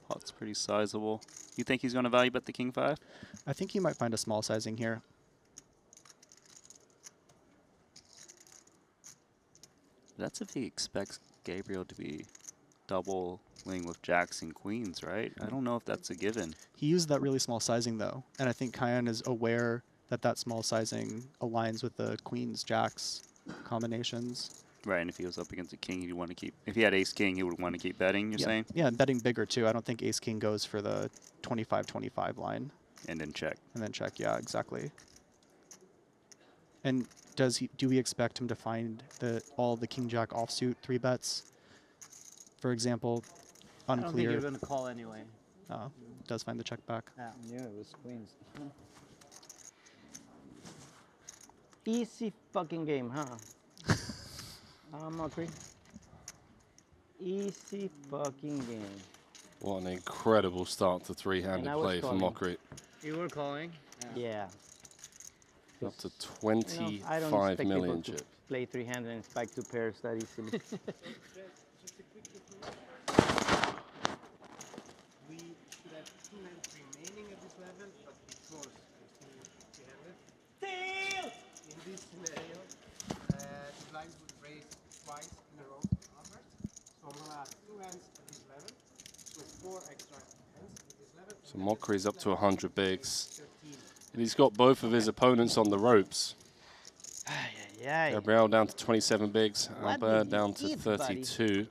S16: Pot's pretty sizable. You think he's going to value bet the king 5?
S15: I think he might find a small sizing here.
S16: That's if he expects Gabriel to be doubling with jacks and queens, right? I don't know if that's a given.
S15: He used that really small sizing, though, and I think Cayenne is aware that that small sizing aligns with the queens, jacks combinations.
S16: Right, and if he was up against a king, he'd want to keep... If he had ace-king, he would want to keep betting, you're saying?
S15: Yeah, and betting bigger, too. I don't think ace-king goes for the 25-25 line.
S16: And then check.
S15: And then check, yeah, exactly. And do we expect him to find all the king-jack offsuit 3-bets? For example, unclear.
S13: I don't think you're going to call anyway.
S15: Does find the check back.
S6: Yeah, it was queens.
S5: Easy fucking game, huh? Mockery. Easy fucking game.
S2: What an incredible start to three-handed play for Mockery.
S13: You were calling?
S5: Yeah.
S2: Up to 25
S5: I don't expect
S2: million
S5: people to
S2: chip.
S5: play three-handed and spike 2 pairs that easily.
S8: We should have 2 hands remaining at this level, but because we're still three-handed. In this scenario, the blinds would raise twice in a row upwards. So I'm gonna have 2 hands at this level, so 4 extra hands at this level.
S2: So Mockery's up to 100 bigs. And he's got both of his opponents on the ropes. Gabriel down to 27 bigs, Albert down to 32.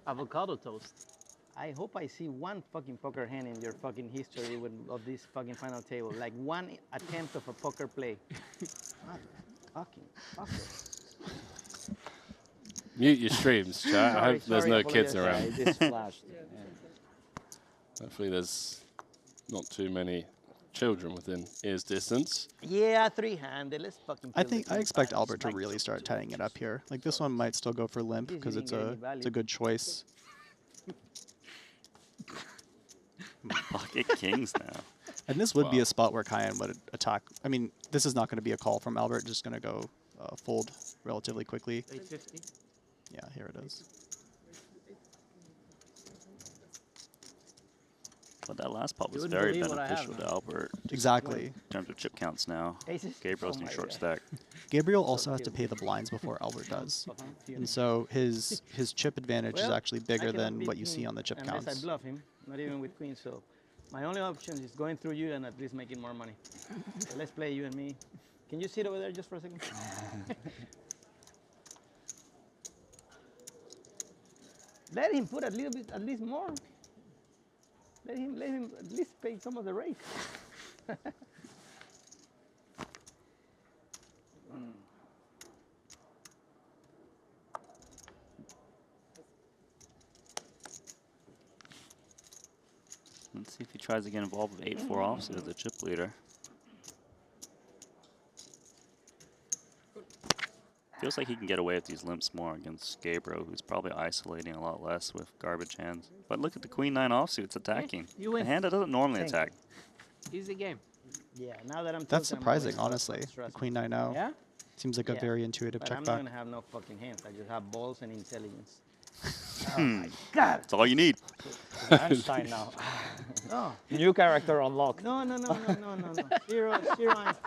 S13: Avocado toast.
S5: I hope I see one fucking poker hand in your fucking history of this fucking final table. Like one attempt of a poker play. Fucking fucker.
S2: Mute your streams, chat. I hope there's no kids around.
S6: I just flashed.
S2: Hopefully there's not too many children within ear's distance.
S5: Yeah, three-handed. Let's fucking.
S15: I expect Albert to really start tying it up here. Like this one might still go for limp because it's a good choice.
S16: Pocket kings now.
S15: And this would be a spot where Cayenne would attack. I mean, this is not going to be a call from Albert. Just going to go fold relatively quickly.
S13: 850.
S15: Yeah, here it is.
S16: But that last pot was very beneficial to Albert.
S15: Exactly.
S16: In terms of chip counts now. Gabriel's in short stack.
S15: Gabriel also has to pay the blinds before Albert does. And so his chip advantage is actually bigger than what you see on the chip counts.
S5: Unless I bluff him, not even with queens. So my only option is going through you and at least making more money. So let's play you and me. Can you sit over there just for a second? Let him put a little bit, at least more. Let him at least pay some of the race.
S16: Let's see if he tries to get involved with 8-4 offsuit as a chip leader. Feels like he can get away with these limps more against Gabriel, who's probably isolating a lot less with garbage hands. But look at the Queen 9 offsuits attacking.
S13: you win.
S16: A hand that doesn't normally attack.
S13: Easy game.
S5: Yeah, now that I'm
S15: That's
S5: tilting, I'm
S15: surprising,
S5: always
S15: honestly.
S5: stressed.
S15: Queen 9-0.
S13: Yeah?
S15: Seems like a
S5: Yeah.
S15: very intuitive
S5: But
S15: check
S5: I'm
S15: back.
S5: not gonna have no fucking hands. I just have balls and intelligence.
S16: Oh my God! That's all you need.
S10: Einstein now.
S5: Oh.
S10: New character unlocked.
S5: No. Zero Einstein.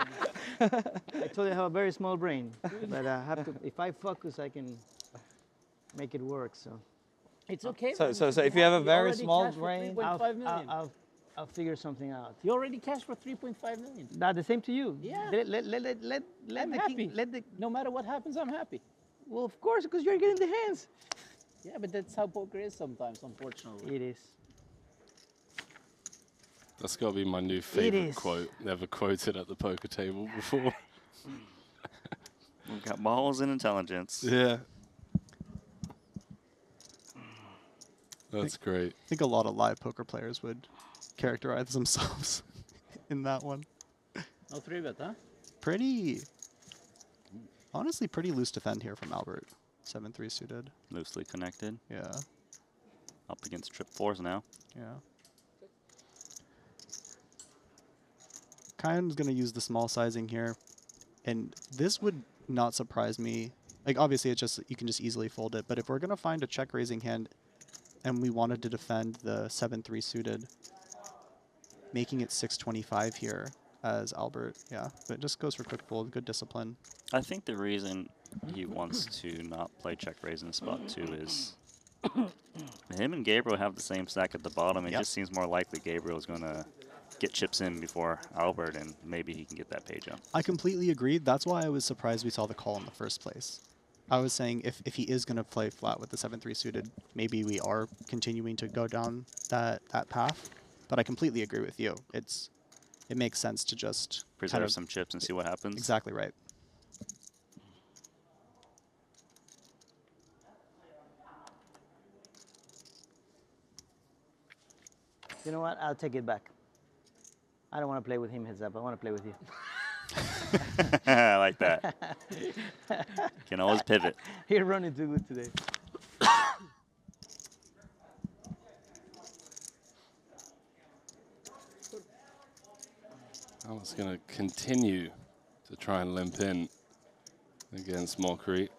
S5: I told you I have a very small brain, but I have to. If I focus, I can make it work. So
S13: It's okay.
S10: So if you have a very small brain,
S5: I'll figure something out.
S13: You already cashed for 3.5 million.
S5: Not the same to you.
S13: Yeah.
S5: Let
S13: I'm
S5: the
S13: happy.
S5: king. Let the.
S13: No matter what happens, I'm happy.
S5: Well, of course, because you're getting the hands.
S13: Yeah, but that's how poker is sometimes, unfortunately.
S5: It is.
S2: That's got to be my new favorite quote. Never quoted at the poker table before.
S16: We've got balls and intelligence.
S2: Yeah. That's great.
S15: I think a lot of live poker players would characterize themselves in that one.
S13: No 3-bet, huh?
S15: Honestly, pretty loose defend here from Albert. 7-3 suited.
S16: Loosely connected.
S15: Yeah.
S16: Up against trip 4s now.
S15: Yeah. Kyan's going to use the small sizing here. And this would not surprise me. Like, obviously, it's just you can just easily fold it. But if we're going to find a check raising hand and we wanted to defend the 7-3 suited, making it 625 here as Albert. Yeah, but it just goes for quick fold. Good discipline.
S16: I think the reason he wants to not play check raise in spot 2 is him and Gabriel have the same stack at the bottom. It just seems more likely Gabriel is going to get chips in before Albert, and maybe he can get that page up.
S15: I completely agree. That's why I was surprised we saw the call in the first place. I was saying if he is going to play flat with the 7-3 suited, maybe we are continuing to go down that path. But I completely agree with you. It makes sense to just
S16: preserve some chips and see what happens.
S15: Exactly right.
S5: You know what? I'll take it back. I don't want to play with him heads up. I want to play with you.
S16: I like that. Can always pivot.
S5: You're running too good today.
S2: I was going to continue to try and limp in against Mockery.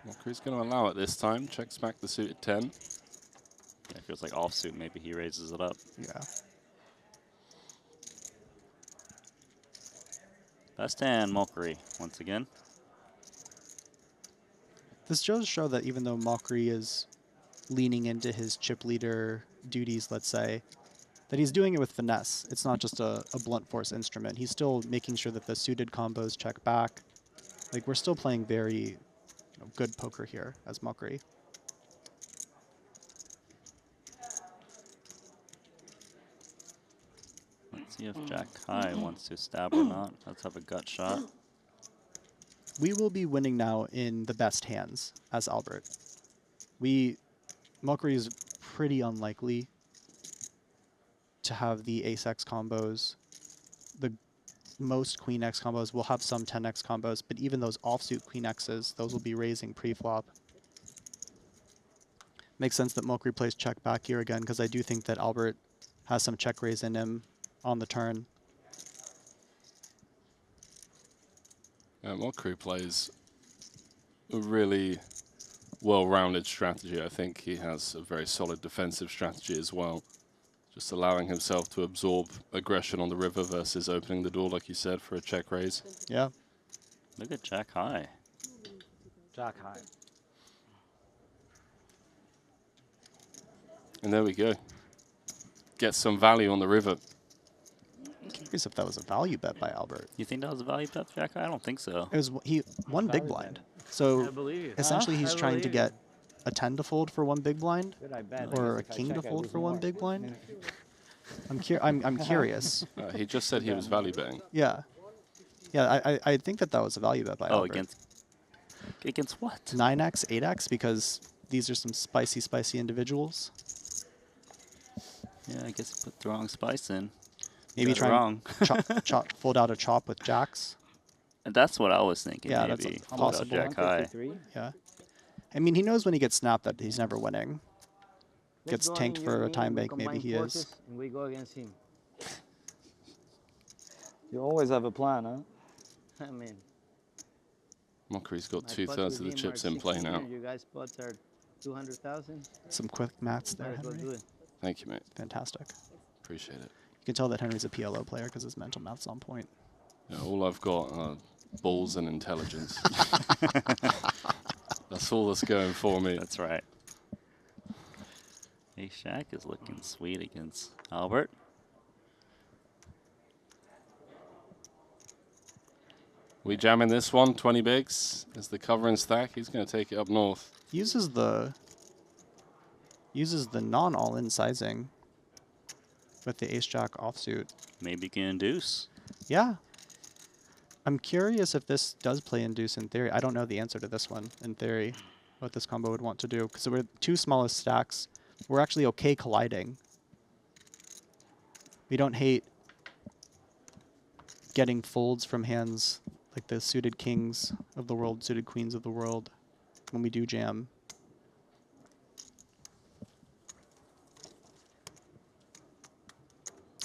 S2: Mockery's going to allow it this time. Checks back the suited 10.
S16: Yeah, it feels like offsuit. Maybe he raises it up.
S15: Yeah.
S16: Best hand, Mockery, once again.
S15: This does show that even though Mockery is leaning into his chip leader duties, let's say, that he's doing it with finesse. It's not just a blunt force instrument. He's still making sure that the suited combos check back. Like, we're still playing very good poker here as Mockery.
S16: Let's see if Jack High wants to stab or not. Let's have a gut shot.
S15: We will be winning now in the best hands as Albert. Mockery is pretty unlikely to have the ace-x combos. The most queen-x combos will have some 10x combos, but even those offsuit queen-x's, those will be raising pre-flop. Makes sense that Mockery plays check back here again, because I do think that Albert has some check raise in him on the turn.
S2: Mockery plays a really well-rounded strategy. I think he has a very solid defensive strategy as well. Just allowing himself to absorb aggression on the river versus opening the door, like you said, for a check raise.
S15: Yeah.
S16: Look at Jack High.
S10: Jack High.
S2: And there we go. Get some value on the river.
S15: I'm curious if that was a value bet by Albert.
S16: You think that was a value bet for Jack High? I don't think so.
S15: It was he won big blind. So essentially he's trying to get a 10 to fold for one big blind, or a king to fold for one big blind. I'm curious.
S2: He just said he was value betting.
S15: Yeah, yeah. I think that was a value bet by Albert.
S16: Against. Against what?
S15: 9x, 8x, because these are some spicy, spicy individuals.
S16: Yeah, I guess you put the wrong spice in.
S15: Maybe
S16: Got it
S15: try
S16: wrong.
S15: and fold out a chop with jacks.
S16: And that's what I was thinking.
S15: Yeah,
S16: maybe.
S15: that's possible.
S16: Jack high.
S15: Yeah. I mean, he knows when he gets snapped that he's never winning.
S5: Let's
S15: Gets
S5: go
S15: tanked
S5: in,
S15: for
S5: you
S15: a
S5: and me,
S15: time
S5: we
S15: bank, maybe
S5: combine
S15: he is.
S5: forces, and we go against him.
S10: You always have a plan, huh?
S5: I mean,
S2: Mockery's got
S5: my spots
S2: 2/3
S5: with
S2: of the
S5: him
S2: chips
S5: are
S2: in play
S5: 1600,
S2: now.
S5: You guys' spots are 200,000.
S15: Some quick mats there,
S5: Might as well
S15: Henry.
S5: do it.
S2: Thank you, mate.
S15: Fantastic.
S2: Appreciate it.
S15: You can tell that Henry's a PLO player because his mental math's on point.
S2: Yeah, all I've got are balls and intelligence. That's all that's going for me.
S16: That's right. Hey, Shaq is looking sweet against Albert.
S2: We jamming this one, 20 bigs. Is the cover and stack? He's going to take it up north.
S15: Uses the non-all-in sizing with the ace-jack offsuit.
S16: Maybe you can induce.
S15: Yeah. I'm curious if this does play induce in theory. I don't know the answer to this one in theory, what this combo would want to do. Because we're two smallest stacks. We're actually okay colliding. We don't hate getting folds from hands like the suited kings of the world, suited queens of the world when we do jam.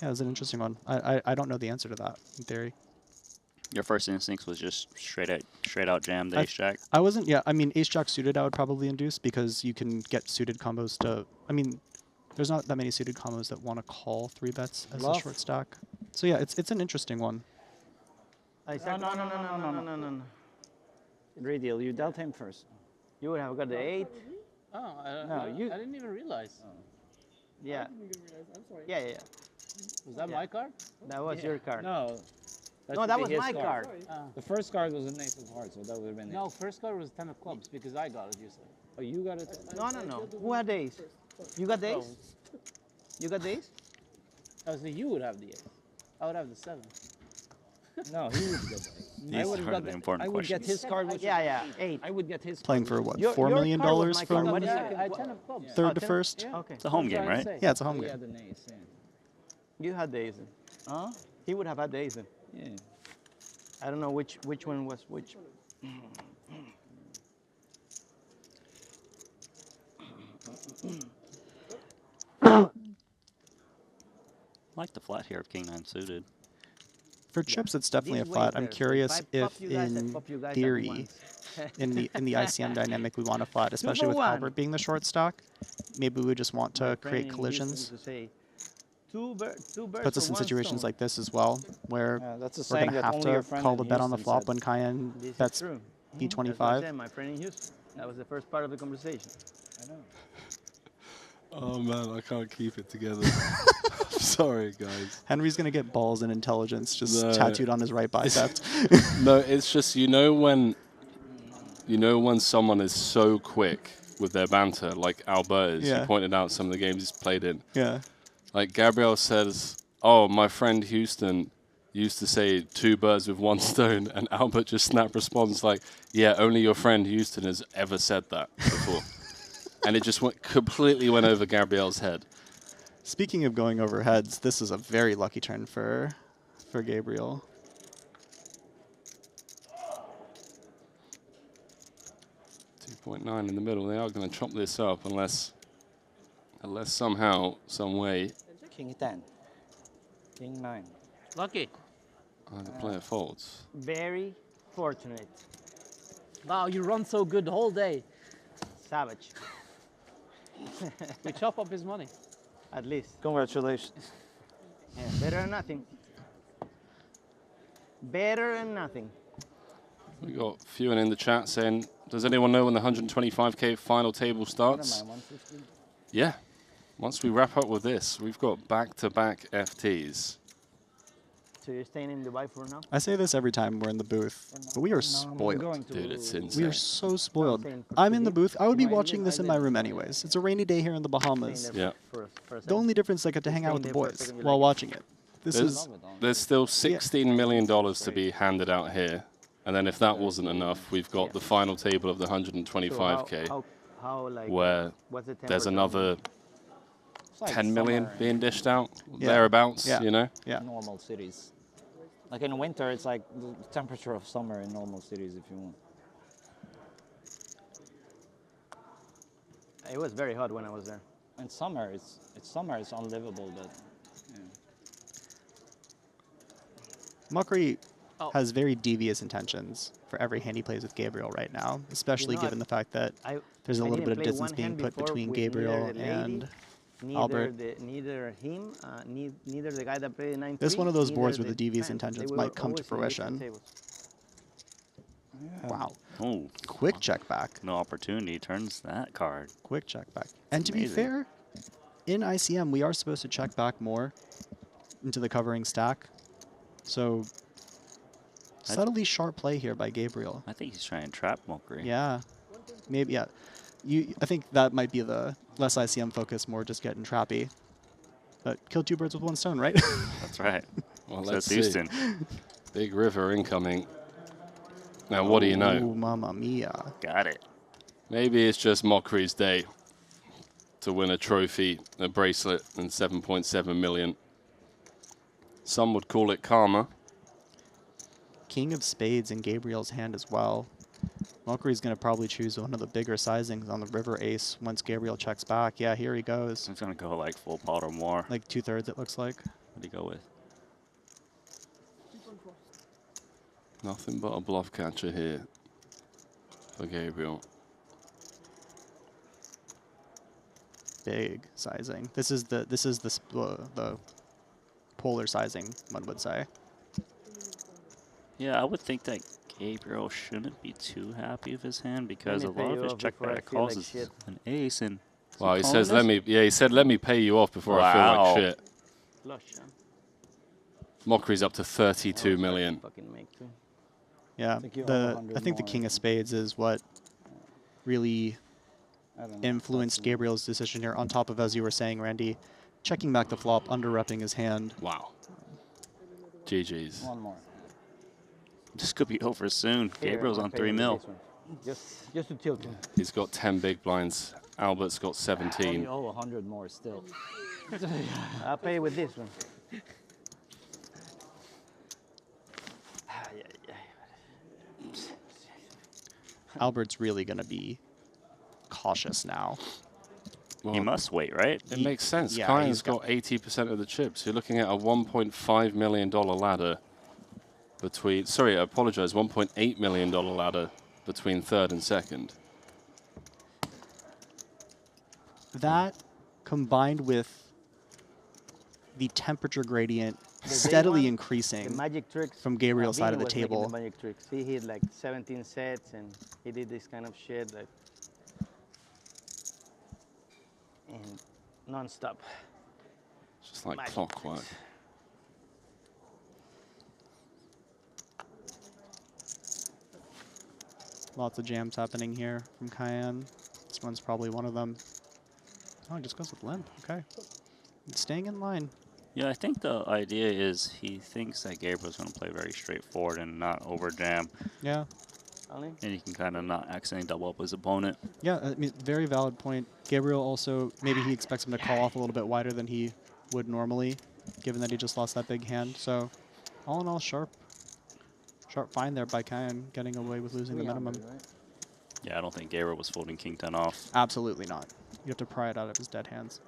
S15: Yeah, it's an interesting one. I don't know the answer to that in theory.
S16: Your first instinct was just straight out jam the ace jack.
S15: I wasn't. Yeah, I mean ace jack suited I would probably induce because you can get suited combos to. I mean, there's not that many suited combos that want to call 3-bets as a short stack. So yeah, it's an interesting one.
S5: No.
S10: Radial, you dealt him first.
S5: You would have got the 8.
S13: Oh,
S5: No, you-
S13: I didn't even realize.
S5: Yeah.
S13: I'm sorry.
S5: Yeah.
S13: Was that my card?
S5: That was your card.
S10: No.
S5: No, that was my card.
S10: The first card was an ace of hearts, so that would have been
S13: No,
S10: it.
S13: first card was 10 of clubs because I got it, you said.
S10: Oh, you got it?
S5: No. Who had the ace? You got the ace? You got the ace?
S13: Oh, so you would have the ace. I would have the 7.
S10: No, he would get the ace.
S16: These
S10: I would have
S16: are
S10: got
S16: the important
S10: I would get his card, which
S5: Yeah, 8.
S10: I would get his
S15: Playing
S10: card,
S15: for what?
S5: Your
S15: $4 million
S5: card was my card.
S15: from
S5: What is
S13: Yeah, I had 10 of clubs.
S15: third to
S5: 10?
S15: first?
S5: Yeah. Okay.
S16: It's a home
S13: That's
S16: game,
S13: what I'm
S16: right?
S13: saying.
S15: Yeah, it's a home
S10: He
S15: game.
S10: had an ace, yeah.
S5: You had the ace then.
S10: Huh?
S5: He would have had the ace then.
S10: Yeah.
S5: I don't know which one was which.
S16: I like the flat here of king 9 suited.
S15: For chips, it's definitely a
S5: These
S15: flat.
S5: ways
S15: I'm
S5: there. So
S15: curious
S5: if I pop
S15: if
S5: you guys, I
S15: in
S5: pop you guys at
S15: theory,
S5: once.
S15: in the ICM dynamic, we want a flat, especially
S5: for
S15: with
S5: one.
S15: Albert being the short stack. Maybe we just want to
S5: My
S15: create
S5: friend in
S15: collisions.
S5: Houston used to say, two birds
S15: Puts us
S5: for
S15: in
S5: one
S15: situations
S5: stone.
S15: like this as well, where
S10: Yeah, that's a
S15: we're
S10: saying
S15: going to
S10: that
S15: have
S10: only your
S15: to
S10: friend
S15: call
S10: in
S15: the bet on the
S10: Houston
S15: flop
S10: said.
S15: when Cayenne
S5: This is
S15: bets
S5: true. That's what I
S15: E25.
S5: said, my friend in Houston. That was the first part of the conversation.
S10: I know.
S2: Oh man, I can't keep it together. Sorry, guys.
S15: Henry's going to get balls and intelligence just
S2: No.
S15: tattooed on his right bicep.
S2: No, it's just you know when someone is so quick with their banter, like Albert is.
S15: Yeah.
S2: He pointed out some of the games he's played in.
S15: Yeah.
S2: Like Gabriel says, "Oh, my friend Houston used to say 2 birds with 1 stone," and Albert just snap responds like, "Yeah, only your friend Houston has ever said that before." And it just completely went over Gabriel's head.
S15: Speaking of going over heads, this is a very lucky turn for Gabriel.
S2: .9 in the middle. They are going to chop this up unless somehow, some way,
S10: King 10. King 9.
S13: Lucky.
S2: the player folds.
S5: Very fortunate.
S13: Wow, you run so good the whole day.
S5: Savage.
S13: We chop up his money.
S5: At least.
S10: Congratulations.
S5: Yeah, better than nothing. Better than nothing.
S2: We got a few in the chat saying, does anyone know when the 125K final table starts? Yeah. Once we wrap up with this, we've got back-to-back FTs.
S5: So you're staying in Dubai for now?
S15: I say this every time we're in the booth, but we are spoiled.
S2: Dude, it's insane.
S15: We are so spoiled. I'm in the booth. I would be watching this in my room anyways. It's a rainy day here in the Bahamas.
S2: Yeah.
S15: The only difference is I get to hang out with the boys while watching it. This is
S2: There's still $16 million to be handed out here. And then if that wasn't enough, we've got the final table of the 125K,
S5: how like,
S2: where
S5: what's the
S2: there's
S5: temperature?
S2: another
S10: like
S2: 10 million
S10: summer
S2: being
S10: in
S2: dished out,
S15: Yeah.
S2: thereabouts,
S15: Yeah.
S2: you know?
S15: Yeah.
S10: normal cities. Like in winter, it's like the temperature of summer in normal cities, if you want.
S5: It was very hot when I was there.
S10: In summer, it's unlivable, but yeah.
S15: Mockery
S5: Oh.
S15: has very devious intentions for every hand he plays with Gabriel right now, especially
S5: know,
S15: given the fact that there's a
S5: I
S15: little
S5: didn't
S15: bit of
S5: play
S15: distance
S5: one
S15: being
S5: hand
S15: put
S5: before
S15: between
S5: with
S15: Gabriel
S5: neither the lady,
S15: and
S5: neither
S15: Albert.
S5: neither him, neither the guy that played 9-3.
S15: This is one of those boards
S5: neither
S15: where the devious
S5: fan.
S15: intentions
S5: They
S15: might
S5: were
S15: come to
S5: always in different
S15: fruition.
S5: tables.
S15: Wow.
S16: Oh,
S15: Quick check back.
S16: no opportunity turns that card.
S15: Quick check back. And to be
S16: amazing.
S15: fair, in ICM, we are supposed to check back more into the covering stack. So subtly sharp play here by Gabriel.
S16: I think he's trying to trap Mockery.
S15: Yeah. Maybe, yeah. I think that might be the less ICM focus, more just getting trappy. But kill two birds with one stone, right?
S16: That's right.
S2: Well,
S16: So
S2: let's
S16: that's Houston.
S2: see. Big river incoming. Now, what do you know?
S15: Oh, mamma mia.
S16: Got it.
S2: Maybe it's just Mockery's day to win a trophy, a bracelet, and 7.7 million. Some would call it karma.
S15: King of spades in Gabriel's hand as well. Mockery's going to probably choose one of the bigger sizings on the river ace once Gabriel checks back. Yeah, here he goes.
S16: He's going to go like full pot or more.
S15: Like 2/3, it looks like.
S16: What do you go with?
S2: Nothing but a bluff catcher here for Gabriel.
S15: Big sizing. This is the polar sizing, one would say.
S16: Yeah, I would think that Gabriel shouldn't be too happy with his hand because a
S5: Let me
S16: lot
S5: pay
S16: of
S5: you
S16: his
S5: off
S16: check
S5: before I
S16: back
S5: feel like
S16: causes
S5: shit.
S16: an ace and.
S2: Well, he says, let me pay you off before I feel
S16: Wow.
S2: like shit.
S5: Flush, huh?
S2: Mockery's up to 32 million.
S5: Fucking make two.
S15: Yeah,
S10: I think you owe
S15: I
S10: 100
S15: think the
S10: more,
S15: king of spades is what really
S10: I don't know if
S15: influenced
S10: that's
S15: Gabriel's decision here, on top of, as you were saying, Randy, checking back the flop, under-repping his hand.
S2: Wow. GG's.
S10: one more.
S16: This could be over soon.
S5: Here,
S16: Gabriel's
S5: I'll
S16: on
S5: pay
S16: 3
S5: you
S16: mil.
S5: this one. Just to tilt him.
S2: He's got 10 big blinds. Albert's got
S10: You
S2: 17.
S10: owe 100 more still.
S5: I'll pay you with this one.
S15: Albert's really going to be cautious now.
S16: He must wait, right?
S2: It makes sense.
S15: yeah,
S2: Kyan's
S15: he's
S2: got 80% of the chips. You're looking at a $1.5 million ladder between, sorry, I apologize, $1.8 million ladder between third and second.
S15: That, combined with the temperature gradient
S5: The day
S15: steadily
S5: one,
S15: increasing
S5: The magic tricks.
S15: from Gabriel's side of the
S5: Vini was making
S15: table.
S5: The magic tricks. He hit like 17 sets and he did this kind of shit like and non-stop.
S2: It's just like
S5: Magic
S2: clockwork.
S15: Lots of jams happening here from Cayenne. This one's probably one of them. Oh, he just goes with limp. Okay. Staying in line.
S16: Yeah, I think the idea is he thinks that Gabriel's going to play very straightforward and not over jam.
S15: Yeah.
S16: And he can kind of not accidentally double up his opponent.
S15: Yeah, I mean, very valid point. Gabriel also, maybe he expects him to call off a little bit wider than he would normally, given that he just lost that big hand. So, all in all, sharp find there by Cayenne, getting away with losing the minimum.
S16: Yeah, I don't think Gabriel was folding king 10 off.
S15: Absolutely not. You have to pry it out of his dead hands.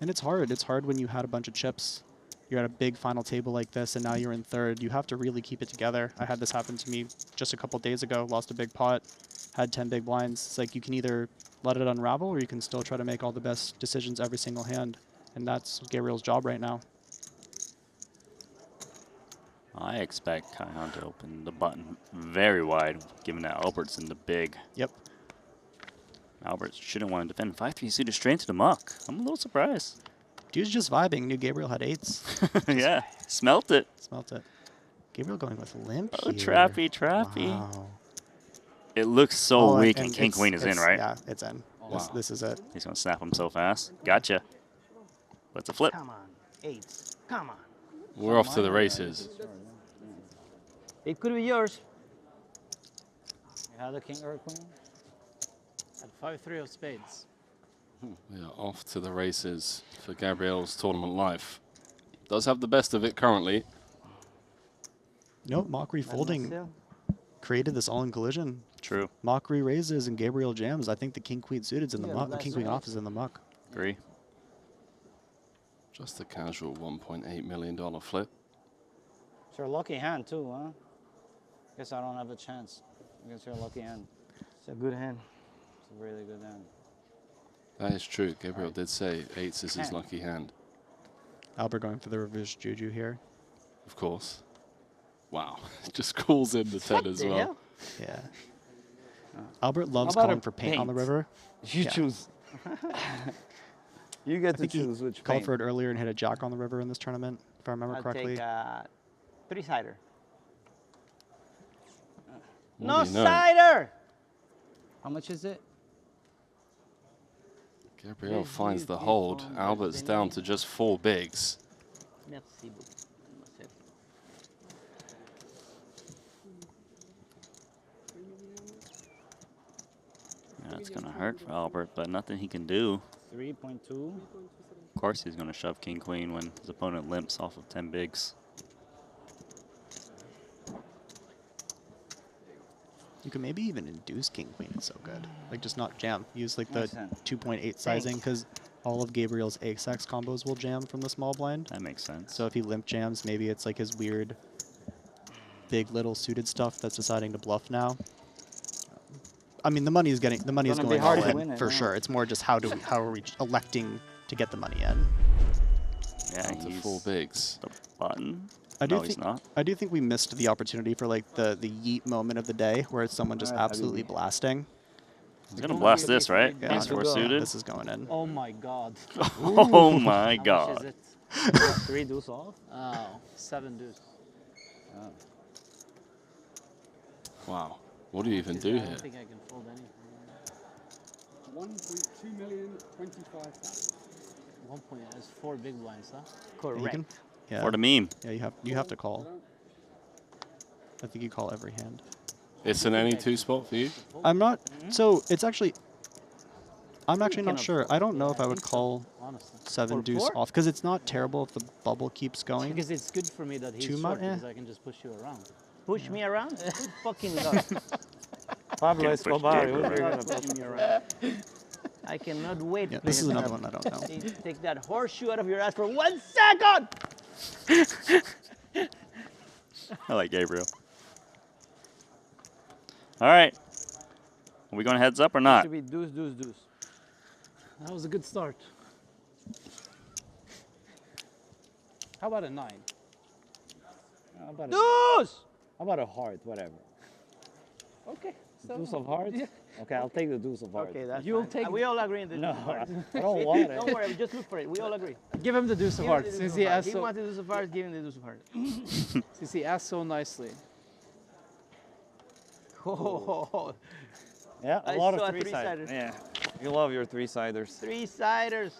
S15: And it's hard. It's hard when you had a bunch of chips. You're at a big final table like this, and now you're in third. You have to really keep it together. I had this happen to me just a couple days ago. Lost a big pot, had 10 big blinds. It's like you can either let it unravel, or you can still try to make all the best decisions every single hand. And that's Gabriel's job right now.
S16: I expect Kaihan to open the button very wide, given that Albert's in the big.
S15: Yep.
S16: Albert shouldn't want to defend 5-3 suited straight into the muck. I'm a little surprised.
S15: Dude's just vibing. Knew Gabriel had eights.
S16: Yeah, smelt it.
S15: Smelt it. Gabriel going with limp
S16: Oh,
S15: here.
S16: trappy, trappy.
S15: Wow.
S16: It looks so
S15: Oh,
S16: weak, and king queen is in, right?
S15: Yeah, it's in.
S16: Wow.
S15: This is it.
S16: He's going to snap him so fast. Gotcha. But it's a flip.
S5: Come on. Eights. Come on.
S2: We're off to the races.
S5: It could be yours.
S10: You have the king or queen?
S13: At 5-3 of spades.
S2: We are off to the races for Gabriel's tournament life. Does have the best of it currently.
S15: Nope, Mockery folding created this all-in collision.
S16: True.
S15: Mockery raises and Gabriel jams. I think the king-queen suited's in the muck. The king-queen off is in the muck.
S16: Agree.
S2: Just a casual $1.8 million flip.
S10: It's your lucky hand too, huh? Guess I don't have a chance against your lucky hand.
S5: It's a good hand.
S10: It's a really good hand.
S2: That is true. Gabriel did say eights is his lucky hand.
S15: Albert going for the reverse juju here.
S2: Of course. Wow. Just calls in the 10 as well.
S15: Yeah. Albert loves calling for paint on the river.
S14: You choose. You get to choose which
S15: called
S14: paint.
S15: for it earlier and hit a jack on the river in this tournament, if I remember correctly.
S5: I'll take three-sider.
S2: What
S5: No
S2: do you know?
S5: cider!
S10: How much is it?
S2: Gabriel finds the hold. Albert's down to just 4 bigs.
S5: Merci beaucoup.
S16: Yeah, it's going to hurt for Albert, but nothing he can do.
S10: 3.2.
S16: Of course he's going to shove king queen when his opponent limps off of 10 bigs.
S15: You can maybe even induce king queen. It's so good. Like just not jam. Use like the
S10: Makes sense.
S15: 2.8 sizing because all of Gabriel's ace-x combos will jam from the small blind.
S16: That makes sense.
S15: So if he limp jams, maybe it's like his weird big little suited stuff that's deciding to bluff now. I mean, the money is going all in for sure. It's more just how are we electing to get the money in?
S16: Yeah,
S2: Down to
S16: he's
S2: 4 bigs.
S16: the button.
S15: No,
S16: he's not.
S15: I do think we missed the opportunity for like the yeet moment of the day where it's someone just absolutely blasting.
S16: He's going to blast this, right?
S15: Yeah,
S16: Ace 4 suited.
S15: This is going in.
S13: Oh my god.
S16: Oh my
S13: How
S16: god.
S13: much is it?
S10: 3 deuce off?
S13: Oh, 7 deuce.
S10: Oh.
S2: Wow. What do you even do
S13: I
S2: here?
S13: don't think I can fold anything.
S11: 1.2,025,000.
S13: 1 point. That's 4 big blinds, huh?
S5: Correct.
S15: Yeah.
S16: For the meme.
S15: Yeah, you have to call. I think you call every hand.
S2: It's an any 2 spot for you?
S15: I'm not. So it's actually. I'm actually not sure. I don't know if I would call
S13: Honestly.
S15: 7 deuce off because it's not terrible if the bubble keeps going.
S13: Because it's good for me that he's
S15: Too
S13: short
S15: much,
S13: because I can just push you around.
S5: Push me around? Who fucking does?
S14: Pablo Escobar. Who's gonna
S5: push me around? I cannot wait.
S15: Yeah, this is another one I don't know.
S5: Take that horseshoe out of your ass for 1 second!
S16: I like Gabriel. All right. Are we going heads up or not?
S5: Should be deuce, deuce, deuce.
S13: That was a good start. How about a 9?
S10: How about
S5: Deuce!
S10: How about a heart, whatever?
S13: Okay.
S10: Deuce of hearts?
S13: Yeah.
S10: Okay, I'll take the deuce of hearts.
S5: Okay, that's
S13: You'll
S5: fine.
S13: take
S5: We all agree on the
S10: No,
S5: deuce of hearts.
S10: I don't want it.
S5: Don't worry, just look for it. We all agree.
S13: Give him the deuce of
S5: Give him the
S13: hearts.
S5: deuce
S13: Since
S5: of
S13: he
S5: hearts.
S13: asked
S5: He
S13: so,
S5: wants the deuce of hearts, give him the deuce of hearts.
S13: since he asked so nicely.
S5: Oh,
S14: Yeah, a
S5: I
S14: lot
S5: saw
S14: of
S5: a
S14: three-siders.
S5: three-sider.
S14: Yeah, you love your three-siders.
S5: Three-siders.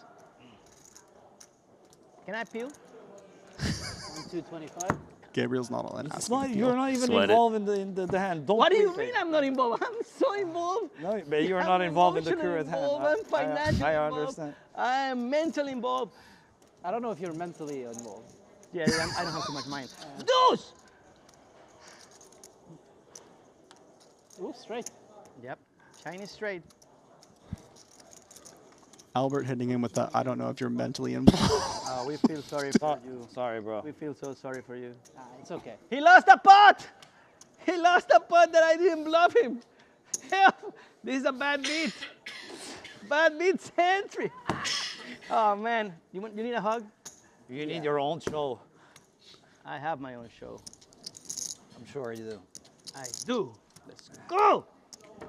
S5: Can I peel?
S13: 1-2-25.
S15: Gabriel's not all in.
S14: It's not, you're not even
S16: Sweat it.
S14: involved in the hand. Don't
S5: What do you
S14: play
S5: mean
S14: it.
S5: I'm not involved? I'm so involved.
S14: No, but you're
S5: I'm
S14: not involved in the
S5: emotionally
S14: current hand.
S5: involved. I'm financially
S14: I
S5: involved.
S14: understand.
S5: I am mentally involved.
S13: I don't know if you're mentally involved.
S5: Yeah, I don't have too much mind. Deuce!
S13: Ooh, straight.
S5: Yep, Chinese straight.
S15: Albert hitting him with the I don't know if you're mentally involved.
S5: We feel sorry for you.
S14: Sorry, bro.
S5: We feel so sorry for you.
S13: It's okay.
S5: He lost a pot! He lost a pot that I didn't bluff him. Help! This is a bad beat. Bad beat century. Oh man, you need a hug?
S14: You need your own show.
S5: I have my own show.
S14: I'm sure you do.
S5: I do. Let's go!
S13: I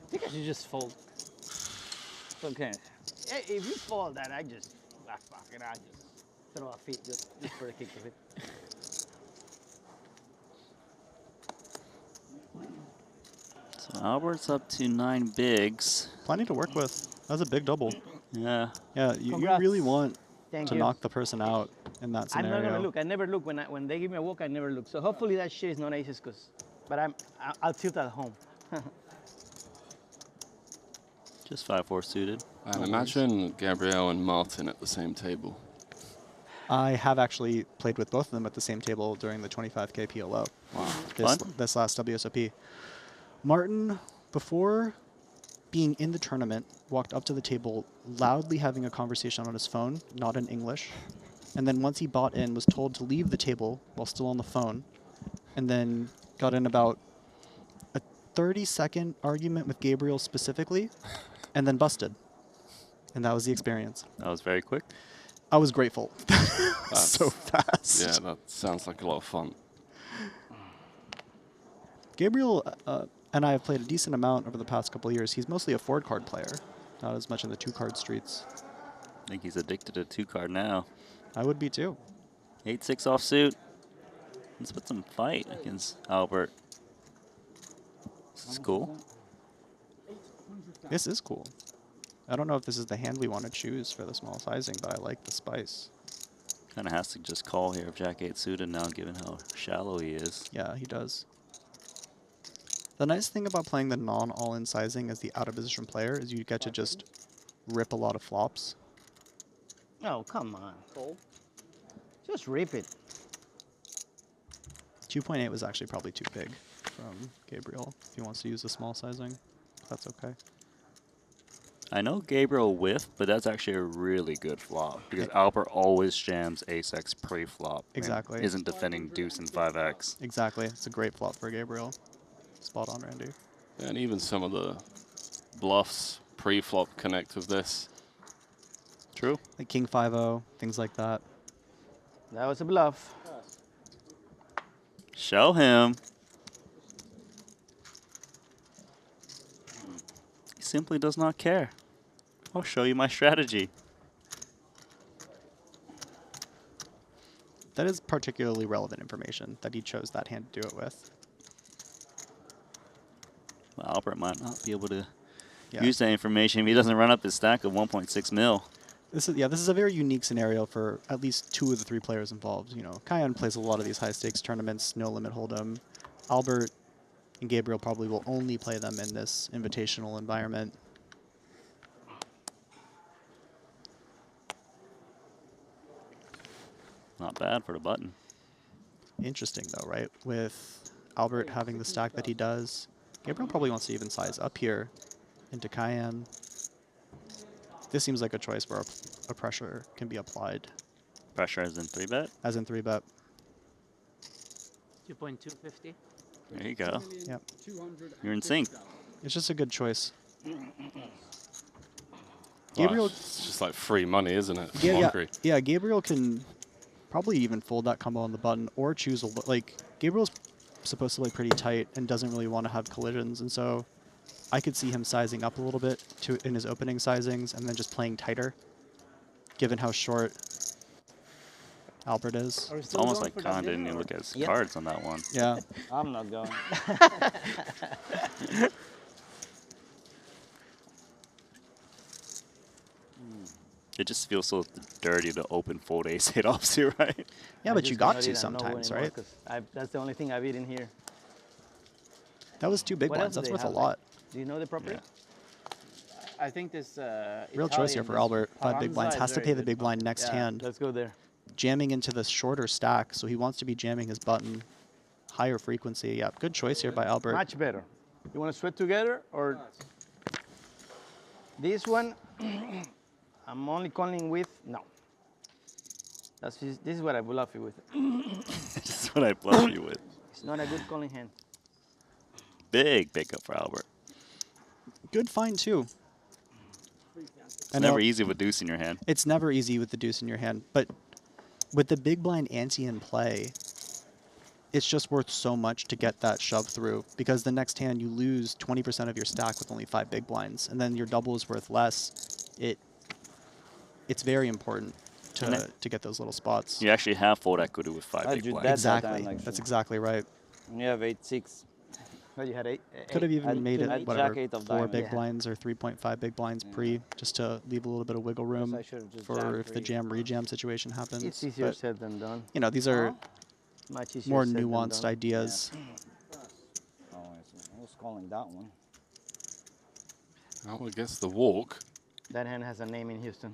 S13: think I should just fold.
S14: It's okay.
S5: Hey, if you fall that, I just throw a feet just for the kick of it.
S16: So Albert's up to 9 bigs.
S15: Plenty to work with. That's a big double.
S16: Yeah.
S15: Yeah, you
S5: Congrats.
S15: really want to knock the person out in that scenario.
S5: I'm not gonna look. I never look when they give me a walk. I never look. So hopefully that shit is not aces, but I'll tilt at home.
S16: Just 5-4 suited.
S2: And imagine Gabriel and Martin at the same table.
S15: I have actually played with both of them at the same table during the 25K PLO.
S2: Wow.
S15: This last WSOP. Martin, before being in the tournament, walked up to the table loudly having a conversation on his phone, not in English. And then once he bought in, was told to leave the table while still on the phone. And then got in about a 30-second argument with Gabriel specifically, and then busted. And that was the experience.
S16: That was very quick.
S15: I was grateful. So fast.
S2: Yeah, that sounds like a lot of fun.
S15: Gabriel and I have played a decent amount over the past couple of years. He's mostly a forward card player, not as much in the 2-card streets.
S16: I think he's addicted to 2-card now.
S15: I would be too.
S16: 8-6 offsuit. Let's put some fight against Albert. This is cool.
S15: This is cool. I don't know if this is the hand we want to choose for the small sizing, but I like the spice.
S16: Kind of has to just call here if Jack 8 suited now, given how shallow he is.
S15: Yeah, he does. The nice thing about playing the non-all-in sizing as the out-of-position player is you get to just rip a lot of flops.
S5: Oh, come on. Just rip it.
S15: 2.8 was actually probably too big from Gabriel if he wants to use the small sizing. That's okay.
S16: I know Gabriel whiffed, but that's actually a really good flop because Albert always jams ace-x pre-flop.
S15: Exactly.
S16: Isn't defending deuce and 5x.
S15: Exactly. It's a great flop for Gabriel. Spot on, Randy.
S2: Yeah, and even some of the bluffs pre-flop connect with this.
S16: True.
S15: Like King 5-0, things like that.
S5: That was a bluff.
S16: Show him. He simply does not care. I'll show you my strategy.
S15: That is particularly relevant information that he chose that hand to do it with.
S16: Well, Albert might not be able to use that information if he doesn't run up his stack of 1.6 mil.
S15: This is a very unique scenario for at least 2 of the 3 players involved. You know, Kyan plays a lot of these high stakes tournaments, no limit hold'em. Albert and Gabriel probably will only play them in this invitational environment.
S16: Not bad for the button.
S15: Interesting though, right? With Albert having the stack that he does, Gabriel probably wants to even size up here into Cayenne. This seems like a choice where a pressure can be applied.
S16: Pressure as in 3-bet?
S15: As in 3-bet.
S13: 2.250.
S16: There you go.
S15: Yep.
S16: You're in sync.
S15: It's just a good choice.
S2: Gabriel, it's just like free money, isn't it?
S15: Yeah, Gabriel can probably even fold that combo on the button or choose like Gabriel's supposed to play pretty tight and doesn't really want to have collisions, and so I could see him sizing up a little bit in his opening sizings and then just playing tighter, given how short Albert is.
S16: It's almost like Khan didn't even look at his cards on that one.
S15: Yeah.
S14: I'm not going.
S16: It just feels so dirty to open fold ace-8 offsuit, right?
S15: Yeah, but you got to sometimes, right?
S5: That's the only thing I've eaten here.
S15: That was 2 big blinds. That's worth a lot.
S5: Do you know the property?
S13: Yeah. I think this
S15: real choice here for Albert. 5 big blinds. Has to pay the big blind next hand.
S5: Let's go there.
S15: Jamming into the shorter stack, so he wants to be jamming his button. Higher frequency. Yeah, good choice here by Albert.
S5: Much better. You want to sweat together or this one? I'm only calling with no. This is what I bluff you with.
S16: This is what I bluff you with.
S5: It's not a good calling hand.
S16: Big pickup for Albert.
S15: Good find too.
S16: It's never easy with deuce in your hand.
S15: It's never easy with the deuce in your hand, but with the big blind ante in play, it's just worth so much to get that shove through, because the next hand you lose 20% of your stack with only 5 big blinds, and then your double is worth less. It's very important to get those little spots.
S16: You actually have fold equity with 5 big blinds.
S15: Exactly. That's exactly right.
S14: You have 8-6.
S5: Oh, you had eight.
S15: Could have even made it, whatever,
S10: jack 8 of
S15: 4
S10: diamonds.
S15: big blinds or 3.5 big blinds pre, just to leave a little bit of wiggle room
S5: I should've just
S15: for
S5: jammed
S15: if the
S5: 3.
S15: jam-rejam situation happens.
S5: It's easier
S15: But,
S5: said than done.
S15: you know, these are
S5: Much easier
S15: more
S5: said than
S15: nuanced
S5: done.
S15: ideas.
S14: Oh, I was calling that one.
S2: Albert gets the walk.
S5: That hand has a name in Houston.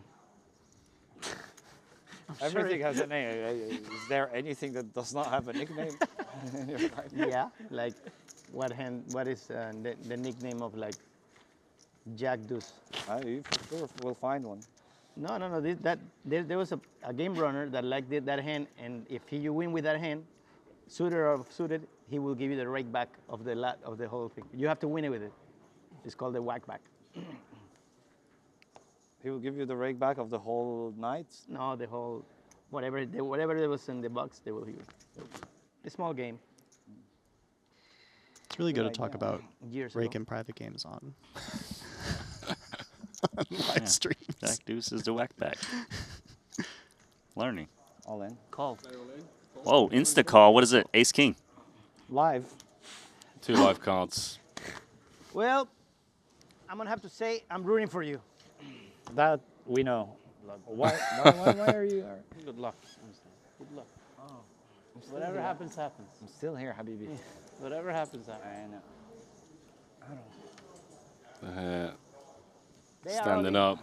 S10: Everything has a name. Is there anything that does not have a nickname?
S5: Yeah, like what hand? What is the nickname of like Jack Deuce?
S14: You for sure will find one.
S5: No. There was a game runner that liked that hand, and if you win with that hand, suited or suited, he will give you the rake back of the whole thing. You have to win it with it. It's called the whack back.
S14: He will give you the rake back of the whole night?
S5: No, the whole, whatever there was in the box, they will give you. A small game.
S15: It's really good to talk about
S5: Years
S15: rake
S5: ago.
S15: and private games on
S16: Yeah.
S15: live streams.
S16: Jack deuce is the whack back. Learning.
S14: All in.
S5: Call.
S16: Whoa, insta call. What is it? Ace king.
S14: Live.
S2: 2 live cards.
S5: Well, I'm gonna have to say I'm rooting for you.
S10: That we know.
S14: Why are you?
S13: Good luck. Good luck. Whatever happens, happens.
S14: I'm still here, Habibi.
S13: Whatever happens, happens.
S14: I know.
S2: Standing up.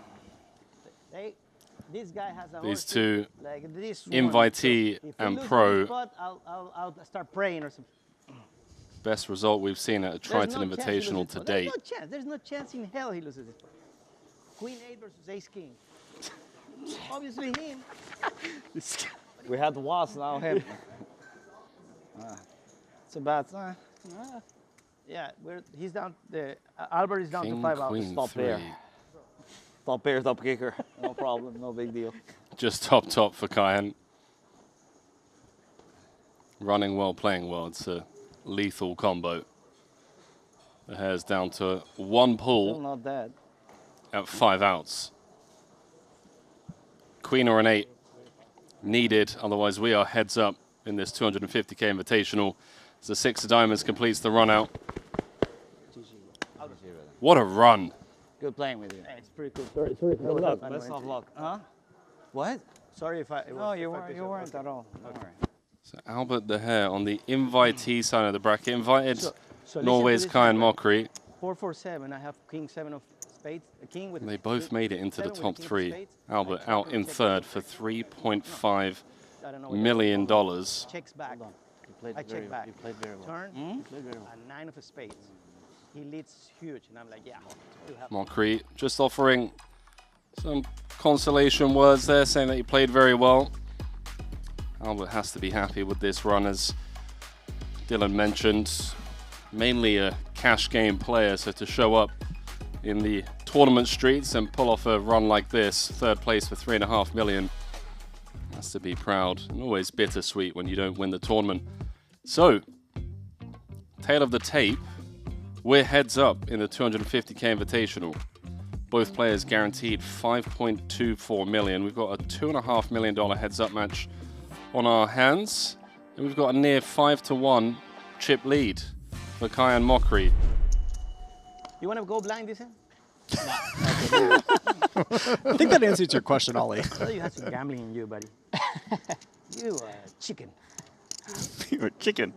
S5: This guy has a
S2: These
S5: horse
S2: two,
S5: like this one.
S2: invitee
S5: If we
S2: and
S5: lose
S2: pro,
S5: this spot, I'll start praying or something.
S2: best result we've seen at a Triton
S5: There's no chance he
S2: Invitational
S5: loses
S2: to
S5: this
S2: date.
S5: spot. There's no chance. There's no chance in hell he loses this spot. Queen 8 versus Ace King. Obviously him.
S10: We had Was, now him.
S14: It's a bad sign.
S5: Yeah, he's down. Albert is down
S2: King,
S5: to 5 out.
S2: queen,
S10: Stop
S2: 3.
S10: there. Top pair, top kicker. No problem, no big deal.
S2: Just top for Kyan. Running well, playing well. It's a lethal combo. The hair's down to 1
S14: Still
S2: pull
S14: not dead.
S2: at 5 outs. Queen or an 8 needed, otherwise we are heads up in this 250K Invitational. As the 6 of diamonds completes the run out. What a run.
S14: Good playing with you.
S5: Hey, it's pretty cool. Sorry for
S10: Good luck, best of luck.
S14: Huh? What?
S5: Sorry if I.
S14: No, you weren't at all. Don't worry.
S2: So Albert De Hair on the invitee side of the bracket. Invited
S5: So listen
S2: Norway's
S5: to this,
S2: Kyan
S5: right?
S2: Mockery.
S5: 4-4-7. I have King 7 of spades. A king with.
S2: And they both made it into the
S5: 7 with
S2: top
S5: king of
S2: 3.
S5: spades.
S2: Albert out in third for $3.5
S5: I don't know what
S2: million.
S5: Checks back.
S13: You played
S5: I
S13: very
S5: check
S13: well.
S5: back.
S13: You played very well.
S5: Turn.
S13: You played very well.
S5: A 9 of spades. He leads huge, and I'm like, yeah. You have
S2: Mockery just offering some consolation words there, saying that he played very well. Albert has to be happy with this run, as Dylan mentioned. Mainly a cash game player, so to show up in the tournament streets and pull off a run like this, 3rd place for $3.5 million, has to be proud, and always bittersweet when you don't win the tournament. So, tail of the tape, we're heads up in the 250K Invitational. Both players guaranteed $5.24 million. We've got a $2.5 million heads up match on our hands, and we've got a near 5-1 chip lead for Kyan Mockery.
S5: You want to go blind this hand?
S15: I think that answers your question, Ollie.
S5: I thought you had some gambling in you, buddy. You are chicken.
S16: You're a chicken.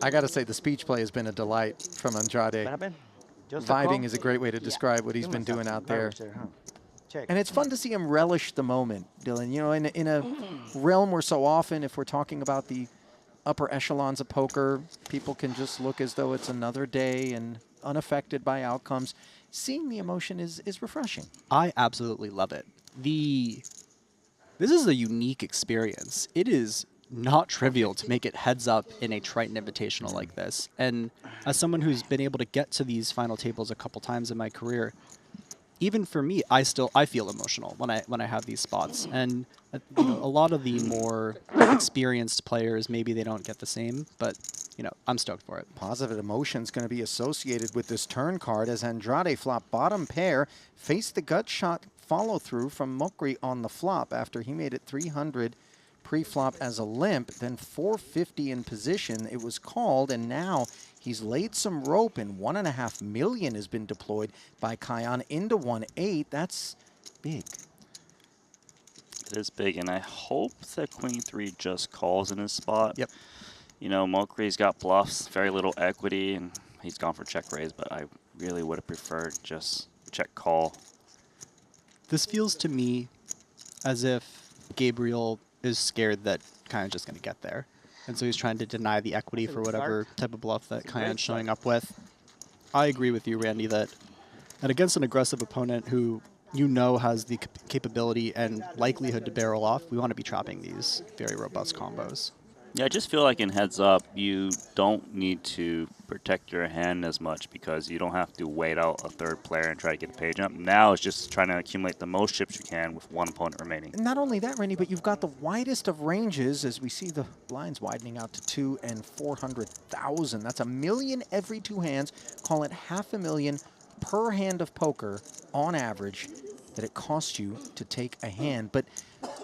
S17: I got to say, the speech play has been a delight from Andrade.
S5: What happened? Just a
S17: Vibing
S5: call?
S17: is a great way to describe what he's
S5: You
S17: been
S5: must have
S17: doing
S5: some
S17: out there.
S5: courage there, huh? Check.
S17: And it's fun to see him relish the moment, Dylan. You know, in a realm where so often, if we're talking about the upper echelons of poker, people can just look as though it's another day and unaffected by outcomes. Seeing the emotion is refreshing.
S15: I absolutely love it. This is a unique experience. It is not trivial to make it heads up in a Triton Invitational like this. And as someone who's been able to get to these final tables a couple times in my career, even for me, I feel emotional when I have these spots. And you know, a lot of the more experienced players, maybe they don't get the same, but you know, I'm stoked for it.
S17: Positive emotion's going to be associated with this turn card as Andrade flop bottom pair, faced the gut shot follow through from Mokri on the flop after he made it 300 pre-flop as a limp, then 450 in position. It was called, and now he's laid some rope, and 1.5 million has been deployed by Kion into 1-8. That's big.
S16: It is big, and I hope that Queen 3 just calls in his spot.
S17: Yep.
S16: You know, Mokri's got bluffs, very little equity, and he's gone for check raise, but I really would have preferred just check call.
S15: This feels to me as if Gabriel is scared that Kyan's just going to get there. And so he's trying to deny the equity for whatever type of bluff that Kyan's showing up with. I agree with you, Randy, that against an aggressive opponent who you know has the capability and likelihood to barrel off, we want to be trapping these very robust combos.
S16: Yeah, I just feel like in heads up, you don't need to protect your hand as much because you don't have to wait out a third player and try to get a page jump. Now it's just trying to accumulate the most chips you can with one opponent remaining.
S17: And not only that, Randy, but you've got the widest of ranges as we see the blinds widening out to 2 and 400,000. That's $1 million every 2 hands. Call it $500,000 per hand of poker on average that it costs you to take a hand. But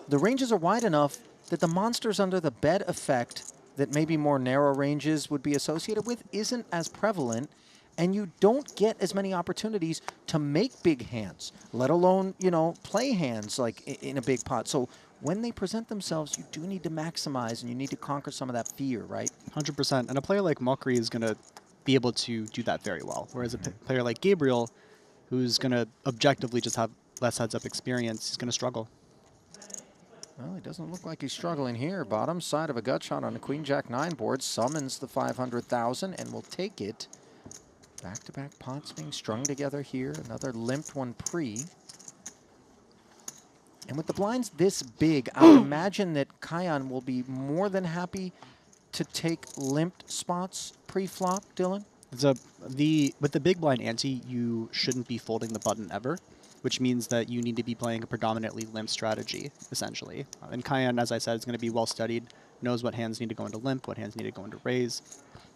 S17: the ranges are wide enough that the monsters under the bed effect that maybe more narrow ranges would be associated with isn't as prevalent, and you don't get as many opportunities to make big hands, let alone, you know, play hands like in a big pot. So when they present themselves, you do need to maximize, and you need to conquer some of that fear, right?
S15: 100%. And a player like Mokri is going to be able to do that very well, whereas a player like Gabriel, who's going to objectively just have less heads-up experience, is going to struggle.
S17: Well, he doesn't look like he's struggling here. Bottom side of a gut shot on the Queen Jack 9 board, summons the 500,000 and will take it. Back-to-back pots being strung together here. Another limped one pre. And with the blinds this big, I would imagine that Kion will be more than happy to take limped spots pre-flop, Dylan?
S15: With the big blind ante, you shouldn't be folding the button ever, which means that you need to be playing a predominantly limp strategy, essentially. And Kion, as I said, is going to be well-studied, knows what hands need to go into limp, what hands need to go into raise.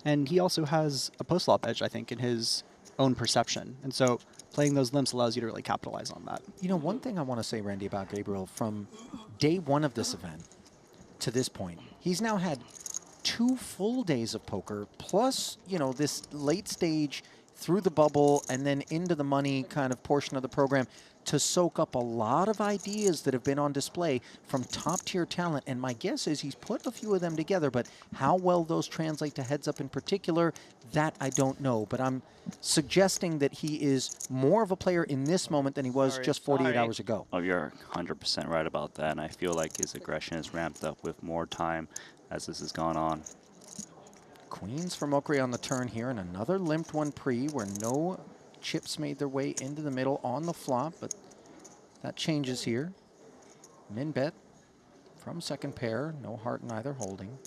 S15: And he also has a post-flop edge, I think, in his own perception. And so playing those limps allows you to really capitalize on that.
S17: You know, one thing I want to say, Randy, about Gabriel, from day one of this event to this point, he's now had 2 full days of poker, plus, you know, this late stage through the bubble and then into the money kind of portion of the program to soak up a lot of ideas that have been on display from top-tier talent. And my guess is he's put a few of them together, but how well those translate to heads up in particular, that I don't know. But I'm suggesting that he is more of a player in this moment than he was just 48 hours ago.
S16: Oh, you're 100% right about that, and I feel like his aggression has ramped up with more time as this has gone on.
S17: Queens for Mokri on the turn here, and another limped one pre where no chips made their way into the middle on the flop, but that changes here. Min bet from second pair, no heart in either holding.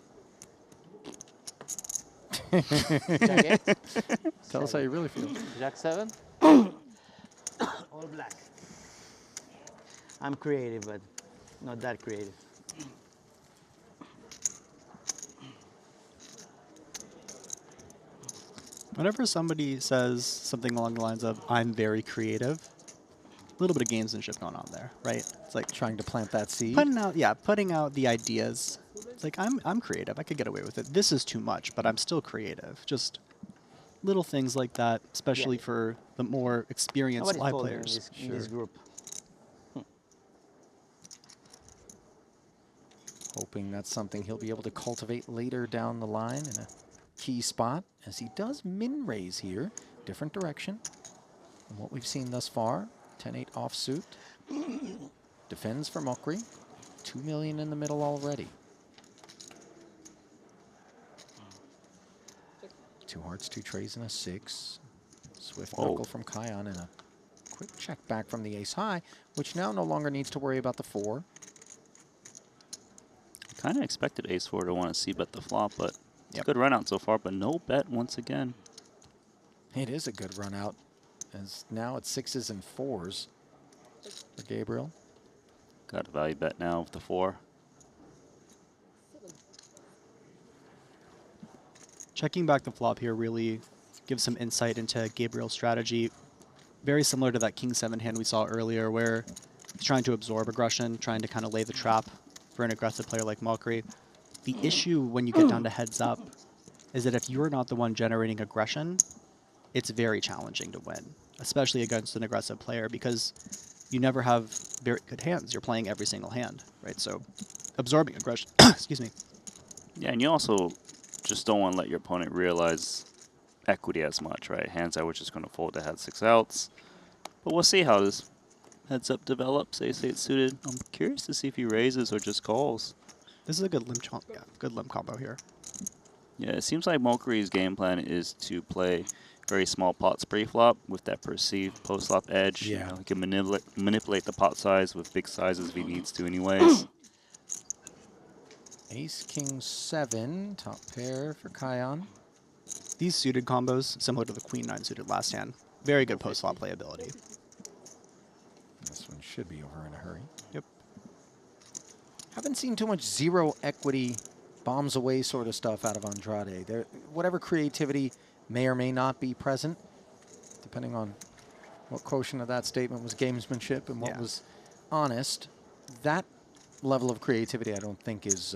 S17: Tell us how you really feel.
S5: Jack 7. All black. I'm creative, but not that creative.
S15: Whenever somebody says something along the lines of, I'm very creative, a little bit of gamesmanship going on there, right? It's like
S17: trying to plant that seed.
S15: Putting out the ideas. It's like, I'm creative. I could get away with it. This is too much, but I'm still creative. Just little things like that, especially for the more experienced live players.
S5: In this group.
S17: Hoping that's something he'll be able to cultivate later down the line in a key spot, as he does min raise here, different direction from what we've seen thus far. 10-8 offsuit. Defends for Mokri. 2 million in the middle already. 2 hearts, 2 trays, and a 6. Swift knuckle from Kion and a quick check back from the ace high, which now no longer needs to worry about the 4.
S16: Kind of expected ace 4 to want to see bet the flop, but it's a good run out so far, but no bet once again.
S17: It is a good run out, as now it's 6s and 4s for Gabriel.
S16: Got a value bet now with the 4.
S15: Checking back the flop here really gives some insight into Gabriel's strategy. Very similar to that King 7 hand we saw earlier, where he's trying to absorb aggression, trying to kind of lay the trap for an aggressive player like Malkry. The issue when you get down to heads up is that if you're not the one generating aggression, it's very challenging to win, especially against an aggressive player, because you never have very good hands. You're playing every single hand, right? So absorbing aggression, excuse me.
S16: Yeah, and you also just don't want to let your opponent realize equity as much, right? Hands that we're just going to fold that had 6 outs. But we'll see how this heads up develops. They say it's suited. I'm curious to see if he raises or just calls.
S15: This is a good limp, good limp combo here.
S16: Yeah, it seems like Malkry's game plan is to play very small pots pre-flop with that perceived post-flop edge.
S17: Yeah.
S16: You know, he can manipulate the pot size with big sizes if he needs to anyways.
S17: Ace, king, 7, top pair for Kion.
S15: These suited combos, similar to the queen 9 suited last hand, very good post-flop playability.
S17: This one should be over in a hurry.
S15: Yep.
S17: Haven't seen too much zero equity, bombs away sort of stuff out of Andrade. Whatever creativity may or may not be present, depending on what quotient of that statement was gamesmanship and what was honest. That level of creativity, I don't think, is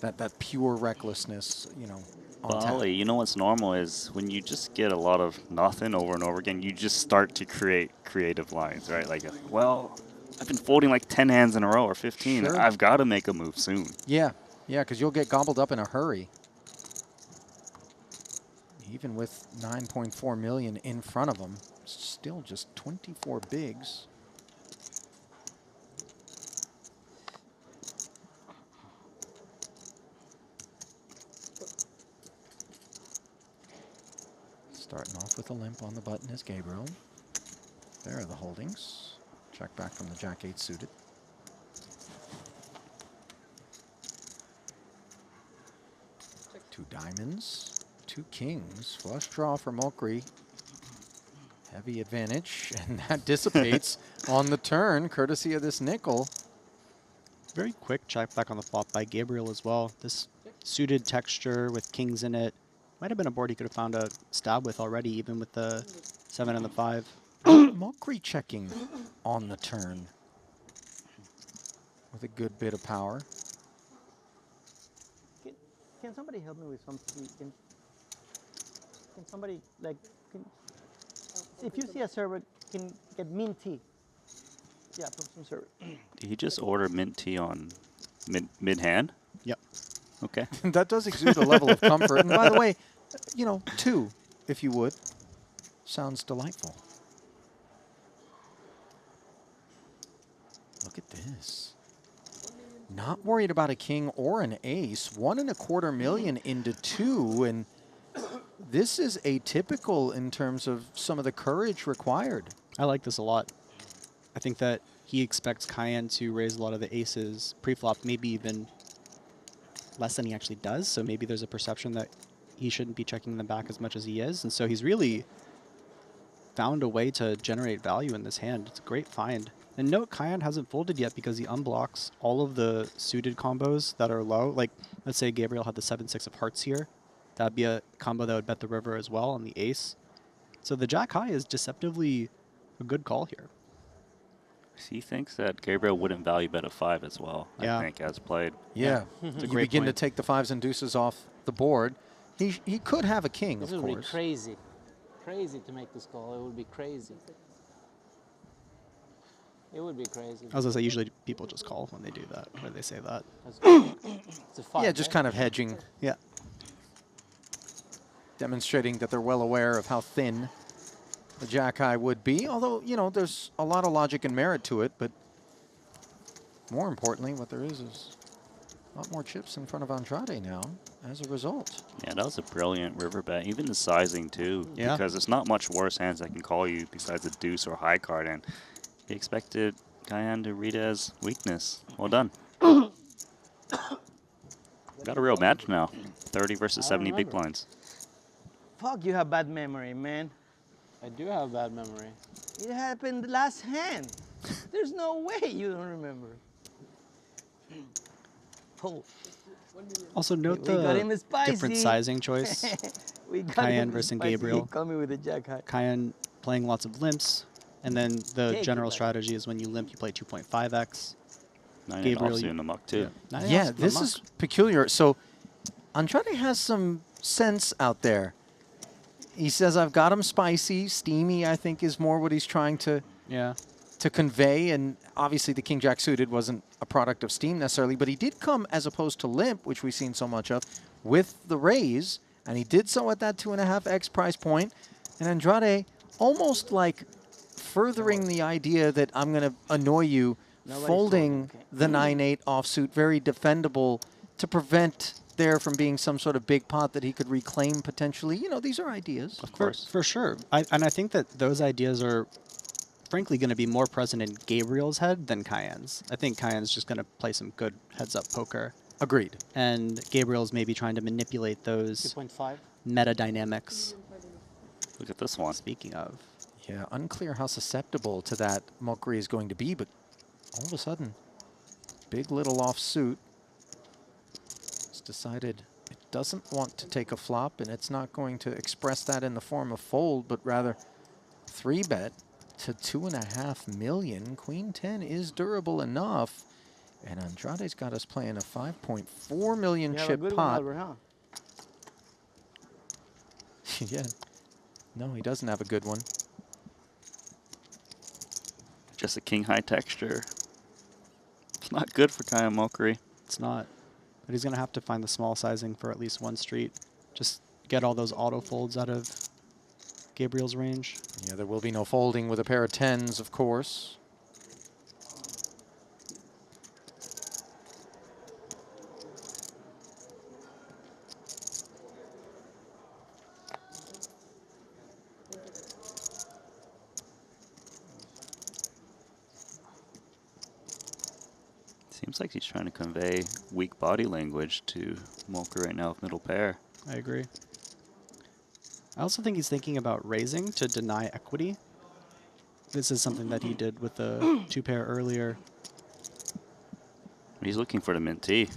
S17: that pure recklessness, you know, on tap.
S16: Ollie, you know what's normal is when you just get a lot of nothing over and over again, you just start to create creative lines, right? Like, well, I've been folding like 10 hands in a row or 15.
S17: Sure.
S16: I've got to make a move soon.
S17: Yeah, yeah, because you'll get gobbled up in a hurry. Even with 9.4 million in front of him, still just 24 bigs. Starting off with a limp on the button is Gabriel. There are the holdings. Check back from the Jack-8 suited. Two diamonds, 2 kings. Flush draw for Malkry. Heavy advantage, and that dissipates on the turn, courtesy of this nickel.
S15: Very quick check back on the flop by Gabriel as well. This suited texture with kings in it might have been a board he could have found a stab with already, even with the 7 and the 5.
S17: Malkry checking on the turn with a good bit of power.
S5: Can somebody help me with something? Can somebody, like, if you see a server, can get mint tea? Yeah, from some server.
S16: Did he just order mint tea on mid-hand?
S15: Yep.
S16: Okay.
S17: That does exude a level of comfort. And by the way, you know, 2, if you would. Sounds delightful. Look at this. Not worried about a king or an ace. 1.25 million into 2, and this is atypical in terms of some of the courage required.
S15: I like this a lot. I think that he expects Cayenne to raise a lot of the aces pre-flop, maybe even less than he actually does. So maybe there's a perception that he shouldn't be checking them back as much as he is. And so he's really found a way to generate value in this hand. It's a great find. And note, Cayenne hasn't folded yet because he unblocks all of the suited combos that are low. Like, let's say Gabriel had the 7-6 of hearts here. That'd be a combo that would bet the river as well on the ace. So the Jack High is deceptively a good call here.
S16: He thinks that Gabriel wouldn't value bet a 5 as well,
S15: Yeah.
S16: I think, as played.
S17: Yeah.
S15: It's a
S17: You
S15: great
S17: begin
S15: point.
S17: to take the 5s and deuces off the board. He could have a king,
S4: This
S17: of
S4: would be
S17: course.
S4: crazy. Crazy to make this call. It would be crazy. It would be crazy.
S15: I was going to say, usually people just call when they do that, when they say that.
S4: It's a 5,
S17: Yeah, just
S4: right?
S17: kind of hedging.
S15: Yeah.
S17: Demonstrating that they're well aware of how thin the Jack High would be. Although, you know, there's a lot of logic and merit to it. But more importantly, what there is a lot more chips in front of Andrade now as a result.
S16: Yeah, that was a brilliant river bet. Even the sizing, too.
S15: Yeah.
S16: Because it's not much worse hands that can call you besides a deuce or high card. And he expected Cayenne to read it as weakness. Well done. Got a real match now. 30 versus 70 big
S5: remember.
S16: blinds.
S5: Fuck, you have bad memory, man.
S4: I do have bad memory.
S5: It happened last hand. There's no way you don't remember. Oh.
S15: Also note
S5: We got him
S15: the
S5: spicy.
S15: different sizing choice.
S5: We got
S15: Cayenne
S5: him
S15: versus
S5: spicy.
S15: Gabriel.
S5: He called me with a Jack High.
S15: Cayenne playing lots of limps, and then the
S5: Take it
S15: general
S5: back.
S15: strategy is when you limp, you play 2.5x.
S16: Gabriel offsuit in the muck too.
S17: Yeah, this is peculiar. So Andrade has some sense out there. He says, I've got him spicy. Steamy, I think, is more what he's trying to convey. And obviously the King Jack suited wasn't a product of steam necessarily, but he did come, as opposed to limp, which we've seen so much of, with the raise. And he did so at that 2.5x price point. And Andrade almost like furthering the idea that I'm going to annoy you, folding the 9-8 offsuit, very defendable, to prevent there from being some sort of big pot that he could reclaim potentially. You know, these are ideas.
S15: Of course. For sure. And I think that those ideas are frankly going to be more present in Gabriel's head than Cayenne's. I think Cayenne's just going to play some good heads-up poker.
S17: Agreed.
S15: And Gabriel's maybe trying to manipulate those
S13: 2.5
S15: meta dynamics.
S16: Look at this one.
S15: Speaking of.
S17: Yeah, unclear how susceptible to that Mokri is going to be, but all of a sudden, big little offsuit. It's decided it doesn't want to take a flop, and it's not going to express that in the form of fold, but rather 3-bet to 2.5 million. Queen 10 is durable enough, and Andrade's got us playing a 5.4 million chip pot. Yeah. No, he doesn't have a good one.
S16: Just a king high texture. It's not good for Kaya Mokri.
S15: It's not. But he's going to have to find the small sizing for at least one street. Just get all those auto folds out of Gabriel's range.
S17: Yeah, there will be no folding with a pair of 10s, of course.
S16: Seems like he's trying to convey weak body language to Mocha right now with middle pair.
S15: I agree. I also think he's thinking about raising to deny equity. This is something that he did with the 2-pair earlier.
S16: He's looking for the mint T.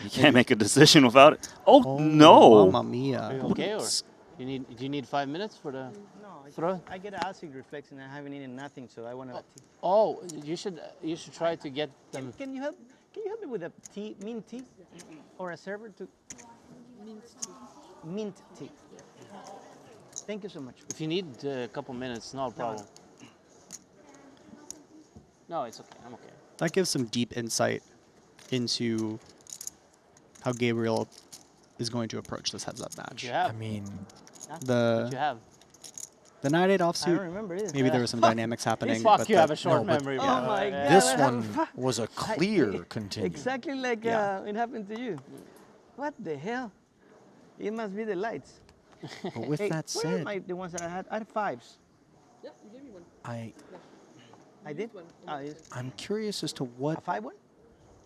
S16: He can't make a decision without it. Oh, no!
S15: Mamma mia.
S13: Are you okay, or do you need 5 minutes for the throw?
S5: I get acid reflex and I haven't eaten nothing, so I want to.
S13: Oh, you should try to get them.
S5: Can you help me with a tea, mint tea, or a server to mint tea? Thank you so much.
S13: If you need a couple minutes, no problem. No, it's okay. I'm okay.
S15: That gives some deep insight into how Gabriel is going to approach this heads-up match.
S17: I mean,
S15: the 9-8 offsuit.
S5: I don't remember either.
S15: Maybe there were some dynamics happening.
S13: Fuck,
S15: but
S13: you have a short memory.
S5: Oh my God!
S17: This one was a clear continue.
S5: Exactly like it happened to you. What the hell? It must be the lights.
S17: But with that
S5: where are
S17: said,
S5: the ones that I had? I had 5s.
S8: Yeah, you gave me one.
S5: I did?
S17: I'm curious as to what
S5: A 5 one?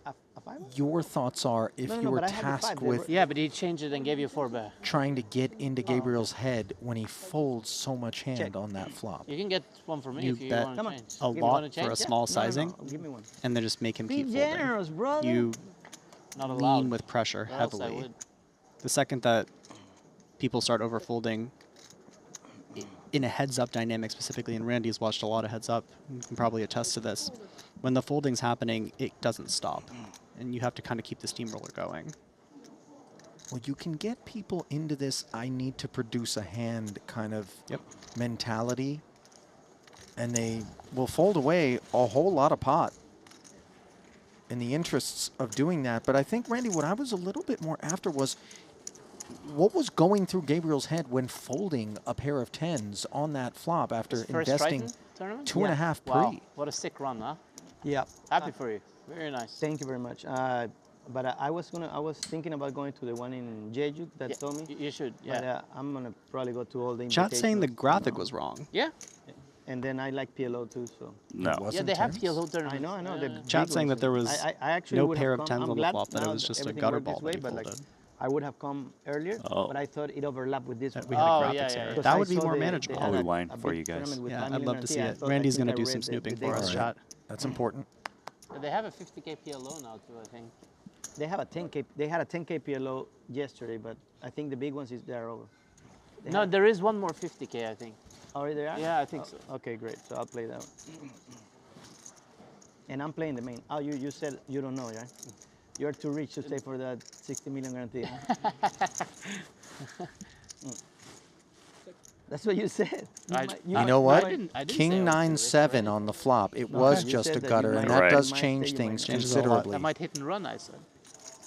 S5: A 5 one?
S17: your thoughts are if you were
S5: but I had the
S17: tasked
S5: 5.
S17: with
S13: Yeah, but he changed it and gave you 4-bet.
S17: trying to get into Gabriel's head when he folds so much hand on that flop.
S13: You can get one for me
S15: You
S13: if you
S15: bet
S13: want to change.
S15: a
S13: You
S15: lot
S13: wanna
S15: for a
S13: change?
S15: small
S5: No,
S15: sizing,
S5: give me one.
S15: and then just make him
S5: Be
S15: keep
S5: generous,
S15: folding.
S5: brother.
S15: You
S13: Not
S15: lean
S13: allowed.
S15: with pressure
S13: Or else I
S15: heavily.
S13: would.
S15: The second that people start overfolding in a heads-up dynamic specifically, and Randy's watched a lot of heads-up, you can probably attest to this, when the folding's happening, it doesn't stop, and you have to kind of keep the steamroller going.
S17: Well, you can get people into this I need to produce a hand kind of mentality, and they will fold away a whole lot of pot in the interests of doing that. But I think, Randy, what I was a little bit more after was what was going through Gabriel's head when folding a pair of 10s on that flop after investing 2.5 pre.
S13: Wow, what a sick run, huh?
S5: Yeah.
S13: Happy for you. Very nice.
S5: Thank you very much. But I was thinking about going to the one in Jeju that told me.
S13: You should, yeah.
S5: But I'm gonna probably go to all the.
S15: Chat's saying the
S5: invitationals.
S15: graphic was wrong.
S13: Yeah.
S5: And then I like PLO too, so.
S16: No.
S13: Yeah, they have PLO tournaments.
S5: I know. The
S15: Chat's
S5: big
S15: saying
S5: ones.
S15: that there was
S5: I actually
S15: no
S5: would
S15: pair
S5: have
S15: of
S5: come.
S15: 10s
S5: I'm
S15: on the
S5: glad
S15: flop, that it
S5: now
S15: was just a
S5: everything
S15: gutter
S5: worked
S15: ball
S5: this way,
S15: that he
S5: but like,
S15: folded.
S5: I would have come earlier,
S16: Oh.
S5: but I thought it overlapped with this one.
S15: We had a graphics error.
S5: Because
S15: That
S5: I
S15: would be
S5: saw
S15: more
S5: they
S15: manageable.
S5: had
S16: I'll
S5: a-
S16: rewind
S5: a
S16: for
S5: big
S16: you guys.
S5: tournament with
S15: Yeah,
S5: Time
S15: I'd love to see
S5: Limit. I
S15: it.
S5: thought- I
S15: Randy's
S5: think
S15: going to
S5: I
S15: do some
S5: read the
S15: snooping
S5: day
S15: for us,
S5: before.
S15: chat.
S17: That's important.
S13: They have a 50K PLO now too, I think.
S5: They have a 10K. They had a 10K PLO yesterday, but I think the big ones they're over.
S13: No, there is one more 50K, I think.
S5: Already there?
S13: Yeah, I think so.
S5: Okay, great. So I'll play that one. And I'm playing the main. Oh, you said you don't know, right? You're too rich to stay for that 60 million guarantee. That's what you said.
S17: You know what?
S13: I didn't say
S17: King
S13: I was too rich,
S17: 9-7 on the flop. It was
S5: you
S17: just
S5: said
S17: a
S5: that you
S17: gutter,
S5: might-
S17: and that
S16: Right.
S17: does
S5: might
S17: change
S5: say you
S17: things
S5: might-
S17: considerably.
S13: That might hit and run, I said.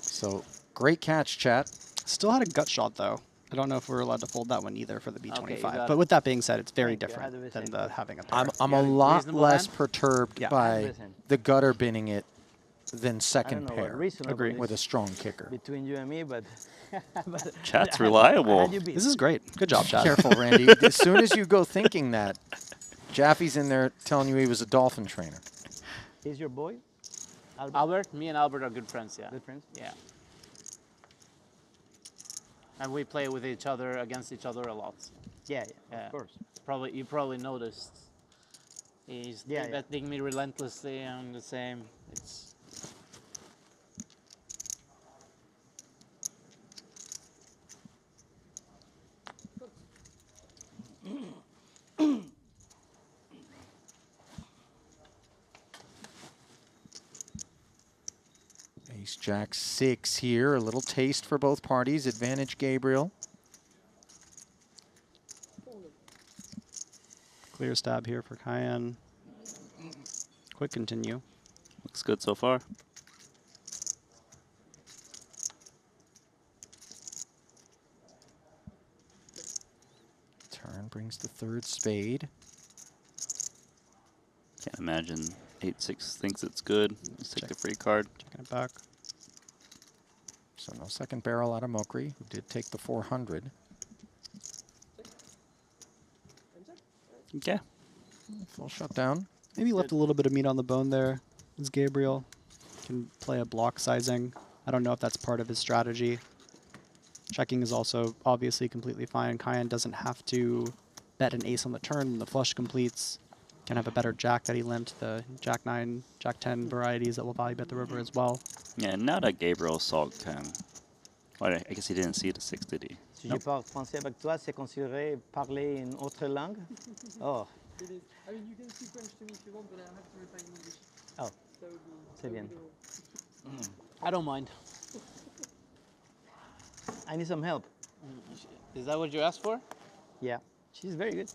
S17: So great catch, chat.
S15: Still had a gut shot, though. I don't know if we're allowed to fold that one either for the B25.
S13: got
S15: but
S13: it.
S15: with that being said, it's very
S5: Thank you. I had
S15: different
S5: to
S15: than
S5: say
S15: the having a pair.
S17: I'm
S13: You
S17: a
S13: got a
S17: lot
S13: reasonable
S17: less
S13: hand?
S17: perturbed
S15: Yeah.
S17: by
S5: 100%.
S17: the gutter binning it than
S5: I don't
S17: second
S5: know what
S17: pair
S5: reasonable
S15: Agree.
S5: is
S17: with a strong kicker.
S5: between you and me, but, but
S16: Chat's
S5: I
S16: reliable.
S5: had you beat.
S15: This is great. Good job, Chad.
S17: Careful, Randy. As soon as you go thinking that, Jaffe's in there telling you he was a dolphin trainer.
S5: He's your boy?
S13: Albert, me and Albert are good friends, yeah.
S5: Good friends?
S13: Yeah. And we play with each other, against each other a lot.
S5: Yeah,
S13: Yeah.
S5: of course.
S13: You probably noticed. He's betting me relentlessly on the same. It's
S17: Ace Jack 6 here. A little taste for both parties. Advantage Gabriel.
S15: Clear stab here for Cayenne. Quick continue.
S16: Looks good so far.
S17: Turn brings the third spade.
S16: Can't imagine 8-6 thinks it's good. Let's take the free card.
S15: Checking it back.
S17: So no second barrel out of Mokri, who did take the 400.
S16: Okay.
S17: Full shutdown.
S15: Maybe left a little bit of meat on the bone there. As Gabriel can play a block sizing. I don't know if that's part of his strategy. Checking is also obviously completely fine. Cayenne doesn't have to bet an ace on the turn when the flush completes. Can have a better jack that he limped, the jack 9, jack 10 varieties that will value bet the river as well.
S16: Yeah, now that Gabriel saw well, I guess he didn't see the 6, did he?
S5: Si je parle français avec toi, c'est considéré parler une autre langue? Oh.
S11: It is. I mean, you can speak French to me if you want, but I have to reply in English.
S5: Oh.
S11: That would be.
S5: C'est bien.
S13: I don't mind.
S5: I need some help.
S13: Is that what you asked for?
S5: Yeah. She's very good.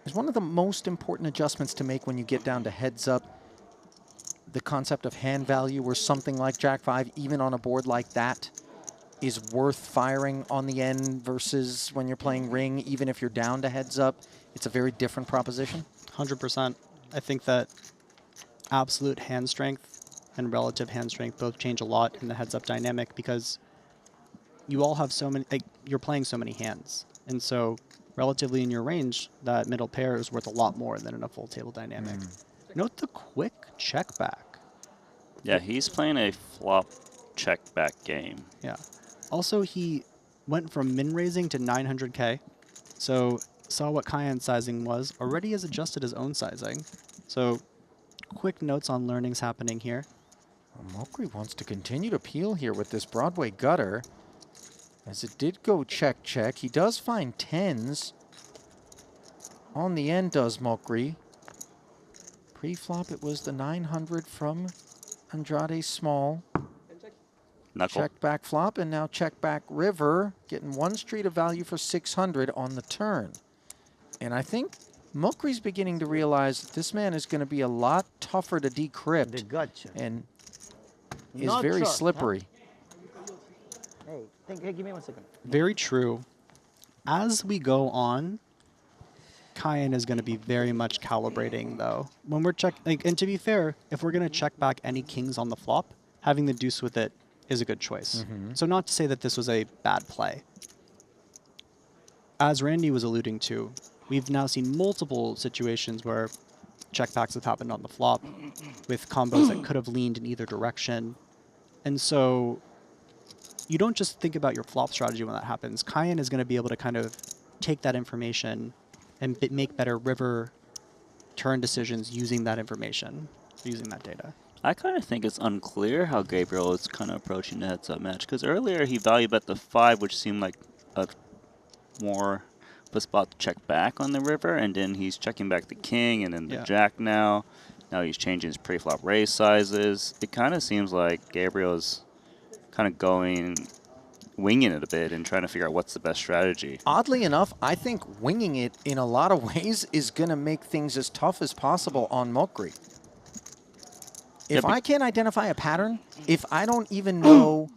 S17: Is one of the most important adjustments to make when you get down to heads up the concept of hand value, where something like Jack 5, even on a board like that, is worth firing on the end versus when you're playing ring, even if you're down to heads up. It's a very different proposition.
S15: 100%. I think that absolute hand strength and relative hand strength both change a lot in the heads up dynamic, because you all have so many, like, you're playing so many hands. And so relatively in your range, that middle pair is worth a lot more than in a full table dynamic. Note the quick check back.
S16: Yeah, he's playing a flop check back game.
S15: Yeah. Also, he went from min raising to 900K. So saw what Cayenne's sizing was, already has adjusted his own sizing. So quick notes on learnings happening here.
S17: Well, Mokri wants to continue to peel here with this Broadway gutter, as it did go check, check. He does find 10s. On the end does Mokri. Pre-flop, it was the 900 from Andrade Small.
S16: Knuckle.
S17: Check back flop, and now check back river, getting one street of value for 600 on the turn. And I think Mokri's beginning to realize that this man is going to be a lot tougher to decrypt.
S5: The gotcha.
S17: And is
S5: Not
S17: very
S5: sharp, huh?
S17: slippery.
S5: Hey, give me 1 second.
S15: Very true. As we go on, Cayenne is going to be very much calibrating, though. When we're and to be fair, if we're going to check back any kings on the flop, having the deuce with it is a good choice. So not to say that this was a bad play. As Randy was alluding to, we've now seen multiple situations where checkbacks have happened on the flop with combos that could have leaned in either direction. And so you don't just think about your flop strategy when that happens. Cayenne is going to be able to kind of take that information and make better river turn decisions using that information, using that data.
S16: I kind of think it's unclear how Gabriel is kind of approaching the heads-up match, because earlier he value bet the 5, which seemed like a more a spot to check back on the river, and then he's checking back the king and then the jack now. Now he's changing his pre-flop raise sizes. It kind of seems like Gabriel's kind of winging it a bit and trying to figure out what's the best strategy.
S17: Oddly enough, I think winging it in a lot of ways is going to make things as tough as possible on Mokri. If I can't identify a pattern, if I don't even know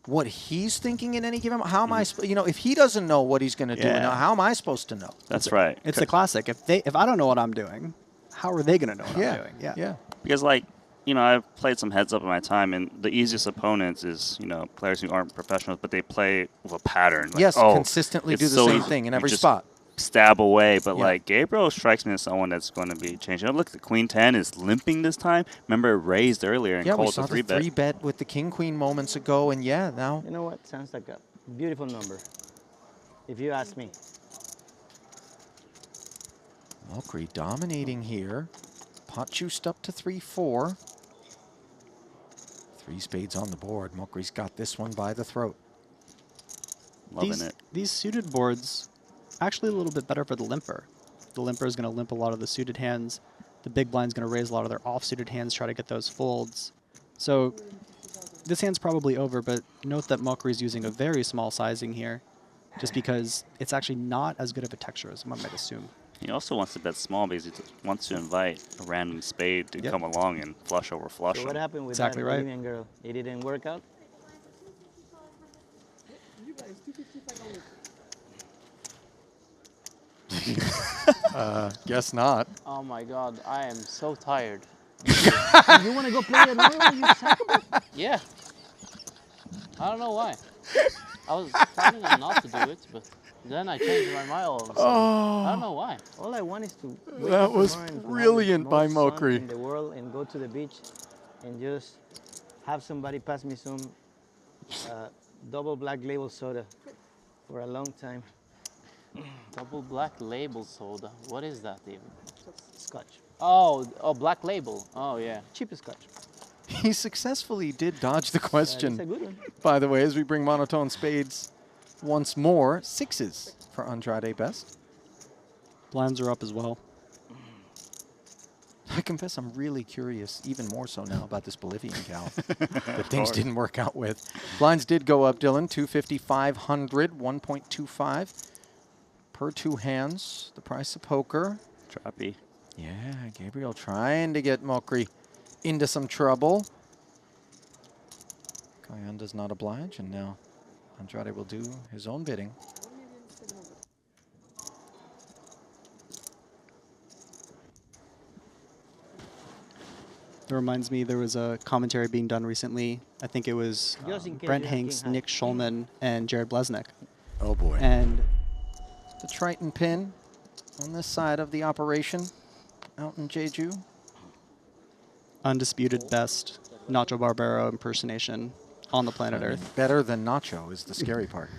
S17: what he's thinking in any given, how am I? You know, if he doesn't know what he's going to do, how am I supposed to know?
S16: That's right.
S15: It's the classic. If I don't know what I'm doing, how are they going to know what I'm doing?
S17: Yeah.
S16: Because, like, you know, I've played some heads up in my time, and the easiest opponents is, you know, players who aren't professionals, but they play with a pattern. Like,
S17: consistently do the same thing in every spot.
S16: Stab away, but like Gabriel strikes me as someone that's going to be changing. Oh, look, the Queen 10 is limping this time. Remember, it raised earlier and called the 3-bet.
S17: Yeah, we saw the 3-bet with the King Queen moments ago, and now.
S5: You know what? Sounds like a beautiful number, if you ask me.
S17: Mokri dominating here. Pot juiced up to 3-4. 3 spades on the board. Mokri's got this one by the throat.
S16: Loving it.
S15: These suited boards, actually a little bit better for the limper. The limper is going to limp a lot of the suited hands. The big blind's going to raise a lot of their off-suited hands, try to get those folds. So this hand's probably over, but note that Mokri's using a very small sizing here, just because it's actually not as good of a texture as one might assume.
S16: He also wants to bet small because he wants to invite a random spade to come along and flush over flush.
S5: So what happened with
S15: exactly
S5: that
S15: right.
S5: Bolivian girl? It didn't work out?
S17: Guess not.
S13: Oh my god, I am so tired.
S5: You want to go play at Royal, you psychopath?
S13: Yeah. I don't know why. I was planning on not to do it, but then I changed my mind all of a sudden. I don't know why.
S5: All I want is to wake
S17: That
S5: up
S17: was
S5: tomorrow and have
S17: brilliant
S5: the
S17: by
S5: most sun
S17: Mokri.
S5: in the world and go to the beach and just have somebody pass me some double black label soda for a long time.
S13: Double black label soda. What is that even?
S5: Scotch.
S13: Oh, black label. Oh yeah.
S5: Cheapest Scotch.
S17: He successfully did dodge the question.
S5: That's a good one.
S17: By the way, as we bring monotone spades once more, 6s for Andrade best.
S15: Blinds are up as well.
S17: I confess I'm really curious, even more so now, about this Bolivian gal that things didn't work out with. Blinds did go up, Dylan. 250, 500, 1.25 per 2 hands. The price of poker.
S16: Trappy.
S17: Yeah, Gabriel trying to get Mokri into some trouble. Kayan does not oblige, and now Andrade will do his own bidding.
S15: It reminds me there was a commentary being done recently. I think it was Brent Hanks, Nick Schulman, and Jared Blesnick.
S17: Oh boy.
S15: And
S17: the Triton pin on this side of the operation out in Jeju.
S15: Undisputed best Nacho Barbero impersonation on the planet Earth.
S17: Better than Nacho is the scary part.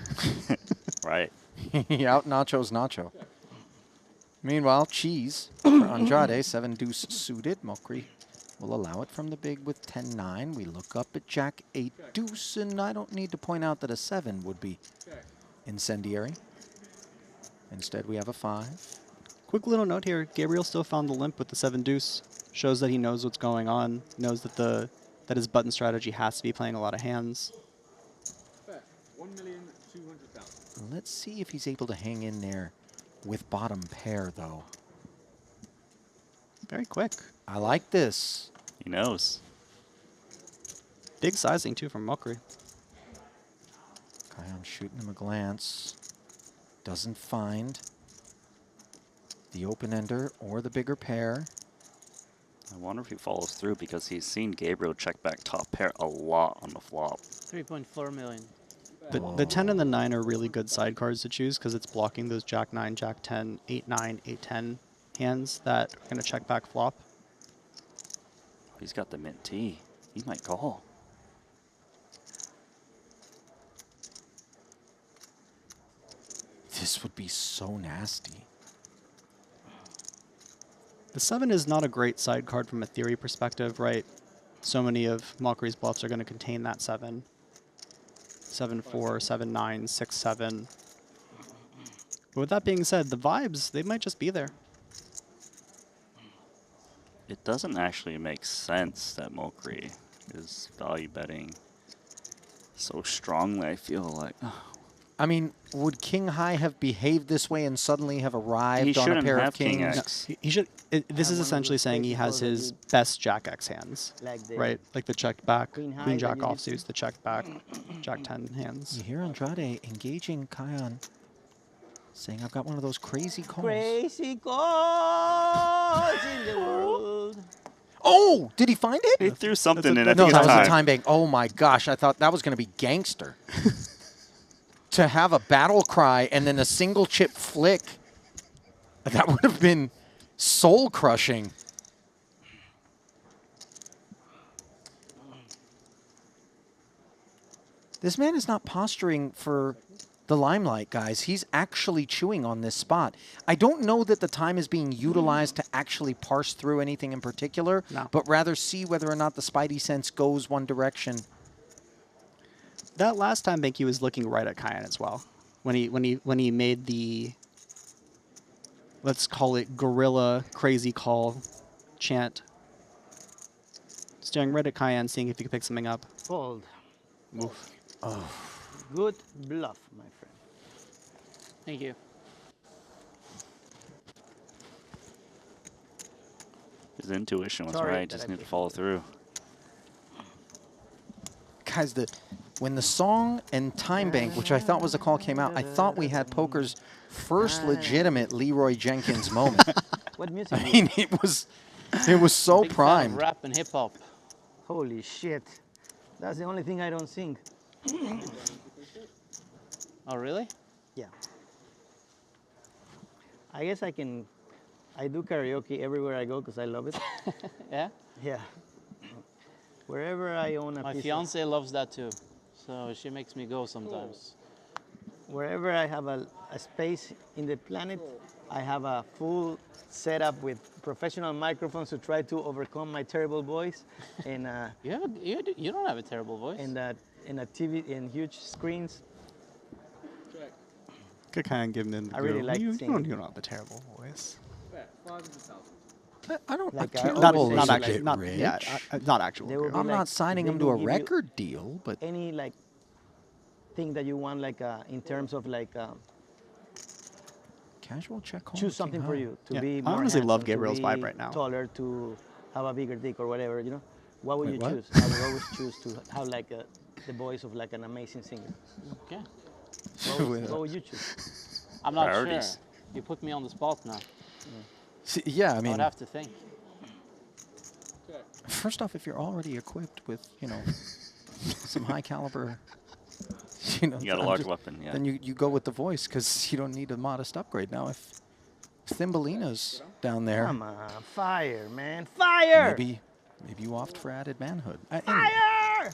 S16: Right.
S17: He out-Nacho's Nacho. Meanwhile, cheese for Andrade, 7 deuce suited. Mokri will allow it from the big with 10-9. We look up at Jack 8 deuce, and I don't need to point out that a 7 would be incendiary. Instead, we have a 5.
S15: Quick little note here, Gabriel still found the limp with the 7 deuce. Shows that he knows what's going on, knows that that his button strategy has to be playing a lot of hands.
S17: Let's see if he's able to hang in there with bottom pair, though.
S15: Very quick.
S17: I like this.
S16: He knows.
S15: Big sizing, too, from Mokri.
S17: I'm shooting him a glance. Doesn't find the open ender or the bigger pair.
S16: I wonder if he follows through because he's seen Gabriel check back top pair a lot on the flop.
S13: 3.4 million.
S15: The 10 and the 9 are really good side cards to choose because it's blocking those Jack 9, Jack 10, 8, 9, 8, 10 hands that are going to check back flop.
S16: He's got the mint T. He might call.
S17: This would be so nasty.
S15: The 7 is not a great side card from a theory perspective, right? So many of Mokri's bluffs are going to contain that 7. 7-4, 7-9, 6-7. But with that being said, the vibes, they might just be there.
S16: It doesn't actually make sense that Mokri is value betting so strongly, I feel like.
S17: I mean, would King High have behaved this way and suddenly have arrived on a pair of kings?
S15: No, he should. This is essentially saying he has his best Jack X hands, right? Like the checked back, Queen Jack offsuits, the checked back, Jack 10 hands.
S17: You hear Andrade engaging Kion, saying, "I've got one of those crazy calls."
S5: Crazy calls in the world.
S17: Oh, did he find it?
S16: He threw something in. I
S17: No,
S16: think
S17: that
S16: it's
S17: was
S16: time.
S17: a time bank. Oh my gosh, I thought that was going to be gangster. To have a battle cry and then a single chip flick, that would have been soul crushing. This man is not posturing for the limelight, guys. He's actually chewing on this spot. I don't know that the time is being utilized to actually parse through anything in particular, but rather see whether or not the spidey sense goes one direction.
S15: That last time bank, he was looking right at Kion as well. When he made the, let's call it gorilla crazy call chant. Staring right at Kion, seeing if he could pick something up.
S5: Fold.
S15: Oof.
S17: Oh.
S5: Good bluff, my friend.
S13: Thank you.
S16: His intuition was
S5: Sorry
S16: right.
S5: that
S16: Just
S5: I
S16: need to follow through.
S17: Guys, when the song and time bank, which I thought was a call, came out, I thought we had poker's first legitimate Leroy Jenkins moment.
S5: What music?
S17: I mean, it was so
S13: Big fan of
S17: primed.
S13: rap and hip hop.
S5: Holy shit. That's the only thing I don't sing.
S13: Oh, really?
S5: Yeah. I guess I do karaoke everywhere I go because I love it.
S13: Yeah?
S5: Yeah. Wherever I own a
S13: My
S5: piece
S13: fiance loves that too. So she makes me go sometimes.
S5: Wherever I have a space in the planet, I have a full setup with professional microphones to try to overcome my terrible voice. And
S13: you don't have a terrible voice.
S5: And a TV and huge screens.
S15: Good kind of giving in the
S5: I really
S15: go.
S5: like
S15: you
S5: singing.
S15: don't have a terrible voice.
S17: I don't
S5: Like
S17: like
S15: not actually, not
S17: rich.
S15: yeah, not actual.
S5: There will
S15: go.
S5: be
S17: I'm not signing
S5: they
S17: him to
S5: will
S17: a
S5: give you
S17: record deal, but
S5: any like thing that you want, like in terms of like
S17: casual check call.
S5: choose something for you to
S15: Yeah,
S5: be
S15: I
S5: more
S15: honestly love
S5: handsome, to
S15: Gabriel's vibe
S5: be
S15: right now.
S5: taller, to have a bigger dick or whatever, you know. What would
S17: Wait,
S5: you
S17: what?
S5: choose? I would always choose to have like the voice of like an amazing singer.
S13: Okay.
S5: What would you choose?
S13: I'm not
S16: Priorities.
S13: sure. You put me on the spot now.
S17: Yeah, I
S13: I
S17: mean,
S13: would have to think.
S17: first off, if you're already equipped with, some high caliber,
S16: You got a
S17: I'm
S16: large
S17: just-
S16: weapon, yeah.
S17: then you go with the voice because you don't need a modest upgrade. Now, if Thimbalina's down there,
S5: Come on, fire, man, fire!
S17: maybe you opt for added manhood.
S5: Fire!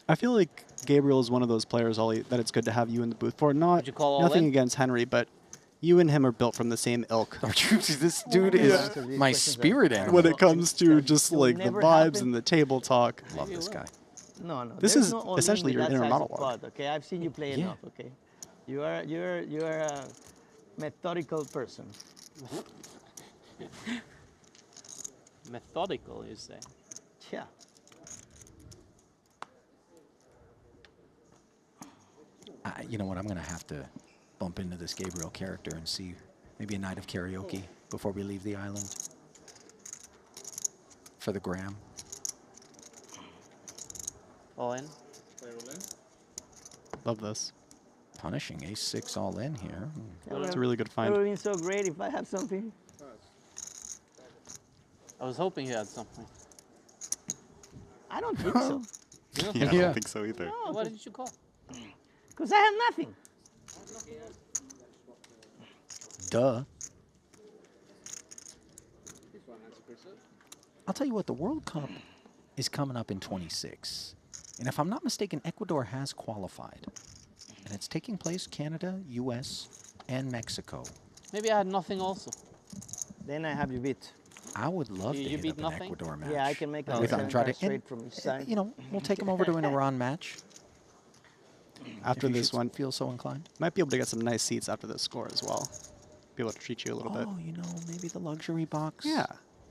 S15: I feel like Gabriel is one of those players, Ollie, that it's good to have you in the booth for. Not
S13: you call all
S15: nothing
S13: in?
S15: against Henry, but you and him are built from the same ilk.
S17: This dude is my spirit animal.
S15: When it comes to just
S5: will
S15: like the
S5: never
S15: vibes
S5: happen.
S15: and the table talk.
S17: Love this guy.
S5: No.
S15: This
S5: there's
S15: is
S5: no all-in
S15: essentially
S5: with
S15: your
S5: that
S15: inner
S5: size of
S15: monologue.
S5: pot, okay, I've seen you play enough. Okay, you are a methodical person.
S13: Methodical, you say?
S5: Yeah.
S17: You know what? I'm going to have to bump into this Gabriel character and see maybe a night of karaoke before we leave the island for the gram.
S13: All in?
S15: Love this.
S17: Punishing ace-6 all in here.
S15: It's a really good
S5: It
S15: find.
S5: would have been so great if I had something.
S13: I was hoping you had something.
S5: I don't think so.
S16: Yeah, I don't think so either.
S13: No, what did you call?
S5: Because I have nothing.
S17: Duh. I'll tell you what, the World Cup is coming up in 26. And if I'm not mistaken, Ecuador has qualified. And it's taking place Canada, US, and Mexico.
S13: Maybe I had nothing also.
S5: Then I have you beat.
S17: I would love to
S13: You
S17: hit
S13: beat
S17: up an
S13: nothing?
S17: Ecuador match.
S5: Yeah, I can make a
S17: with
S5: center
S17: Andrade.
S5: straight
S17: And,
S5: from each side.
S17: we'll take him over to an Iran match.
S15: after
S17: If you
S15: this
S17: should
S15: one.
S17: feel so inclined.
S15: Might be able to get some nice seats after this score as well. Be able to treat you a little bit.
S17: Oh, you know, maybe the luxury box.
S15: Yeah.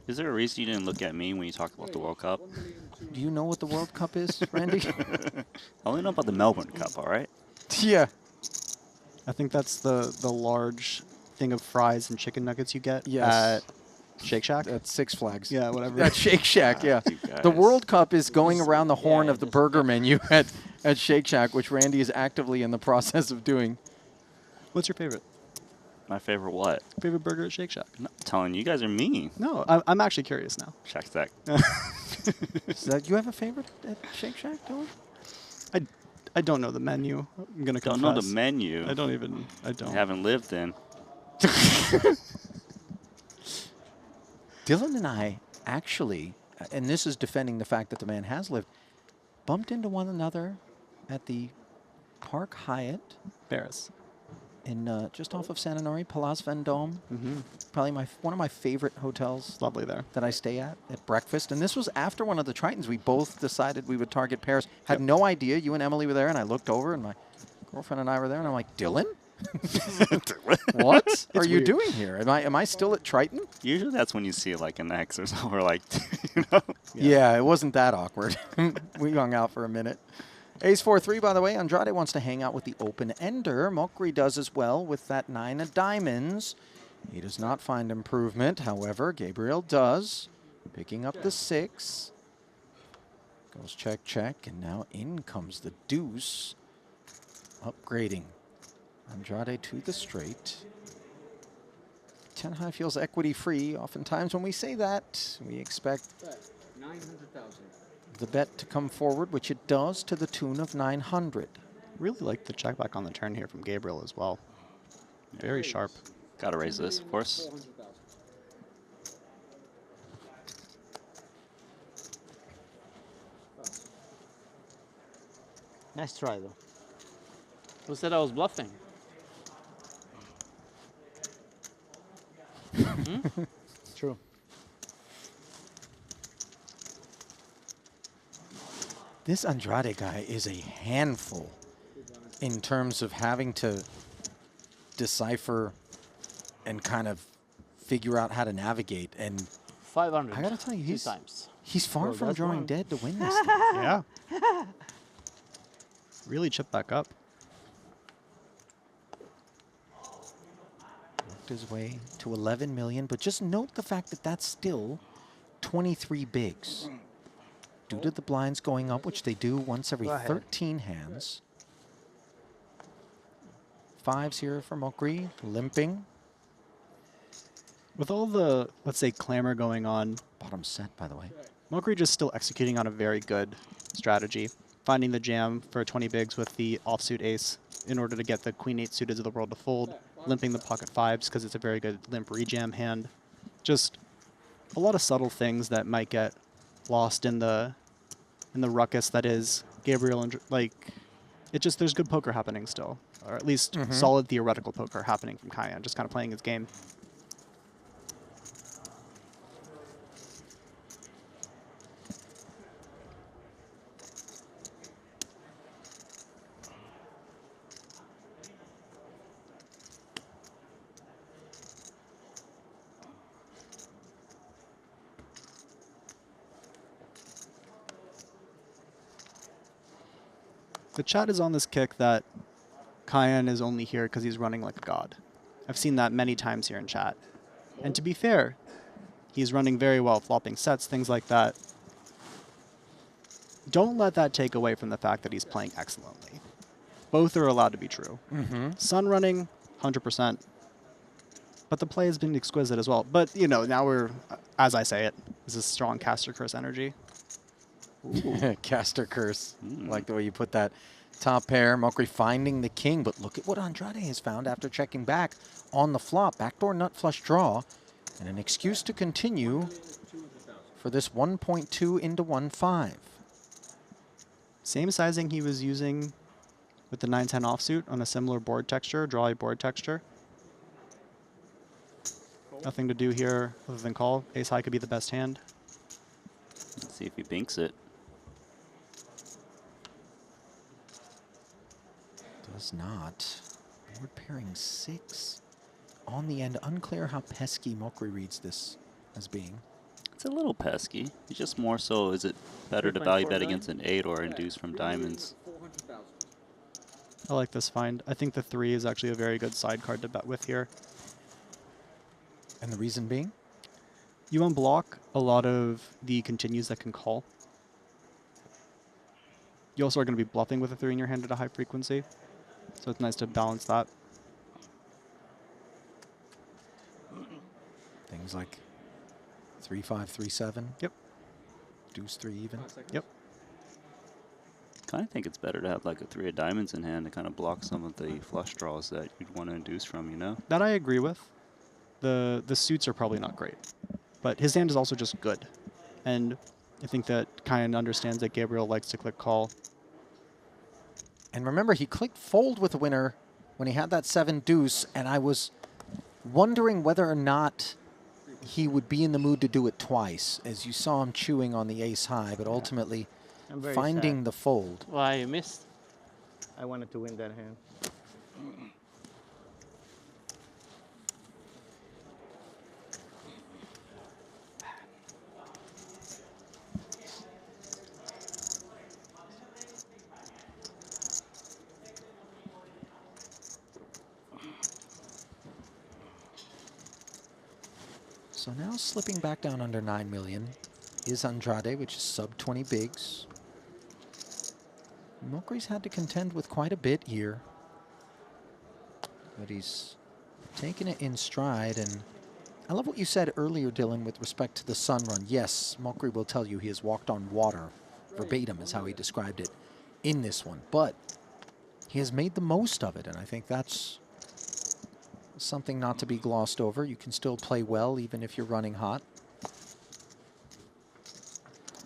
S16: Is there a reason you didn't look at me when you talked about the World Cup?
S17: Do you know what the World Cup is, Randy?
S16: I only know about the Melbourne Cup, all right?
S17: Yeah.
S15: I think that's the large thing of fries and chicken nuggets you get
S17: Yes.
S15: at Shake Shack.
S17: At Six Flags.
S15: Yeah, whatever.
S17: At Shake Shack, yeah. The World Cup is going around the horn of the burger menu at Shake Shack, which Randy is actively in the process of doing.
S15: What's your favorite?
S16: My favorite what?
S15: Favorite burger at Shake Shack?
S16: I'm not telling you, guys are mean.
S15: No, I'm actually curious now.
S16: Shack Stack.
S17: You have a favorite at Shake Shack, Dylan?
S15: I don't know the menu. I'm gonna confess.
S16: Don't know the menu.
S15: I don't.
S16: You haven't lived in.
S17: Dylan and I actually, and this is defending the fact that the man has lived, bumped into one another at the Park Hyatt.
S15: Paris.
S17: In just off of Santa Maria, Palais Vendôme. Probably one of my favorite hotels.
S15: Lovely there.
S17: That I stay at breakfast. And this was after one of the Tritons. We both decided we would target Paris. Had no idea. You and Emily were there, and I looked over, and my girlfriend and I were there, and I'm like, Dylan? What are you doing here? Am I still at Triton?
S16: Usually that's when you see like an X or something, or like, you know?
S17: Yeah, it wasn't that awkward. We hung out for a minute. Ace 4-3, by the way. Andrade wants to hang out with the open ender. Mokri does as well with that 9 of diamonds. He does not find improvement. However, Gabriel does. Picking up the 6. Goes check, check. And now in comes the deuce. Upgrading. Andrade to the straight. 10 high feels equity free. Oftentimes when we say that, we expect
S8: 900,000.
S17: the bet to come forward, which it does, to the tune of 900.
S15: Really like the check back on the turn here from Gabriel as well. Very sharp.
S16: Got to raise this, of course.
S5: Nice try, though.
S13: Who said I was bluffing?
S5: True.
S17: This Andrade guy is a handful in terms of having to decipher and kind of figure out how to navigate. And
S13: 500.
S17: I got to tell you,
S13: times.
S17: he's far from drawing dead to win this.
S15: Yeah. Really chipped back up.
S17: Worked his way to 11 million, but just note the fact that that's still 23 bigs. Due to the blinds going up, which they do once every 13 hands. 5s here for Mokri, limping.
S15: With all the, let's say, clamor going on.
S17: Bottom set, by the way.
S15: Mokri just still executing on a very good strategy. Finding the jam for 20 bigs with the offsuit ace in order to get the queen 8 suited to the world to fold. Limping the pocket 5s because it's a very good limp rejam hand. Just a lot of subtle things that might get lost in the ruckus that is Gabriel, and like it just, there's good poker happening still, or at least solid theoretical poker happening from Cayenne, just kind of playing his game. The chat is on this kick that Cayenne is only here because he's running like a god. I've seen that many times here in chat. And to be fair, he's running very well, flopping sets, things like that. Don't let that take away from the fact that he's playing excellently. Both are allowed to be true. Sun running, 100%. But the play has been exquisite as well. But, you know, now we're, as I say it, this is strong caster curse energy.
S17: Caster curse. Like the way you put that. Top pair, Mokri finding the king, but look at what Andrade has found after checking back on the flop. Backdoor nut flush draw, and an excuse to continue for this 1.2 into 1.5.
S15: Same sizing he was using with the 9-10 offsuit on a similar board texture, drawy board texture. Nothing to do here other than call. Ace high could be the best hand.
S16: Let's see if he binks it.
S17: Does not. Board pairing 6 on the end. Unclear how pesky Mokri reads this as being.
S16: It's a little pesky. It's just more so, is it better to value bet against an 8 or induce from diamonds?
S15: I like this find. I think the 3 is actually a very good side card to bet with here.
S17: And the reason being?
S15: You unblock a lot of the continues that can call. You also are going to be bluffing with a 3 in your hand at a high frequency. So it's nice to balance that.
S17: Things like 3-5, 3-7.
S15: Yep.
S17: Deuce 3 even.
S15: Yep.
S16: Kind of think it's better to have like a 3 of diamonds in hand to kind of block some of the flush draws that you'd want to induce from, you know?
S15: That I agree with. The suits are probably not great. But his hand is also just good. And I think that kind of understands that Gabriel likes to click call.
S17: And remember, he clicked fold with the winner when he had that 7 deuce, and I was wondering whether or not he would be in the mood to do it twice, as you saw him chewing on the ace high, but ultimately finding the fold.
S13: Why, you missed?
S5: I wanted to win that hand.
S17: So now slipping back down under 9 million is Andrade, which is sub 20 bigs. Mokri's had to contend with quite a bit here, but he's taken it in stride. And I love what you said earlier, Dylan, with respect to the sun run. Yes, Mokri will tell you he has walked on water, verbatim is how he described it in this one, but he has made the most of it, and I think that's something not to be glossed over. You can still play well even if you're running hot.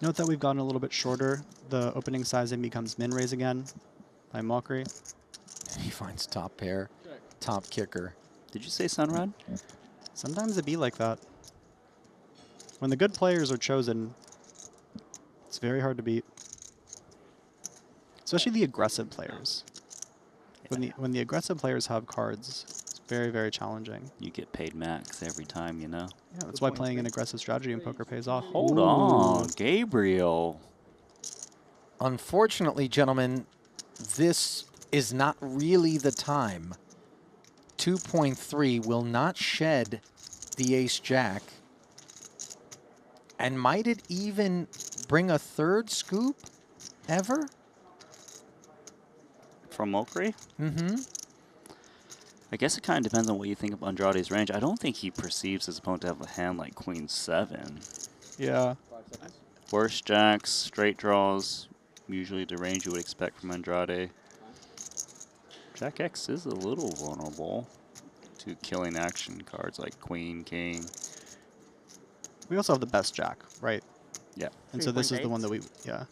S15: Note that we've gotten a little bit shorter. The opening sizing becomes min raise again by Mokri.
S17: He finds top pair, top kicker.
S16: Did you say Sunrun?
S15: Sometimes it be like that. When the good players are chosen, it's very hard to beat. Especially the aggressive players. When the aggressive players have cards, it's very, very challenging.
S16: You get paid max every time, you know?
S15: Yeah, that's why playing an aggressive strategy in poker pays off.
S16: Hold on, Gabriel.
S17: Unfortunately, gentlemen, this is not really the time. 2.3 will not shed the ace-jack. And might it even bring a third scoop ever?
S16: From Mokri?
S17: Mm-hmm.
S16: I guess it kind of depends on what you think of Andrade's range. I don't think he perceives his opponent to have a hand like Queen 7.
S15: Yeah.
S16: Worse jacks, straight draws, usually the range you would expect from Andrade. Jack X is a little vulnerable to killing action cards like Queen, King.
S15: We also have the best jack, right?
S16: Yeah.
S15: And so this is the one that we, yeah.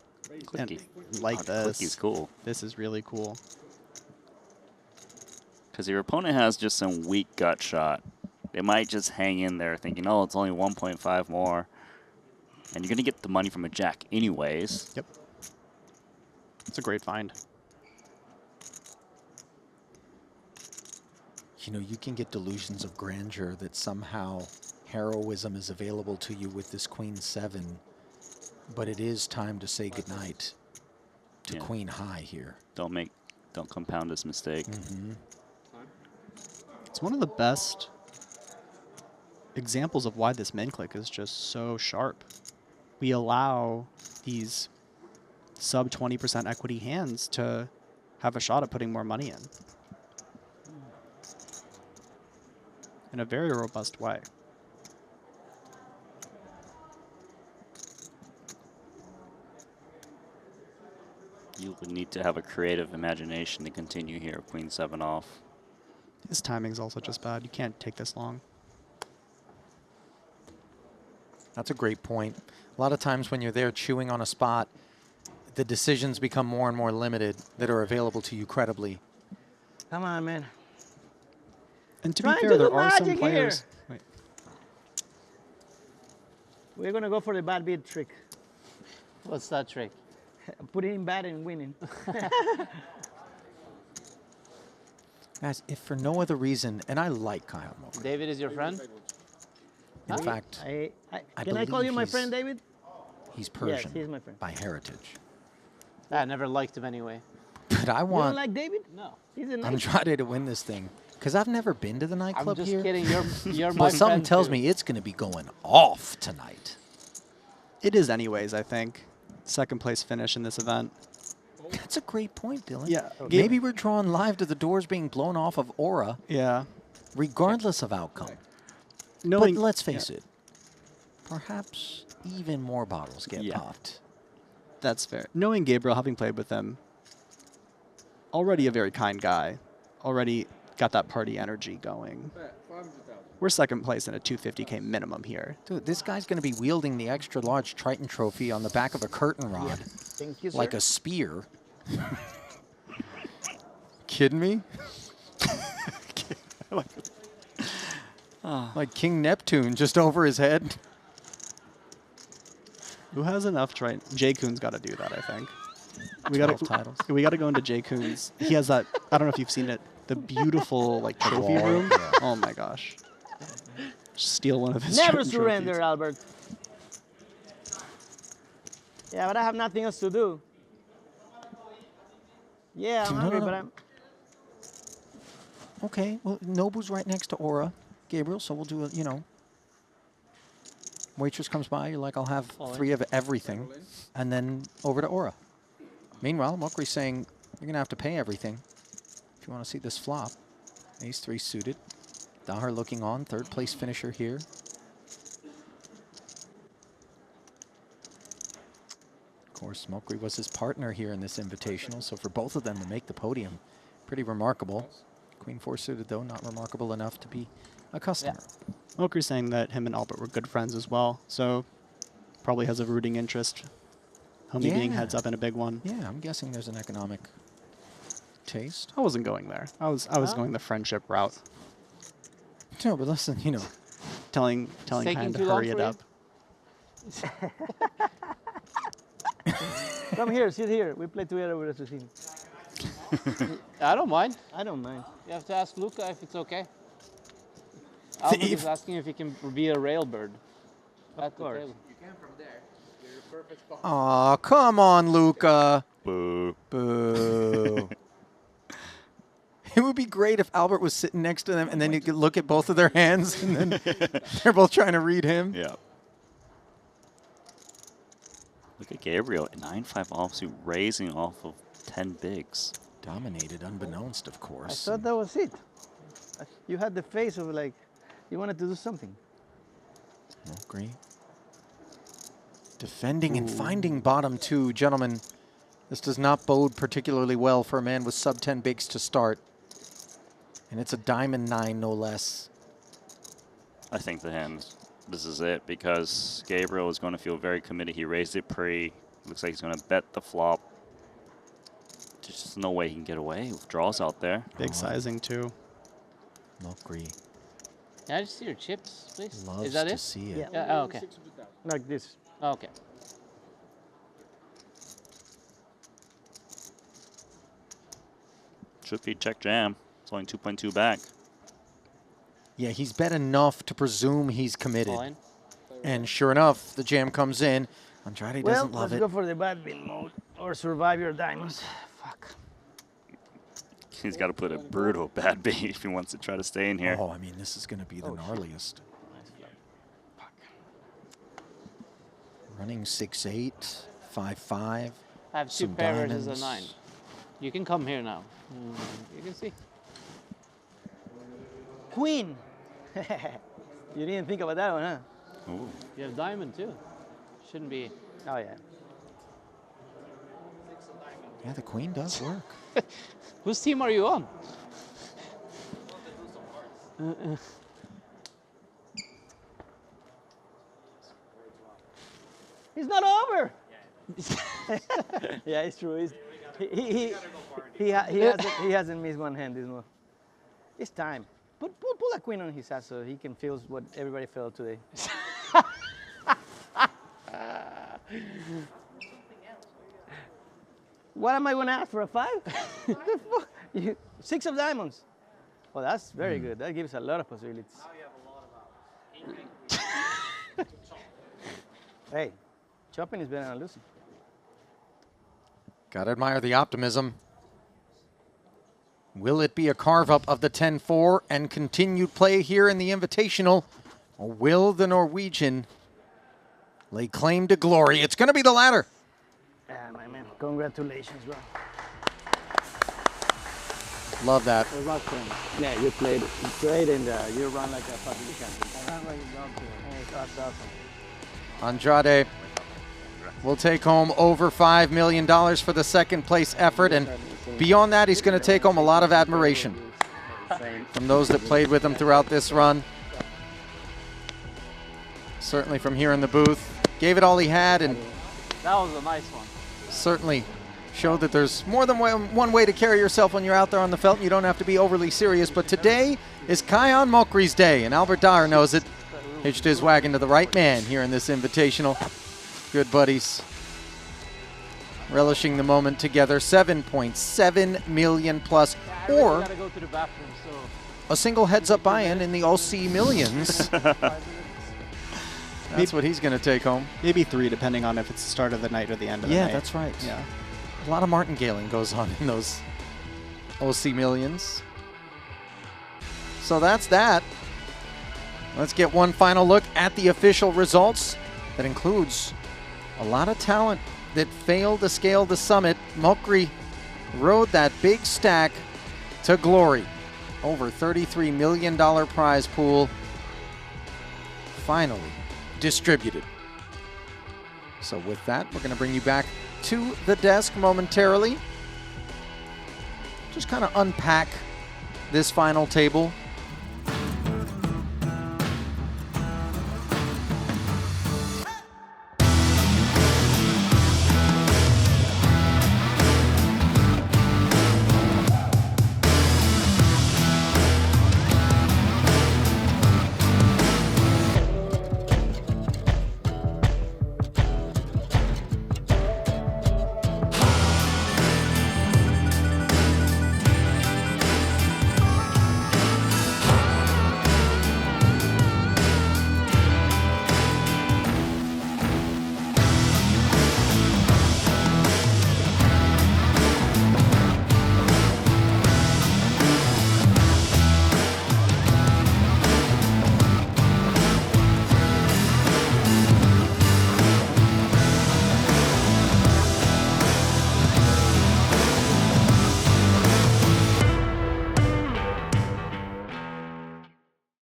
S16: Clicky.
S15: And like this.
S16: Clicky's cool.
S15: This is really cool.
S16: Because your opponent has just some weak gut shot. They might just hang in there thinking, oh, it's only 1.5 more. And you're going to get the money from a jack anyways.
S15: Yep. It's a great find.
S17: You know, you can get delusions of grandeur that somehow heroism is available to you with this Queen 7. But it is time to say goodnight to Queen High here.
S16: Don't compound this mistake.
S17: Mm-hmm.
S15: It's one of the best examples of why this min click is just so sharp. We allow these sub 20% equity hands to have a shot at putting more money in a very robust way.
S16: You would need to have a creative imagination to continue here. Queen 7 off.
S15: His timing's also just bad. You can't take this long.
S17: That's a great point. A lot of times when you're there chewing on a spot, the decisions become more and more limited that are available to you credibly.
S5: Come on, man.
S15: And to be fair, there are some players. Wait.
S5: We're going to go for the bad beat trick.
S13: What's that trick?
S5: Putting in bad and winning.
S17: Guys, if for no other reason, and I like Kyle Moker.
S13: David is your friend?
S17: In fact,
S5: Can I call you my
S17: believe
S5: friend, David?
S17: He's Persian
S5: Yes, he's my friend.
S17: by heritage.
S13: I never liked him anyway.
S17: But I
S5: You
S17: want
S5: don't like David?
S13: No.
S5: He's a nice
S17: Andrade to win this thing. Because I've never been to the nightclub
S13: just
S17: here.
S13: kidding. You're my
S17: Well, something
S13: friend
S17: tells
S13: too.
S17: me it's going to be going off tonight.
S15: It is anyways, I think. Second place finish in this event.
S17: That's a great point, Dylan.
S15: Yeah.
S17: Maybe we're drawn live to the doors being blown off of Aura.
S15: Yeah.
S17: Regardless of outcome.
S15: Knowing,
S17: but let's face it. Perhaps even more bottles get popped.
S15: That's fair. Knowing Gabriel, having played with him, already a very kind guy. Already got that party energy going. We're second place in a 250K minimum here.
S17: Dude, this guy's going to be wielding the extra large Triton trophy on the back of a curtain rod.
S5: Thank you,
S17: like
S5: sir.
S17: a spear. Kidding me? Like King Neptune just over his head.
S15: Who has enough Triton? Jay Kuhn's got to do that, I think. We
S17: 12 titles.
S15: We got to go into Jay Kuhn's. He has that. I don't know if you've seen it. The beautiful like trophy
S17: wall,
S15: room.
S17: yeah.
S15: Oh my gosh. Steal one of his.
S5: Never
S15: Triton
S5: surrender,
S15: trophies.
S5: Albert. Yeah, but I have nothing else to do. Yeah, I'm hungry, but I'm...
S17: Okay, well, Nobu's right next to Aura, Gabriel, so we'll do a, waitress comes by, you're like, I'll have 3 of everything, and then over to Aura. Meanwhile, Mokri's saying, you're going to have to pay everything if you want to see this flop. Ace-3 suited. Dahar looking on, third place finisher here. Of course, Mokri was his partner here in this invitational, so for both of them to make the podium, pretty remarkable. Queen 4 suited, though, not remarkable enough to be a customer.
S15: Mokri's saying that him and Albert were good friends as well, so probably has a rooting interest. Homie being heads up in a big one.
S17: Yeah, I'm guessing there's an economic taste.
S15: I wasn't going there. I was going the friendship route.
S17: No, but listen,
S15: telling Kyan to hurry it up.
S5: Come here, sit here. We play together with us.
S13: I don't mind.
S5: I don't mind.
S13: You have to ask Luca if it's okay. Albert is asking if he can be a railbird.
S5: Of course.
S8: You can from there. You're the perfect spot.
S17: Aw, come on, Luca.
S16: Boo.
S17: Boo. It would be great if Albert was sitting next to them and then you could look at both of their hands and then they're both trying to read him.
S16: Yeah. Look at Gabriel, 9-5 offsuit raising off of 10 bigs.
S17: Dominated, unbeknownst, of
S5: I
S17: course.
S5: thought that was it. You had the face of like, you wanted to do something.
S17: Agree. Defending and finding bottom 2. Gentlemen, this does not bode particularly well for a man with sub 10 bigs to start. And it's a diamond 9, no less.
S16: I think the hand, this is it, because Gabriel is going to feel very committed. He raised it pre. Looks like he's going to bet the flop. There's just no way he can get away with draws out there.
S15: Big sizing, too.
S17: Mokri.
S13: Can I just see your chips, please?
S17: Loves
S13: Is that
S17: to
S13: it?
S17: see it.
S13: Yeah. Oh, okay.
S5: Like this.
S13: Oh, okay.
S16: Should be check jam. It's only 2.2 back.
S17: Yeah, he's bet enough to presume he's committed.
S13: Fine.
S17: And sure enough, the jam comes in. Andrade doesn't love
S5: let's
S17: it.
S5: go for the bad bill mode or survive your diamonds. Fuck.
S16: He's got to put a brutal bad bait if he wants to try to stay in here.
S17: Oh, I mean, this is going to be the gnarliest. Running 6-8, 5-5.
S13: I have 2
S17: some
S13: pair versus a
S17: diamonds.
S13: 9. You can come here now. You can see.
S5: Queen. You didn't think about that one, huh?
S16: Ooh.
S13: You have diamond too. Shouldn't be.
S5: Oh, yeah.
S17: Yeah, the queen does work.
S13: Whose team are you on?
S5: It's not over. Yeah, it's true. He hasn't missed one hand this month. It's time. Pull a queen on his ass so he can feel what everybody felt today. What am I going to ask for, a 5? 6 of diamonds. Well, that's very good. That gives a lot of possibilities. Hey, chopping is better than losing.
S17: Gotta admire the optimism. Will it be a carve-up of the 10-4 and continued play here in the Invitational? Or will the Norwegian lay claim to glory? It's going to be the latter.
S5: Yeah, my man. Congratulations, bro.
S17: Love that.
S5: It was not fun. Yeah, you played great and you run like a fucking champion. I ran like a dog too. Hey, that's awesome.
S17: Andrade will take home over $5 million for the second place effort, and beyond that, he's going to take home a lot of admiration from those that played with him throughout this run. Certainly from here in the booth, gave it all he had, and
S13: that was a nice one.
S17: Certainly showed that there's more than one way to carry yourself when you're out there on the felt, and you don't have to be overly serious. But today is Kayan Mokri's day, and Albert Dyer knows it. Hitched his wagon to the right man here in this Invitational. Good buddies. Relishing the moment together. 7.7 million plus, or a single heads-up buy-in in the OC Millions. That's what he's going to take home.
S15: Maybe 3, depending on if it's the start of the night or the end of the night.
S17: Yeah, that's right.
S15: Yeah.
S17: A lot of martingaling goes on in those OC Millions. So that's that. Let's get one final look at the official results. That includes a lot of talent that failed to scale the summit. Mokri rode that big stack to glory. Over $33 million prize pool. Finally distributed. So with that, we're going to bring you back to the desk momentarily. Just kind of unpack this final table.